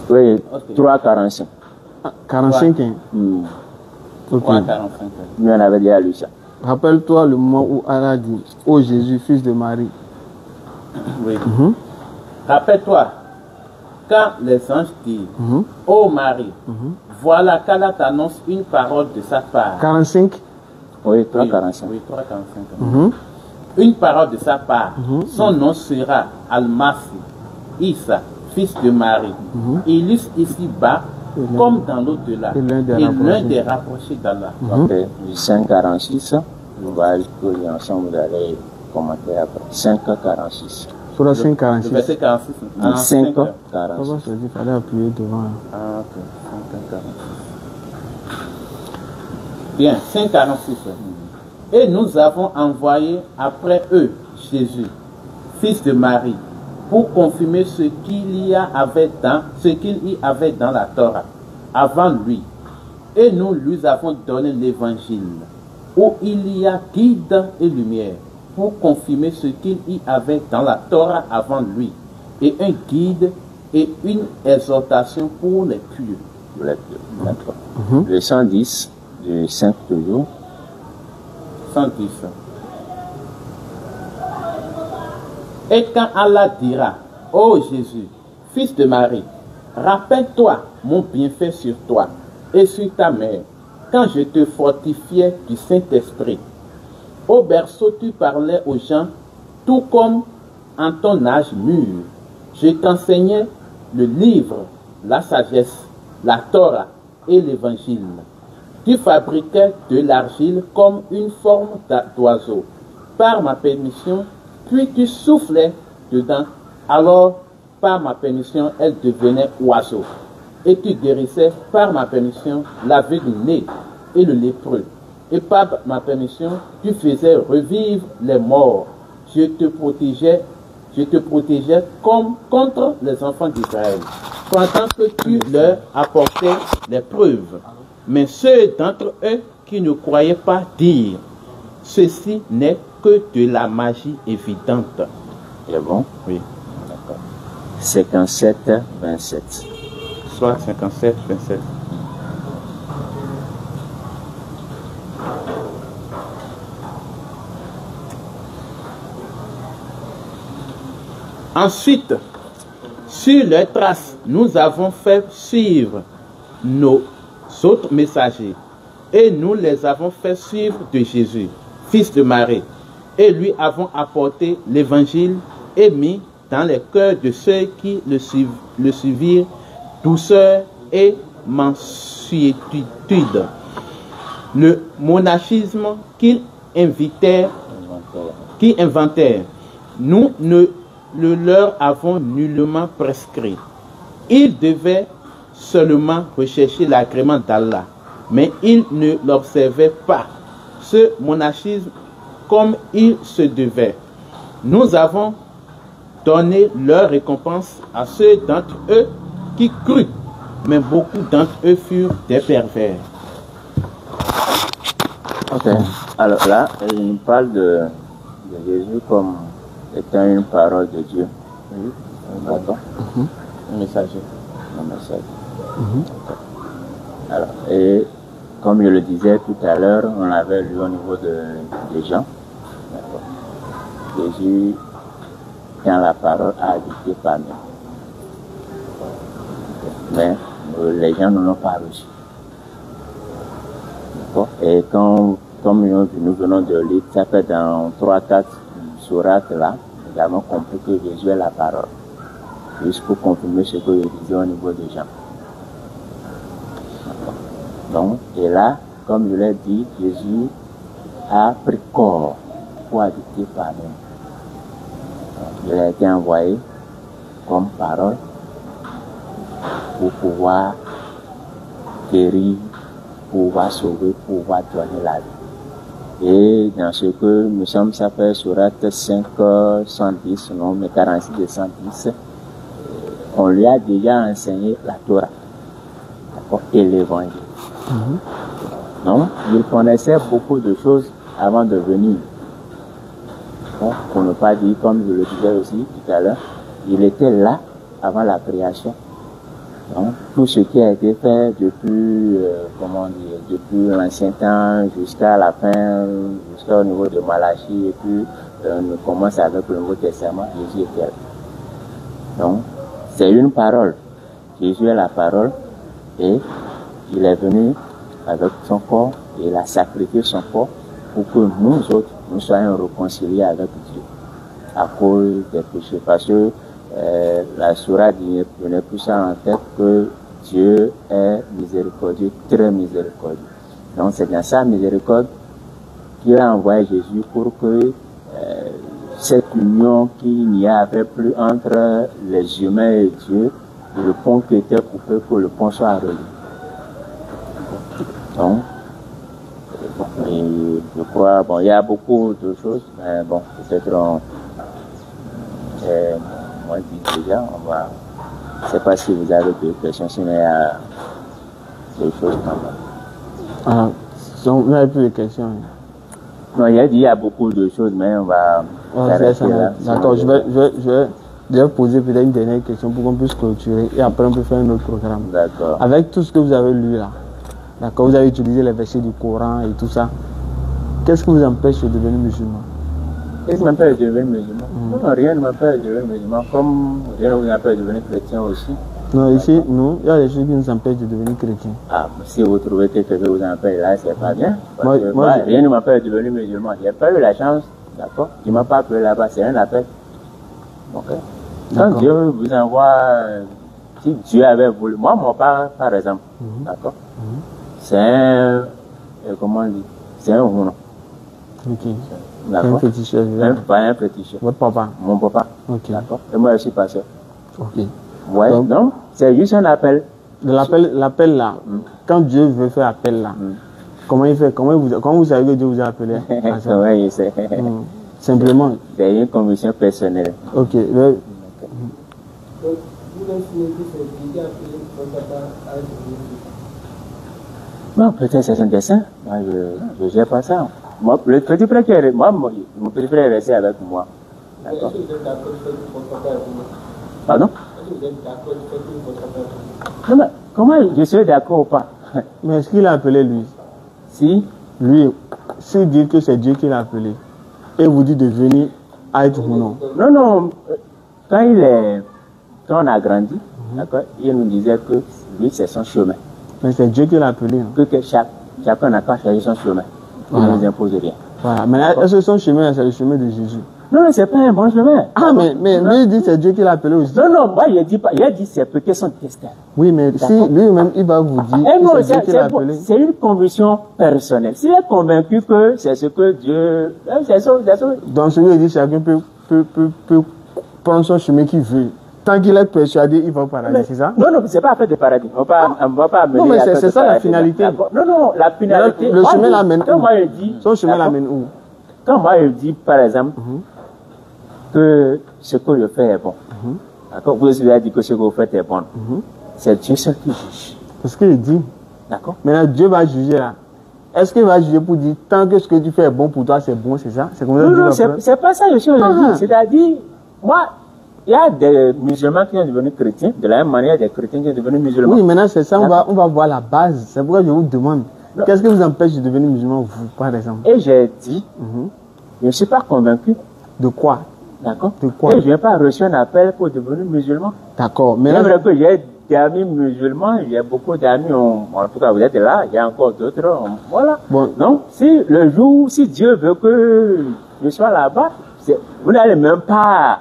[SPEAKER 3] Oui, 3,45.
[SPEAKER 1] 45, hein? Ok.
[SPEAKER 3] 3,45. Lui, on avait déjà lu ça.
[SPEAKER 1] Rappelle-toi le moment où Allah dit, ô Jésus, fils de Marie.
[SPEAKER 3] Oui. Rappelle-toi, quand les anges disent, ô Marie, voilà qu'Allah t'annonce une parole de sa part.
[SPEAKER 1] 45.
[SPEAKER 3] Oui, 3,45. Oui, 3,45. Une parole de sa part. Son nom sera Al-Masih, Isa, fils de Marie. Il est ici-bas, comme dans l'au-delà. Et l'un des rapprochés d'Allah. Ok, 5,46. On va écouter ensemble d'aller commenter après. 5,46.
[SPEAKER 1] Sur la 5,46.
[SPEAKER 3] Le verset 46.
[SPEAKER 1] 5,46. Il fallait appuyer devant.
[SPEAKER 3] Ah, ok. 5,46. Bien, 5,46. Et nous avons envoyé après eux Jésus, fils de Marie, pour confirmer ce qu'il y avait dans la Torah avant lui. Et nous lui avons donné l'évangile, où il y a guide et lumière, pour confirmer ce qu'il y avait dans la Torah avant lui, et un guide et une exhortation pour les pieux. D'accord. Le 110, le 5 toujours. 110. Et quand Allah dira, ô Jésus, fils de Marie, rappelle-toi mon bienfait sur toi et sur ta mère, quand je te fortifiais du Saint-Esprit. Au berceau, tu parlais aux gens, tout comme en ton âge mûr. Je t'enseignais le livre, la sagesse, la Torah et l'évangile. Tu fabriquais de l'argile comme une forme d'oiseau. Par ma permission, puis tu soufflais dedans. Alors, par ma permission, elle devenait oiseau. Et tu guérissais par ma permission l'aveugle-né et le lépreux. Et par ma permission, tu faisais revivre les morts. Je te protégeais comme contre les enfants d'Israël, pendant que tu leur apportais les preuves. Mais ceux d'entre eux qui ne croyaient pas dirent, ceci n'est que de la magie évidente. C'est bon? Oui. D'accord. 57, 27. Soit 57, 27. Ensuite, sur leurs traces, nous avons fait suivre nos autres messagers, et nous les avons fait suivre de Jésus, fils de Marie, et lui avons apporté l'évangile et mis dans les cœurs de ceux qui le suivirent douceur et mansuétude. Le monachisme qu'ils inventèrent, nous ne le leur avons nullement prescrit. Ils devaient seulement rechercher l'agrément d'Allah, mais ils ne l'observaient pas, ce monachisme, comme il se devait. Nous avons donné leur récompense à ceux d'entre eux qui crurent, mais beaucoup d'entre eux furent des pervers.
[SPEAKER 2] Ok. Alors là, il nous parle de Jésus comme étant une parole de Dieu. Oui. D'accord.
[SPEAKER 3] Un messager.
[SPEAKER 2] Un message. Alors, et comme je le disais tout à l'heure, on avait lu au niveau des gens. Jésus, quand la parole a habité parmi nous. Mais les gens ne l'ont pas reçu. Et comme nous venons de lire, ça fait dans 3-4 sourates là, nous avons compris que Jésus est la parole. Juste pour confirmer ce que je disais au niveau des gens. Donc, et là, comme je l'ai dit, Jésus a pris corps pour habiter parmi nous. Il a été envoyé comme parole pour pouvoir guérir, pour pouvoir sauver, pour pouvoir donner la vie. Et dans ce que nous sommes, ça fait sourate 5, 110, non, mais 46 et 110, on lui a déjà enseigné la Torah et l'évangile. Non, il connaissait beaucoup de choses avant de venir. Bon, pour ne pas dire, comme je le disais aussi tout à l'heure, il était là avant la création. Donc, tout ce qui a été fait depuis, depuis l'ancien temps jusqu'à la fin, jusqu'au niveau de Malachie, et puis on commence avec le Nouveau Testament, Jésus était là. Donc, c'est une parole. Jésus est la parole et il est venu avec son corps et il a sacrifié son corps pour que nous autres, nous soyons réconciliés avec Dieu à cause des péchés. Parce que la sourate dit, je n'ai plus ça en tête, que Dieu est miséricordieux, très miséricordieux. Donc c'est dans sa miséricorde qu'il a envoyé Jésus pour que cette union qu'il n'y avait plus entre les humains et Dieu, le pont qui était coupé, pour le pont soit relié. Donc, et je crois, bon, il y a beaucoup de choses, mais bon, peut-être moi je dis déjà, on va, je ne sais pas si vous avez des questions, sinon il y a des choses comme ça.
[SPEAKER 1] Vous n'avez plus de questions?
[SPEAKER 2] Non, il a dit il y a beaucoup de choses, mais on va s'arrêter là.
[SPEAKER 1] D'accord, je vais poser peut-être une dernière question pour qu'on puisse clôturer et après on peut faire un autre programme.
[SPEAKER 2] D'accord.
[SPEAKER 1] Avec tout ce que vous avez lu là, d'accord, vous avez utilisé les versets du Coran et tout ça, qu'est-ce qui vous empêche de devenir musulman?
[SPEAKER 2] Qu'est-ce qui m'empêche de devenir musulman? Non, rien ne m'empêche de devenir musulman, comme rien ne vous empêche de devenir chrétien aussi.
[SPEAKER 1] Non, ici, nous, il y a des choses qui nous empêchent de devenir chrétiens.
[SPEAKER 2] Ah, si vous trouvez que quelque chose vous empêche là, c'est pas bien. Parce que
[SPEAKER 1] moi,
[SPEAKER 2] rien ne m'empêche de devenir musulman. J'ai pas eu la chance, d'accord? Tu m'as pas appelé là-bas, c'est un appel. Ok? Quand Dieu vous envoie, si Dieu avait voulu, moi, mon père, par exemple, d'accord? C'est un, comment on dit? C'est un roulant.
[SPEAKER 1] Ok.
[SPEAKER 2] D'accord?
[SPEAKER 1] Un féticheur.
[SPEAKER 2] Un féticheur.
[SPEAKER 1] Votre papa?
[SPEAKER 2] Mon papa.
[SPEAKER 1] Ok.
[SPEAKER 2] D'accord? Et moi, je suis pasteur.
[SPEAKER 1] Ok.
[SPEAKER 2] Ouais, donc, c'est juste un appel.
[SPEAKER 1] L'appel là, quand Dieu veut faire appel là, comment il fait? Comment vous savez que Dieu vous a appelé?
[SPEAKER 2] Comment il sait?
[SPEAKER 1] Simplement.
[SPEAKER 2] C'est une conviction personnelle.
[SPEAKER 1] Ok.
[SPEAKER 2] Non, peut-être c'est un dessin. Moi, je ne gère pas ça. Moi, le petit frère qui est, mon petit frère est resté avec moi. D'accord. Pardon? Non, mais comment je suis d'accord ou pas?
[SPEAKER 1] Mais est-ce qu'il a appelé lui?
[SPEAKER 2] Si.
[SPEAKER 1] Lui, s'il dit que c'est Dieu qui l'a appelé, et vous dit de venir à être ou non?
[SPEAKER 2] Non, non. Quand on a grandi, d'accord, il nous disait que lui, c'est son chemin.
[SPEAKER 1] Mais c'est Dieu qui l'a appelé. Hein?
[SPEAKER 2] Que chacun n'a pas choisi son chemin. Il ne nous impose rien.
[SPEAKER 1] Voilà. Mais est-ce que son chemin, c'est le chemin de Jésus?
[SPEAKER 2] Non, c'est pas un bon chemin.
[SPEAKER 1] Ah, mais lui, il dit que c'est Dieu qui l'a appelé aussi.
[SPEAKER 2] Non, non, moi, il a dit c'est peut-être son destin.
[SPEAKER 1] Oui, mais si lui-même, il va vous dire que c'est Dieu qui l'a appelé.
[SPEAKER 2] C'est une conviction personnelle. S'il est convaincu que c'est ce que Dieu... C'est ça.
[SPEAKER 1] Dans ce qu'il dit, chacun peut prendre son chemin qu'il veut. Tant qu'il est persuadé, il va au paradis, c'est ça?
[SPEAKER 2] Non, c'est pas affaire de paradis. On va pas amener.
[SPEAKER 1] Non, mais c'est ça la finalité.
[SPEAKER 2] Non, la finalité.
[SPEAKER 1] Le chemin l'amène où?
[SPEAKER 2] Moi, je dis...
[SPEAKER 1] Son chemin l'amène où?
[SPEAKER 2] Quand moi, je dis, par exemple, que ce que je fais est bon. D'accord? Vous avez dit que ce que vous faites est bon. c'est Dieu seul qui juge.
[SPEAKER 1] C'est ce qu'il dit.
[SPEAKER 2] D'accord?
[SPEAKER 1] Maintenant, Dieu va juger là. Est-ce qu'il va juger pour dire, tant que ce que tu fais est bon pour toi, c'est bon, c'est ça? C'est comme ça que Dieu
[SPEAKER 2] Non,
[SPEAKER 1] va faire?
[SPEAKER 2] c'est pas ça que je suis en train de dire. C'est-à-dire, moi, il y a des musulmans qui sont devenus chrétiens, de la même manière des chrétiens qui sont devenus musulmans.
[SPEAKER 1] Oui, maintenant c'est ça, on va voir la base. C'est pourquoi je vous demande, qu'est-ce qui vous empêche de devenir musulman, vous, par exemple?
[SPEAKER 2] Et j'ai dit, je ne suis pas convaincu.
[SPEAKER 1] De quoi?
[SPEAKER 2] D'accord?
[SPEAKER 1] De quoi?
[SPEAKER 2] Et je n'ai pas reçu un appel pour devenir musulman.
[SPEAKER 1] D'accord.
[SPEAKER 2] C'est
[SPEAKER 1] Mais
[SPEAKER 2] vrai que j'ai des amis musulmans, j'ai beaucoup d'amis, en tout cas vous êtes là, il y a encore d'autres, voilà.
[SPEAKER 1] Bon.
[SPEAKER 2] Donc, si le jour, si Dieu veut que je sois là-bas, vous n'allez même pas...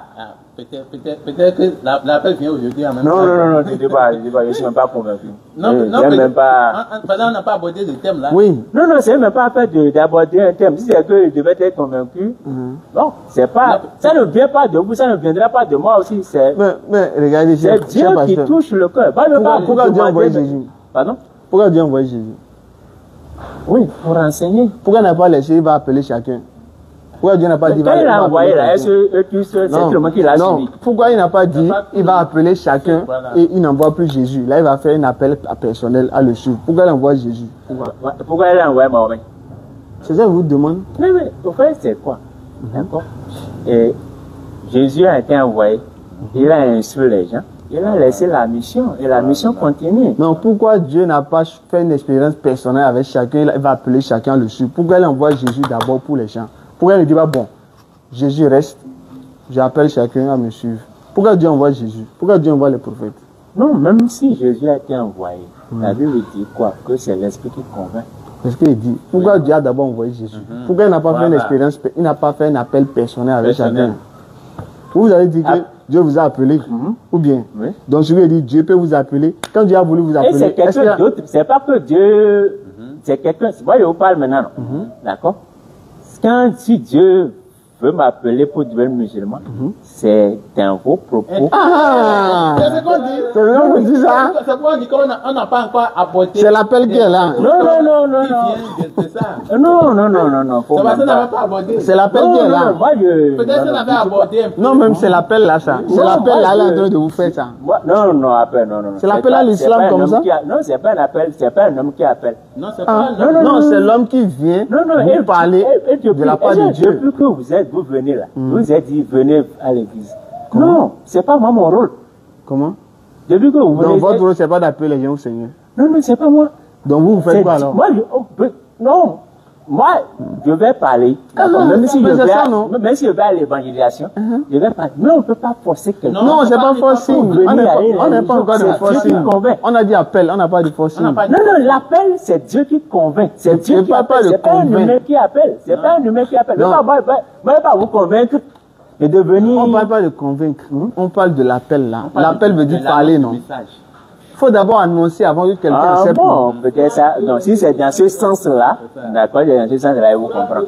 [SPEAKER 3] Peut-être que l'appel vient aujourd'hui en même temps.
[SPEAKER 2] Non, je ne dis pas, je ne suis même pas convaincu.
[SPEAKER 3] Non,
[SPEAKER 2] même pas...
[SPEAKER 3] Pendant on n'a pas abordé le thème là.
[SPEAKER 1] oui.
[SPEAKER 2] Non, c'est même pas fait d'aborder un thème. Si c'est que je devais être convaincu, bon, c'est pas... Ça ne vient pas de vous, ça ne viendra pas de moi aussi.
[SPEAKER 1] Mais regardez,
[SPEAKER 2] c'est Dieu qui touche le cœur.
[SPEAKER 1] Pourquoi Dieu a envoyé Jésus?
[SPEAKER 2] Pardon?
[SPEAKER 1] Pourquoi Dieu a envoyé Jésus?
[SPEAKER 2] Oui, pour enseigner.
[SPEAKER 1] Pourquoi il n'a pas laissé, il va appeler chacun? Pourquoi Dieu n'a pas dit,
[SPEAKER 2] quand il a envoyé là, est-ce que c'est seulement qu'il a suivi?
[SPEAKER 1] Pourquoi il n'a pas dit, il va appeler chacun et il n'envoie plus Jésus? Là, il va faire un appel personnel à le suivre. Pourquoi il envoie Jésus?
[SPEAKER 2] Pourquoi il a envoyé Mahomet?
[SPEAKER 1] C'est ça que je vous demande.
[SPEAKER 2] Mais au fait, c'est quoi? D'accord? Et Jésus a été envoyé, il a instruit les gens, il a laissé la mission et la mission continue.
[SPEAKER 1] Non, pourquoi Dieu n'a pas fait une expérience personnelle avec chacun, il va appeler chacun à le suivre? Pourquoi il envoie Jésus d'abord pour les gens? Pourquoi il ne dit pas, bon, Jésus reste, j'appelle chacun à me suivre? Pourquoi Dieu envoie Jésus? Pourquoi Dieu envoie les prophètes?
[SPEAKER 2] Non, même si Jésus a été envoyé, la Bible dit quoi? Que c'est l'Esprit qui convainc.
[SPEAKER 1] C'est ce qu'il dit. Pourquoi Dieu a d'abord envoyé Jésus? Pourquoi il n'a pas fait une expérience, il n'a pas fait un appel personnel avec chacun? Vous avez dit que Dieu vous a appelé, ou bien?
[SPEAKER 2] Oui.
[SPEAKER 1] Donc je lui ai dit, Dieu peut vous appeler. Quand Dieu a voulu vous appeler,
[SPEAKER 2] et c'est quelqu'un d'autre, c'est pas que Dieu, c'est quelqu'un, moi je vous parle maintenant, d'accord? Si Dieu veut m'appeler pour devenir musulman, c'est un vos propos.
[SPEAKER 3] C'est ce qu'on dit.
[SPEAKER 1] C'est ce qu'on dit ça.
[SPEAKER 3] C'est pourquoi on dit qu'on n'a pas encore apporté.
[SPEAKER 1] C'est l'appel qui est là.
[SPEAKER 2] Non.
[SPEAKER 3] C'est ça.
[SPEAKER 2] Non.
[SPEAKER 3] C'est parce qu'on n'avait pas abordé.
[SPEAKER 1] C'est l'appel qui est là.
[SPEAKER 3] Peut-être qu'on avait abordé un peu.
[SPEAKER 1] Non, même c'est l'appel là, ça. C'est l'appel là, il est en train de vous faire ça.
[SPEAKER 2] Non, appel, non.
[SPEAKER 1] C'est l'appel à l'islam comme ça?
[SPEAKER 2] Non, c'est pas un appel, c'est pas un homme qui appelle.
[SPEAKER 3] Non, c'est pas
[SPEAKER 1] Non, c'est l'homme qui vient vous parler de la part de Dieu.
[SPEAKER 2] Depuis que vous venez là, vous êtes dit, venez à l'église. Non, c'est pas moi mon rôle.
[SPEAKER 1] Comment?
[SPEAKER 2] Depuis que vous venez.
[SPEAKER 1] Donc votre rôle, c'est pas d'appeler les gens au Seigneur.
[SPEAKER 2] Non, c'est pas moi.
[SPEAKER 1] Donc vous faites quoi alors?
[SPEAKER 2] Moi, je vais parler. Même si je vais à l'évangélisation, je vais parler. Mais on ne peut pas forcer quelqu'un.
[SPEAKER 1] Non, c'est pas forcing. On n'est pas encore de forcing. On a dit appel, on n'a pas de forcing.
[SPEAKER 2] Non, l'appel, c'est Dieu qui convainc. C'est Dieu qui appelle. C'est pas un humain qui appelle. C'est pas un humain qui appelle. Moi, je ne vais pas vous convaincre de devenir.
[SPEAKER 1] On ne parle pas de convaincre. On parle de l'appel là. L'appel veut dire parler, non? Il faut d'abord annoncer avant que quelqu'un accepte.
[SPEAKER 2] Bon, peut-être ça. Donc, si c'est dans ce sens-là, d'accord, dans ce sens-là, il vous comprend.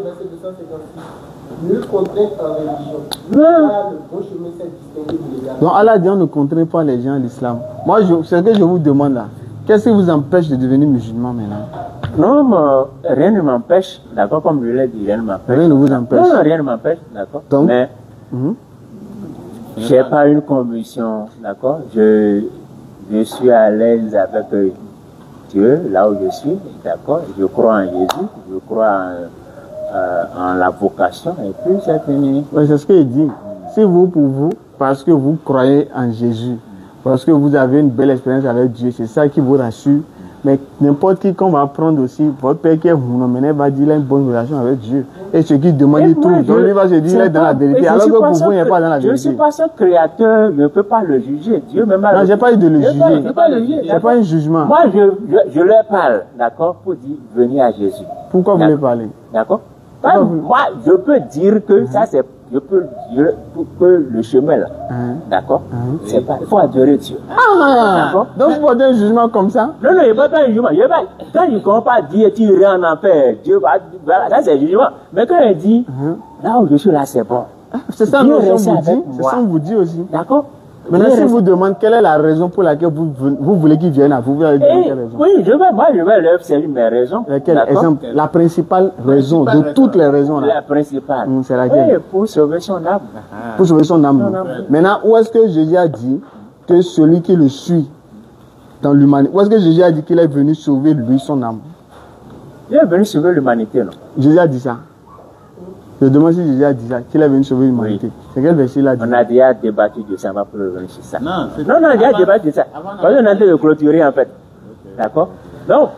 [SPEAKER 4] Ne contraint en religion. Le bon chemin, c'est distinguer de l'égard.
[SPEAKER 1] Donc Allah dit on ne contraint pas les gens à l'islam. Moi, c'est ce que je vous demande là. Qu'est-ce qui vous empêche de devenir musulman maintenant?
[SPEAKER 2] Non, mais rien ne m'empêche, d'accord, comme je l'ai dit, rien ne m'empêche.
[SPEAKER 1] Rien ne vous empêche.
[SPEAKER 2] Non, rien ne m'empêche, d'accord.
[SPEAKER 1] Donc,
[SPEAKER 2] mais j'ai pas une conviction, d'accord. Je suis à l'aise avec Dieu, là où je suis, d'accord. Je crois en Jésus, je crois en la vocation, et puis c'est fini.
[SPEAKER 1] Oui, c'est ce qu'il dit. Si vous, pour vous, parce que vous croyez en Jésus, parce que vous avez une belle expérience avec Dieu, c'est ça qui vous rassure. Mais n'importe qui qu'on va prendre aussi, votre père qui est Mounomene va dire qu'il a une bonne relation avec Dieu. Et ce qu'il demande, il trouve. Donc lui va se dire qu'il est dans la vérité. Alors que pour vous, il n'est pas dans la vérité.
[SPEAKER 2] Je ne suis pas son créateur, je ne peux pas le juger. Dieu même
[SPEAKER 1] non, je n'ai pas eu de le juger. Ce n'est pas un jugement.
[SPEAKER 2] Moi, je leur parle, d'accord, pour dire venez à Jésus.
[SPEAKER 1] Pourquoi vous voulez parler?
[SPEAKER 2] D'accord. Moi, je peux dire que ça, c'est. Je peux dire que le chemin là, d'accord, c'est pas. Il faut adorer Dieu.
[SPEAKER 1] D'accord. Donc vous portez un jugement comme ça?
[SPEAKER 2] Non, il n'y a pas un jugement. Quand il ne commence pas à dire tu iras en enfer, Dieu va. Voilà, ça c'est le jugement. Mais quand il dit là où je suis là, c'est bon.
[SPEAKER 1] C'est ça que vous dit. C'est ça qu'on vous dit aussi.
[SPEAKER 2] D'accord.
[SPEAKER 1] Maintenant, si vous demandez quelle est la raison pour laquelle vous voulez qu'ils viennent à vous, vous allez dire quelle raison?
[SPEAKER 2] Oui, moi je vais leur servir mes raisons.
[SPEAKER 1] Quel exemple? La principale raison de toutes les raisons là.
[SPEAKER 2] La principale.
[SPEAKER 1] C'est laquelle?
[SPEAKER 2] Oui, pour sauver son âme.
[SPEAKER 1] Pour sauver son âme. Maintenant, où est-ce que Jésus a dit que celui qui le suit dans l'humanité. Où est-ce que Jésus a dit qu'il est venu sauver lui, son âme?
[SPEAKER 2] Il est venu sauver l'humanité, non?
[SPEAKER 1] Jésus a dit ça. Je demande si Jésus a dit ça, qu'il est venu sauver l'humanité. Oui. C'est quel verset il a dit?
[SPEAKER 2] On a déjà débattu de ça, on va pas revenir sur ça.
[SPEAKER 3] Non,
[SPEAKER 2] on a déjà débattu de ça. Parce qu'on est en train de clôturer en fait. Okay. D'accord? Donc,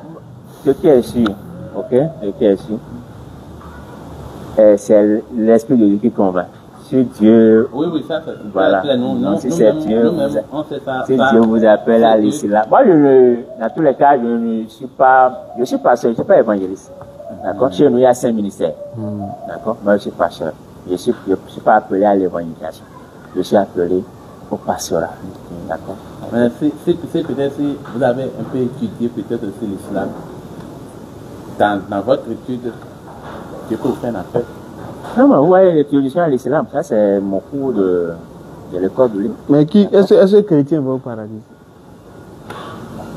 [SPEAKER 2] ce qui est sûr, ok? Ce qui est sûr, c'est l'Esprit de Dieu qui convainc. Si Dieu,
[SPEAKER 3] oui, ça,
[SPEAKER 2] voilà. Si c'est Dieu, si Dieu vous appelle à l'islam. Moi, dans tous les cas, je ne suis pas, je suis pasteur, je ne suis pas évangéliste. D'accord? Chez nous, il y a 5 ministères. D'accord? Moi, je suis pasteur. Je ne suis pas appelé à l'évangélisation. Je suis appelé au pastorat. D'accord?
[SPEAKER 3] Mais peut-être si vous avez un peu étudié peut-être aussi l'islam, dans votre étude, Dieu peut vous faire un appel.
[SPEAKER 2] Non, mais vous voyez l'introduction à l'islam, ça c'est mon cours de l'école de l'île.
[SPEAKER 1] Mais est-ce que chrétien va au paradis?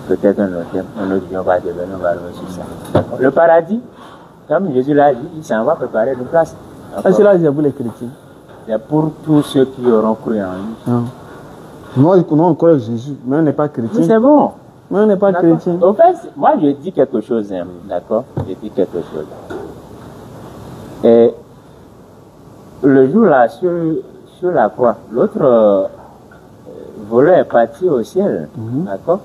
[SPEAKER 2] Peut-être un autre jour, on va revenir sur ça. Le paradis, comme Jésus l'a dit, il s'en va préparer une place.
[SPEAKER 1] Est-ce que là, c'est pour les chrétiens?
[SPEAKER 2] C'est pour tous ceux qui auront cru en lui.
[SPEAKER 1] Non. Nous, on croit Jésus, mais on n'est pas chrétien.
[SPEAKER 2] Mais c'est bon.
[SPEAKER 1] Mais on n'est pas chrétien.
[SPEAKER 2] En fait, moi je dis quelque chose, hein, d'accord? Je dis quelque chose. Et le jour là, sur la croix, l'autre voleur est parti au ciel, d'accord?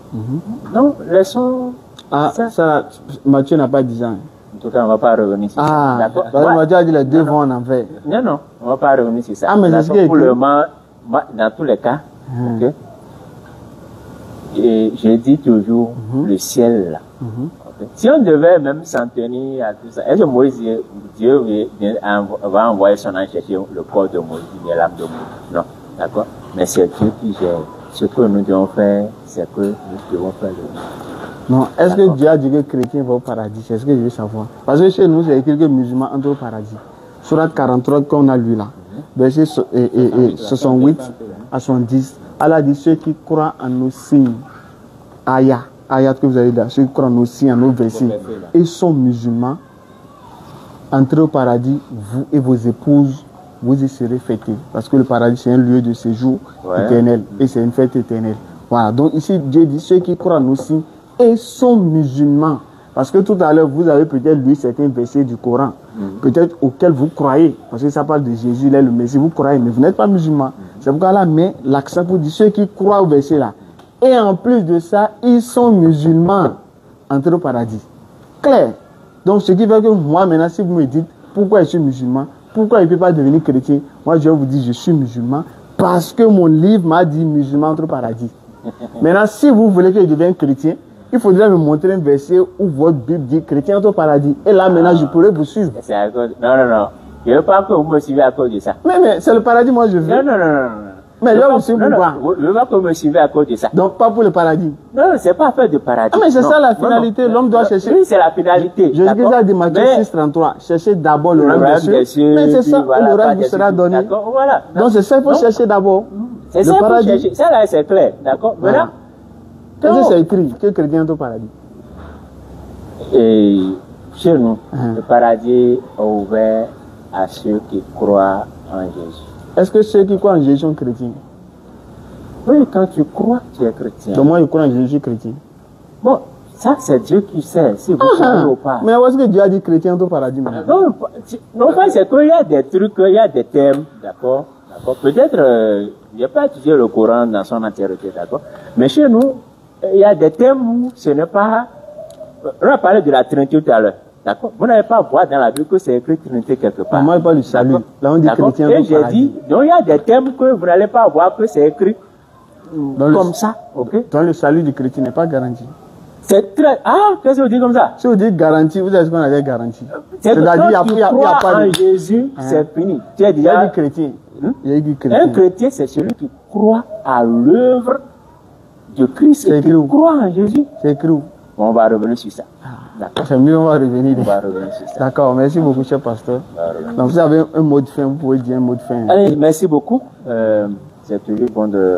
[SPEAKER 2] Donc, laissons...
[SPEAKER 1] Ah, ça, Matthieu n'a pas dit ça.
[SPEAKER 2] En tout cas, on ne va pas revenir sur ça.
[SPEAKER 1] D'accord? Matthieu a dit les deux vont en enfer.
[SPEAKER 2] Non, on ne va pas revenir sur ça.
[SPEAKER 1] Ah, mais c'est ce
[SPEAKER 2] pour le moment, dans tous les cas, ok? Et je dis toujours le ciel là. Okay. Si on devait même s'en tenir à tout ça, est-ce que Moïse, Dieu va envoyer son ange chercher le corps de Moïse, l'âme de Moïse? Non, d'accord? Mais c'est Dieu qui gère. Ce que nous devons faire, c'est que nous devons faire le
[SPEAKER 1] Non, est-ce que Dieu a dit que les chrétiens vont au paradis? C'est ce que je veux savoir. Parce que chez nous, c'est écrit que les musulmans entrent au paradis. Surat 43 qu'on a lu là, verset 68 à 70. Allah dit ceux qui croient en nos signes, ayat que vous avez là, ceux qui croient en nos signes, en nos versets, et sont musulmans, entrez au paradis, vous et vos épouses, vous y serez fêtés. Parce que le paradis, c'est un lieu de séjour éternel, et c'est une fête éternelle. Voilà, donc ici, Dieu dit ceux qui croient en nos signes et sont musulmans. Parce que tout à l'heure, vous avez peut-être lu certains versets du Coran, peut-être auxquels vous croyez, parce que ça parle de Jésus, il est le Messie, vous croyez, mais vous n'êtes pas musulman. C'est pourquoi là, met l'accent pour dire ceux qui croient au verset là. Et en plus de ça, ils sont musulmans, entrez au paradis. Clair. Donc ce qui fait que moi maintenant, si vous me dites pourquoi je suis musulman, pourquoi il ne peut pas devenir chrétien, moi je vais vous dire je suis musulman parce que mon livre m'a dit musulman entre au paradis. Maintenant, si vous voulez que je devienne chrétien, il faudrait me montrer un verset où votre Bible dit chrétien au paradis. Et là, maintenant, je pourrais vous suivre.
[SPEAKER 2] C'est à cause... Non. Je ne veux pas que vous me suivez à cause de ça.
[SPEAKER 1] Mais c'est le paradis, moi, je veux.
[SPEAKER 2] Non.
[SPEAKER 1] Mais je vais vous suivre pourquoi?
[SPEAKER 2] Je ne veux pas que vous me suivez à cause de ça.
[SPEAKER 1] Donc, pas pour le paradis.
[SPEAKER 2] Non, c'est pas affaire de paradis.
[SPEAKER 1] Ah, mais c'est ça la finalité. L'homme doit chercher.
[SPEAKER 2] Oui, c'est la finalité.
[SPEAKER 1] Jésus-Christ a dit Matthieu 6,33. Cherchez d'abord le royaume des cieux. Mais c'est ça, le royaume vous sera donné.
[SPEAKER 2] Voilà.
[SPEAKER 1] Donc, c'est ça qu'il faut chercher d'abord.
[SPEAKER 2] C'est ça qu'il faut chercher. Ça, là, c'est clair. D'accord? Maintenant.
[SPEAKER 1] Est-ce que c'est écrit que chrétien est au paradis?
[SPEAKER 2] Et chez nous, le paradis est ouvert à ceux qui croient en Jésus.
[SPEAKER 1] Est-ce que ceux qui croient en Jésus sont chrétiens?
[SPEAKER 2] Oui, quand tu crois, tu es chrétien.
[SPEAKER 1] Donc moi, je crois en Jésus, je suis chrétien.
[SPEAKER 2] Bon, ça c'est Dieu qui sait, si vous croyez ou pas.
[SPEAKER 1] Mais où est-ce que Dieu a dit chrétien au paradis maintenant?
[SPEAKER 2] Non, c'est qu'il y a des trucs, il y a des thèmes, d'accord? Peut-être, je n'ai pas étudié le Coran dans son entièreté, d'accord? Mais chez nous, il y a des thèmes où ce n'est pas... On a parlé de la Trinité tout à l'heure. D'accord? Vous n'avez pas à voir dans la Bible que c'est écrit Trinité quelque part.
[SPEAKER 1] Moi, je parle du salut. Là, on dit chrétien.
[SPEAKER 2] Et j'ai dit, donc il y a des thèmes que vous n'allez pas voir que c'est écrit comme ça. Ok?
[SPEAKER 1] Donc le salut du chrétien n'est pas garanti.
[SPEAKER 2] C'est très. Ah, qu'est-ce que vous dites comme ça?
[SPEAKER 1] Si vous dites garantie, vous savez ce qu'on a dit garantie.
[SPEAKER 2] C'est-à-dire, il n'y a pas de Jésus, c'est fini. Tu es déjà
[SPEAKER 1] dit chrétien.
[SPEAKER 2] Un chrétien, c'est celui qui croit à l'œuvre de Christ et qui croit en Jésus.
[SPEAKER 1] C'est écrit où?
[SPEAKER 2] On va revenir sur ça.
[SPEAKER 1] D'accord. C'est mieux, on va revenir.
[SPEAKER 2] On va revenir sur ça.
[SPEAKER 1] D'accord, merci beaucoup, cher pasteur. Donc, vous avez un mot de fin, vous pouvez dire un mot de fin.
[SPEAKER 2] Allez, merci beaucoup. C'est toujours bon de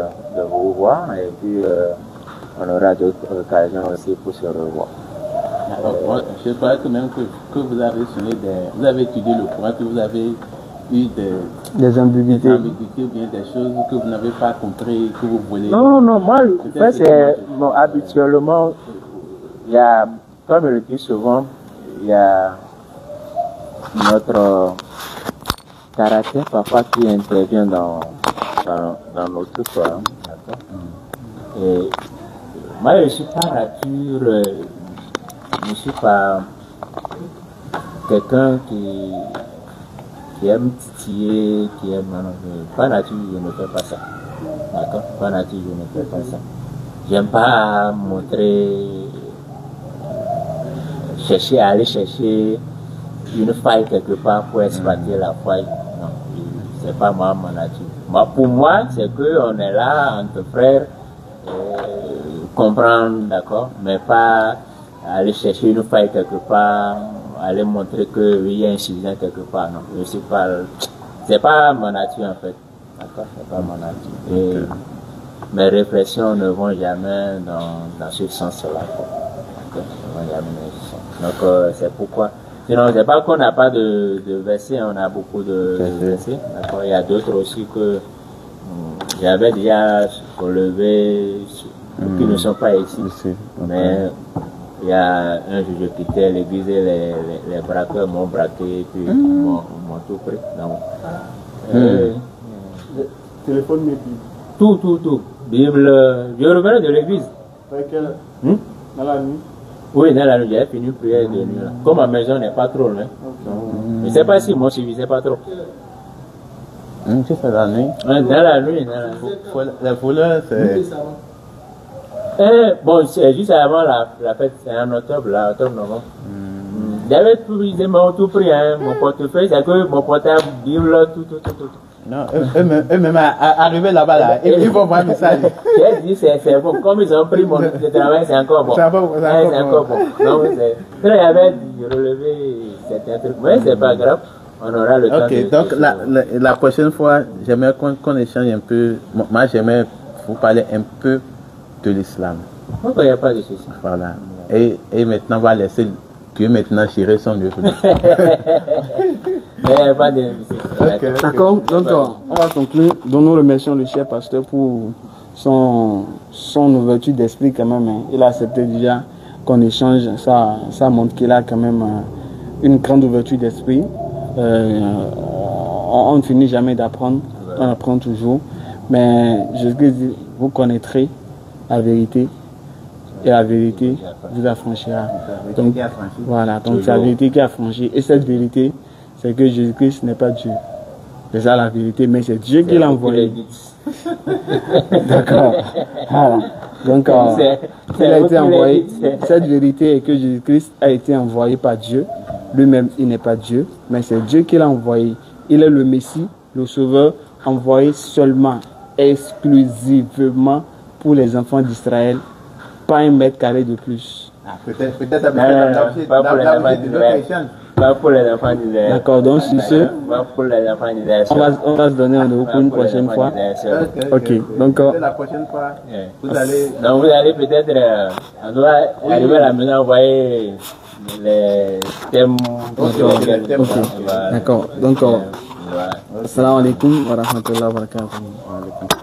[SPEAKER 2] vous voir et puis on aura d'autres occasions aussi pour se revoir.
[SPEAKER 3] Je crois que même que vous avez sonné vous avez étudié le Coran, que vous avez eu
[SPEAKER 1] des ambiguïtés
[SPEAKER 3] ou bien des choses que vous n'avez pas compris, que vous voulez.
[SPEAKER 2] Non, moi, en fait, c'est habituellement, il y a, comme je le dis souvent, il y a notre caractère parfois qui intervient dans notre corps. Et moi, je ne suis pas nature, je ne suis pas quelqu'un qui aime titiller, qui aime... Non, pas nature, je ne fais pas ça. D'accord? Pas nature, je ne fais pas ça. J'aime pas montrer, aller chercher une faille quelque part pour exploiter la faille. Non, c'est pas moi, mon nature. Pour moi, c'est qu'on est là entre frères, comprendre, d'accord, mais pas aller chercher une faille quelque part, aller montrer qu'il y a insuffisance quelque part. Non, je suis pas, c'est pas mon nature en fait. D'accord, c'est pas mon nature. Et mes réflexions ne vont jamais dans ce sens-là. Donc c'est pourquoi. Sinon, c'est pas qu'on n'a pas de versets, on a beaucoup de versets. D'accord, il y a d'autres aussi que j'avais déjà relevés qui ne sont pas ici. Mais il y a un jour, je quittais l'église et les braqueurs m'ont braqué et puis m'ont tout pris. Donc,
[SPEAKER 1] téléphone, mais
[SPEAKER 2] tout. Bible, je revenais de l'église.
[SPEAKER 1] Dans la nuit?
[SPEAKER 2] Oui, dans la nuit, j'avais fini prière de nuit. Là. Comme ma maison n'est pas trop loin. Je ne sais pas si moi je ne suffisais pas trop.
[SPEAKER 3] Tu fais la nuit?
[SPEAKER 2] Dans la nuit.
[SPEAKER 3] Les voleurs, c'est...
[SPEAKER 2] Bon, c'est juste avant la fête, c'est en octobre, là, octobre-novembre. J'avais tout pris, hein, mon portefeuille, c'est que mon portable, Bible, tout.
[SPEAKER 3] Non, eux-mêmes arrivés là-bas, là, ils vont voir un message.
[SPEAKER 2] J'ai dit, c'est bon, comme ils ont pris mon travail, c'est encore bon. C'est encore bon. Donc, il y avait relevé certains trucs, mais c'est pas grave, on aura le temps.
[SPEAKER 3] Ok, donc la prochaine fois, j'aimerais qu'on échange un peu, moi j'aimerais vous parler un peu de l'islam.
[SPEAKER 2] Il n'y a pas de souci.
[SPEAKER 3] Voilà. Et maintenant, on va laisser Dieu maintenant gérer son œuvre.
[SPEAKER 1] D'accord, donc on va conclure. Nous remercions le cher pasteur pour son ouverture d'esprit quand même. Il a accepté déjà qu'on échange. Ça montre qu'il a quand même une grande ouverture d'esprit. On ne finit jamais d'apprendre, on apprend toujours. Mais Jésus dit, vous connaîtrez la vérité. Et la vérité vous affranchira. Donc, voilà, donc c'est la vérité qui a franchi. Et cette vérité, c'est que Jésus-Christ n'est pas Dieu. C'est ça la vérité, mais c'est Dieu qui l'a envoyé. D'accord. Voilà. Donc, il a été envoyé. Cette vérité est que Jésus-Christ a été envoyé par Dieu. Lui-même, il n'est pas Dieu, mais c'est Dieu qui l'a envoyé. Il est le Messie, le Sauveur, envoyé seulement, exclusivement pour les enfants d'Israël. Pas 1 mètre carré de plus.
[SPEAKER 3] Peut-être pas
[SPEAKER 2] pour les enfants d'Israël.
[SPEAKER 1] D'accord, donc sur ce, on va se donner rendez-vous pour une prochaine fois. Ok, donc
[SPEAKER 3] la prochaine fois, vous
[SPEAKER 2] allez peut-être, on doit arriver à la maison, envoyer les thèmes.
[SPEAKER 1] D'accord, donc, assalamu alaikum wa rahmatullahi wa barakatuh.